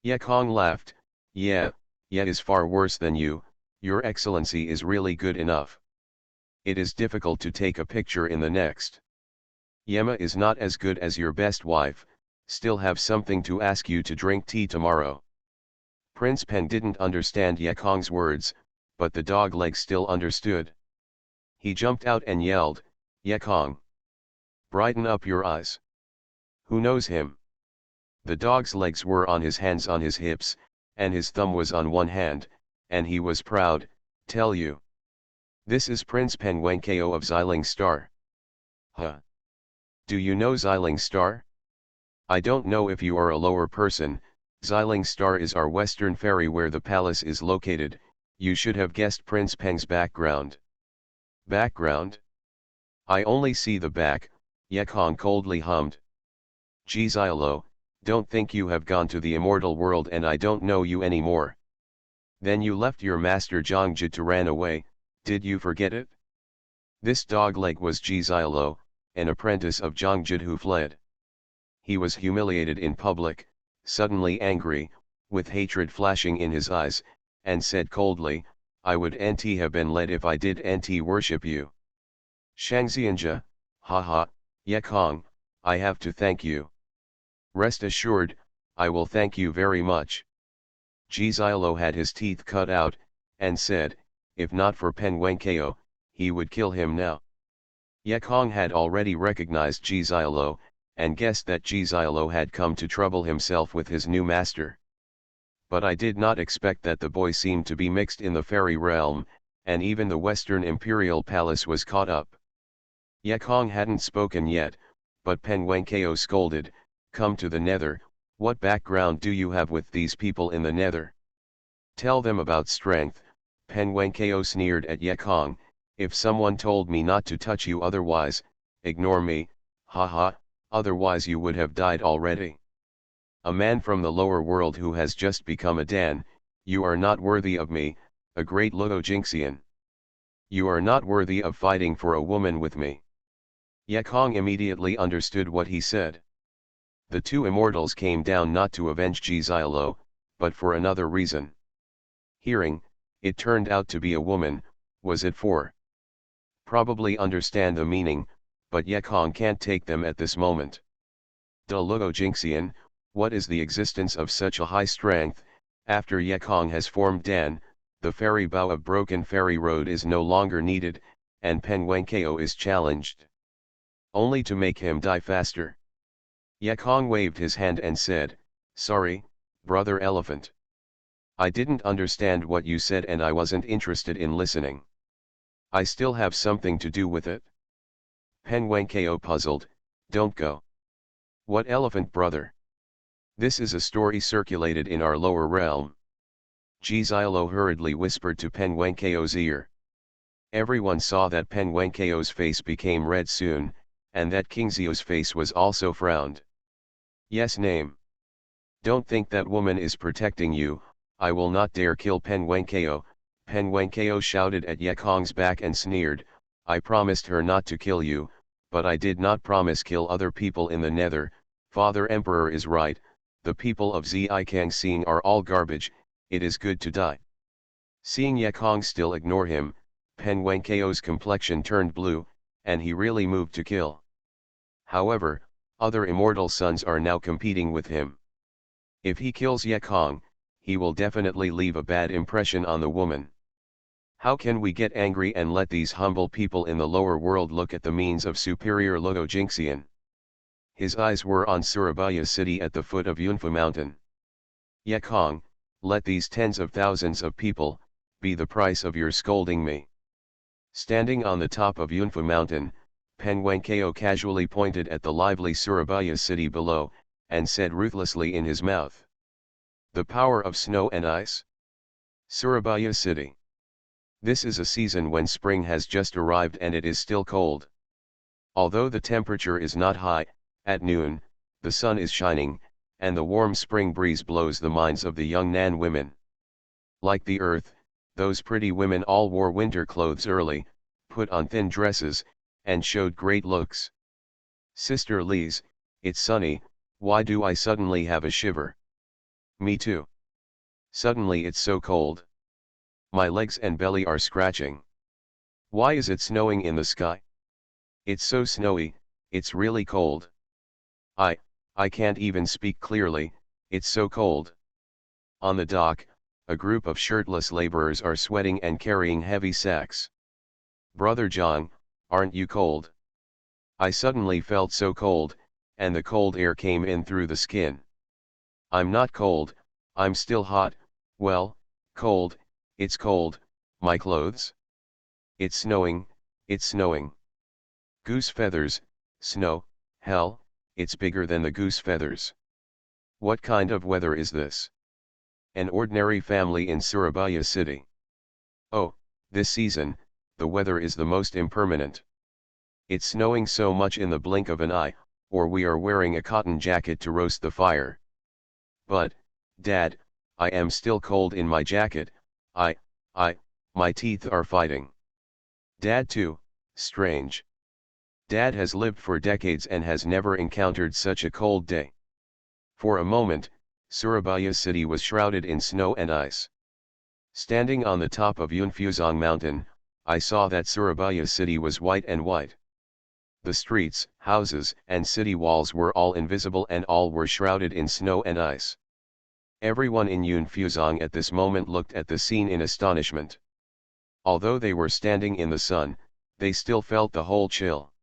Yekong laughed, Yeah is far worse than you, your excellency is really good enough. It is difficult to take a picture in the next. Yema is not as good as your best wife, still have something to ask you to drink tea tomorrow." Prince Peng didn't understand Yekong's words, but the dog leg still understood. He jumped out and yelled, "Yekong! Brighten up your eyes. Who knows him?" The dog's legs were on his hands on his hips, and his thumb was on one hand, and he was proud, "Tell you. This is Prince Peng Wenkao of Xiling Star." "Huh? Do you know Xiling Star?" "I don't know if you are a lower person, Xiling Star is our western ferry where the palace is located, you should have guessed Prince Peng's background." "Background? I only see the back," Yekong coldly hummed. "Gee Xilo, don't think you have gone to the immortal world and I don't know you anymore. Then you left your master Zhangji to run away, did you forget it?" This dogleg was Ji Xilo, an apprentice of Zhangji who fled. He was humiliated in public, suddenly angry, with hatred flashing in his eyes, and said coldly, I would nt have been led if I did nt worship you. Xianxia, haha, Yekong, I have to thank you. Rest assured, I will thank you very much. Jizilo had his teeth cut out, and said, if not for Pen Wenkeo, he would kill him now. Yekong had already recognized Jizilo, and guessed that Jizilo had come to trouble himself with his new master. But I did not expect that the boy seemed to be mixed in the fairy realm, and even the Western Imperial Palace was caught up. Yekong hadn't spoken yet, but Pen Wenkeo scolded, come to the nether, what background do you have with these people in the nether? Tell them about strength. Pen Wenkeo sneered at Yekong, if someone told me not to touch you otherwise, ignore me, haha, otherwise you would have died already. A man from the lower world who has just become a Dan, you are not worthy of me, a great Luojixian. You are not worthy of fighting for a woman with me. Yekong immediately understood what he said. The two immortals came down not to avenge Jizilo, but for another reason. Hearing, it turned out to be a woman, was it for? Probably understand the meaning, but Yekong can't take them at this moment. De Luojixian, what is the existence of such a high strength? After Yekong has formed Dan, the fairy bow of broken fairy road is no longer needed, and Pen Wenkeo is challenged. Only to make him die faster. Yekong waved his hand and said, sorry, brother elephant. I didn't understand what you said and I wasn't interested in listening. I still have something to do with it. Pen Wenkeo puzzled, don't go. What elephant brother? This is a story circulated in our lower realm. Jizilo hurriedly whispered to Pen Wenkeo's ear. Everyone saw that Pen Wenkeo's face became red soon, and that King Zio's face was also frowned. Yes, name. Don't think that woman is protecting you, I will not dare kill Pen Wenkeo. Pen Wenkeo shouted at Yekong's back and sneered, I promised her not to kill you, but I did not promise kill other people in the nether. Father Emperor is right, the people of Xianxia are all garbage, it is good to die. Seeing Yekong still ignore him, Pen Wenkeo's complexion turned blue, and he really moved to kill. However, other immortal sons are now competing with him. If he kills Yekong, he will definitely leave a bad impression on the woman. How can we get angry and let these humble people in the lower world look at the means of superior Luojixian? His eyes were on Surabaya city at the foot of Yunfu mountain. Yekong, let these tens of thousands of people be the price of your scolding me. Standing on the top of Yunfu mountain, Pen Wenkeo casually pointed at the lively Surabaya city below, and said ruthlessly in his mouth. The power of snow and ice. Surabaya city. This is a season when spring has just arrived and it is still cold. Although the temperature is not high, at noon, the sun is shining, and the warm spring breeze blows the minds of the young Nan women. Like the earth, those pretty women all wore winter clothes early, put on thin dresses, and showed great looks. Sister Lise, it's sunny, why do I suddenly have a shiver? Me too. Suddenly it's so cold. My legs and belly are scratching. Why is it snowing in the sky? It's so snowy, it's really cold. I can't even speak clearly, it's so cold. On the dock, a group of shirtless laborers are sweating and carrying heavy sacks. Brother John, aren't you cold? I suddenly felt so cold, and the cold air came in through the skin. I'm not cold, I'm still hot, well, cold, it's cold, my clothes? It's snowing, it's snowing. Goose feathers, snow, hell, it's bigger than the goose feathers. What kind of weather is this? An ordinary family in Surabaya city. Oh, this season, the weather is the most impermanent. It's snowing so much in the blink of an eye, or we are wearing a cotton jacket to roast the fire. But, Dad, I am still cold in my jacket, my teeth are fighting. Dad too, strange. Dad has lived for decades and has never encountered such a cold day. For a moment, Surabaya city was shrouded in snow and ice. Standing on the top of Yunfuzong mountain, I saw that Surabaya city was white and white. The streets, houses, and city walls were all invisible and all were shrouded in snow and ice. Everyone in Yunfuzong at this moment looked at the scene in astonishment. Although they were standing in the sun, they still felt the whole chill.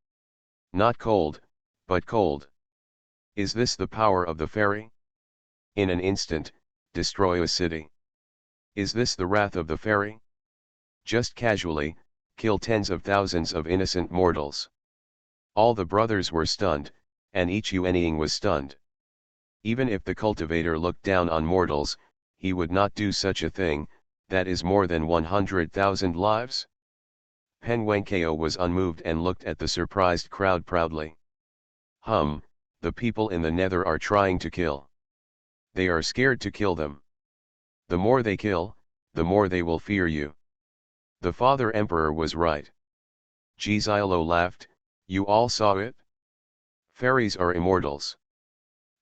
Not cold, but cold. Is this the power of the fairy? In an instant, destroy a city. Is this the wrath of the fairy? Just casually, kill tens of thousands of innocent mortals. All the brothers were stunned, and each Yuanying was stunned. Even if the cultivator looked down on mortals, he would not do such a thing. That is more than 100,000 lives? Pen Wenkeo was unmoved and looked at the surprised crowd proudly. The people in the nether are trying to kill. They are scared to kill them. The more they kill, the more they will fear you. The father emperor was right. Jizilo laughed, you all saw it? Fairies are immortals.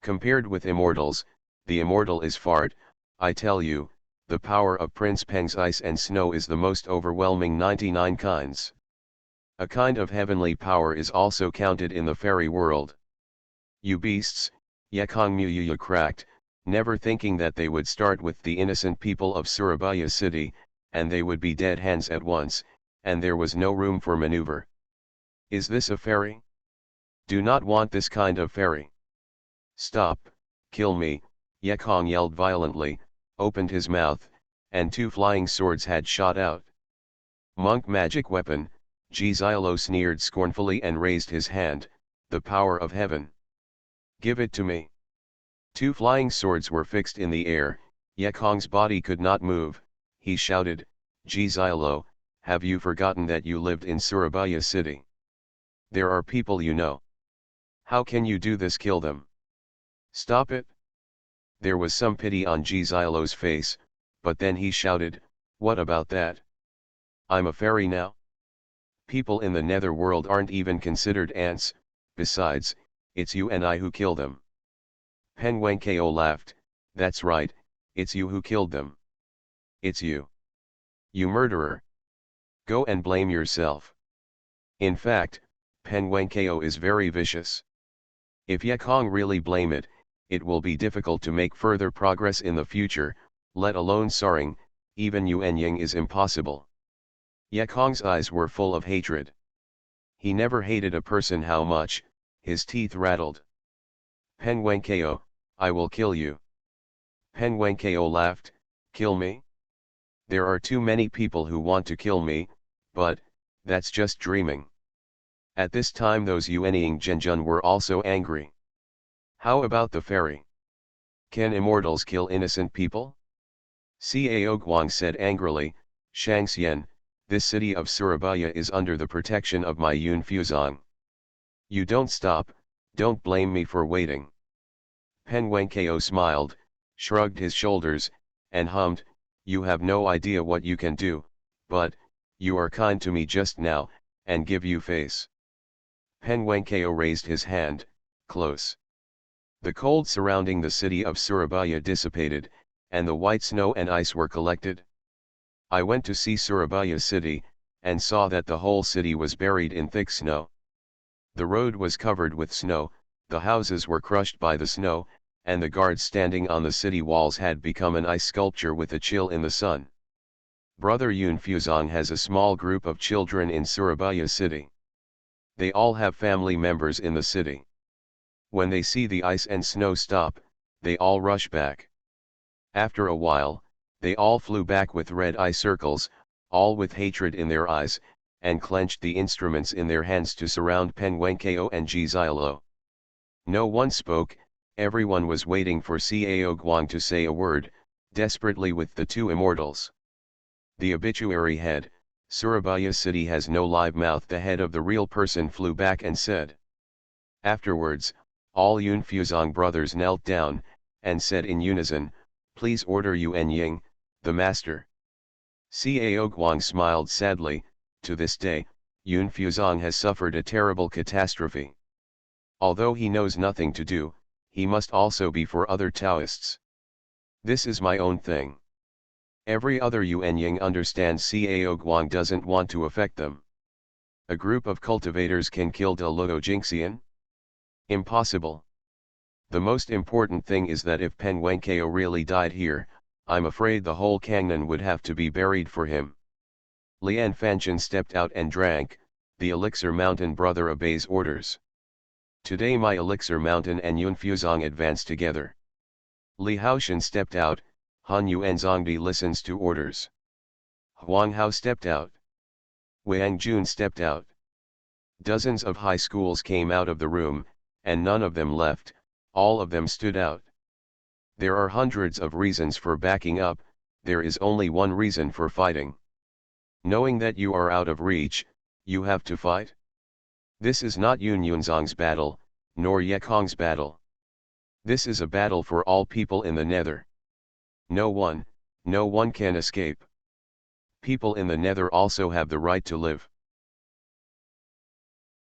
Compared with immortals, the immortal is fart. I tell you, the power of Prince Peng's ice and snow is the most overwhelming 99 kinds. A kind of heavenly power is also counted in the fairy world. You beasts, Yekong Muya cracked, never thinking that they would start with the innocent people of Surabaya city, and they would be dead hands at once, and there was no room for maneuver. Is this a fairy? Do not want this kind of fairy. Stop, kill me, Yekong yelled violently, opened his mouth, and 2 flying swords had shot out. Monk magic weapon, Jizilo sneered scornfully and raised his hand, the power of heaven. Give it to me. 2 flying swords were fixed in the air, Yekong's body could not move. He shouted, Jizilo, have you forgotten that you lived in Surabaya city? There are people you know. How can you do this? Kill them. Stop it. There was some pity on Jizilo's face, but then he shouted, what about that? I'm a fairy now? People in the netherworld aren't even considered ants, besides, it's you and I who kill them. Pen Wenkeo laughed, that's right, it's you who killed them. It's you. You murderer. Go and blame yourself. In fact, Pen Wenkeo is very vicious. If Yekong really blame it, it will be difficult to make further progress in the future, let alone soaring. Even Yuanying is impossible. Yekong's eyes were full of hatred. He never hated a person how much, his teeth rattled. Pen Wenkeo, I will kill you. Pen Wenkeo laughed, kill me? There are too many people who want to kill me, but, that's just dreaming. At this time those Yuanying Genjun were also angry. How about the fairy? Can immortals kill innocent people? Cao Guang said angrily, Xianxia, this city of Surabaya is under the protection of my Yunfuzong. You don't stop, don't blame me for waiting. Pen Wenkeo smiled, shrugged his shoulders, and hummed, you have no idea what you can do, but, you are kind to me just now, and give you face. Pen Wenkeo raised his hand, close. The cold surrounding the city of Surabaya dissipated, and the white snow and ice were collected. I went to see Surabaya city, and saw that the whole city was buried in thick snow. The road was covered with snow, the houses were crushed by the snow, and the guards standing on the city walls had become an ice sculpture with a chill in the sun. Brother Yunfuzong has a small group of children in Surabaya city. They all have family members in the city. When they see the ice and snow stop, they all rush back. After a while, they all flew back with red eye circles, all with hatred in their eyes, and clenched the instruments in their hands to surround Pen Wenkeo and Jizilo. No one spoke, everyone was waiting for Cao Guang to say a word, desperately with the 2 immortals. The obituary head, Surabaya city has no live mouth. The head of the real person flew back and said. Afterwards, all Yunfuzong brothers knelt down, and said in unison, please order Yuanying, the master. Cao Guang smiled sadly, to this day, Yunfuzong has suffered a terrible catastrophe. Although he knows nothing to do, he must also be for other Taoists. This is my own thing. Every other Yuanying understands Cao Guang doesn't want to affect them. A group of cultivators can kill De Luo Jingxian? Impossible. The most important thing is that if Pen Wenkao really died here, I'm afraid the whole Kangnan would have to be buried for him. Lian Fanchen stepped out and drank. The Elixir Mountain brother obeys orders. Today my Elixir Mountain and Yun Fuzong advance together. Li Haoshan stepped out. Han Yuan Zongbi listens to orders. Huang Hao stepped out. Wang Jun stepped out. Dozens of high schools came out of the room, and none of them left, all of them stood out. There are hundreds of reasons for backing up, there is only one reason for fighting. Knowing that you are out of reach, you have to fight. This is not Yun Yunzong's battle, nor Yekong's battle. This is a battle for all people in the Nether. No one can escape. People in the Nether also have the right to live.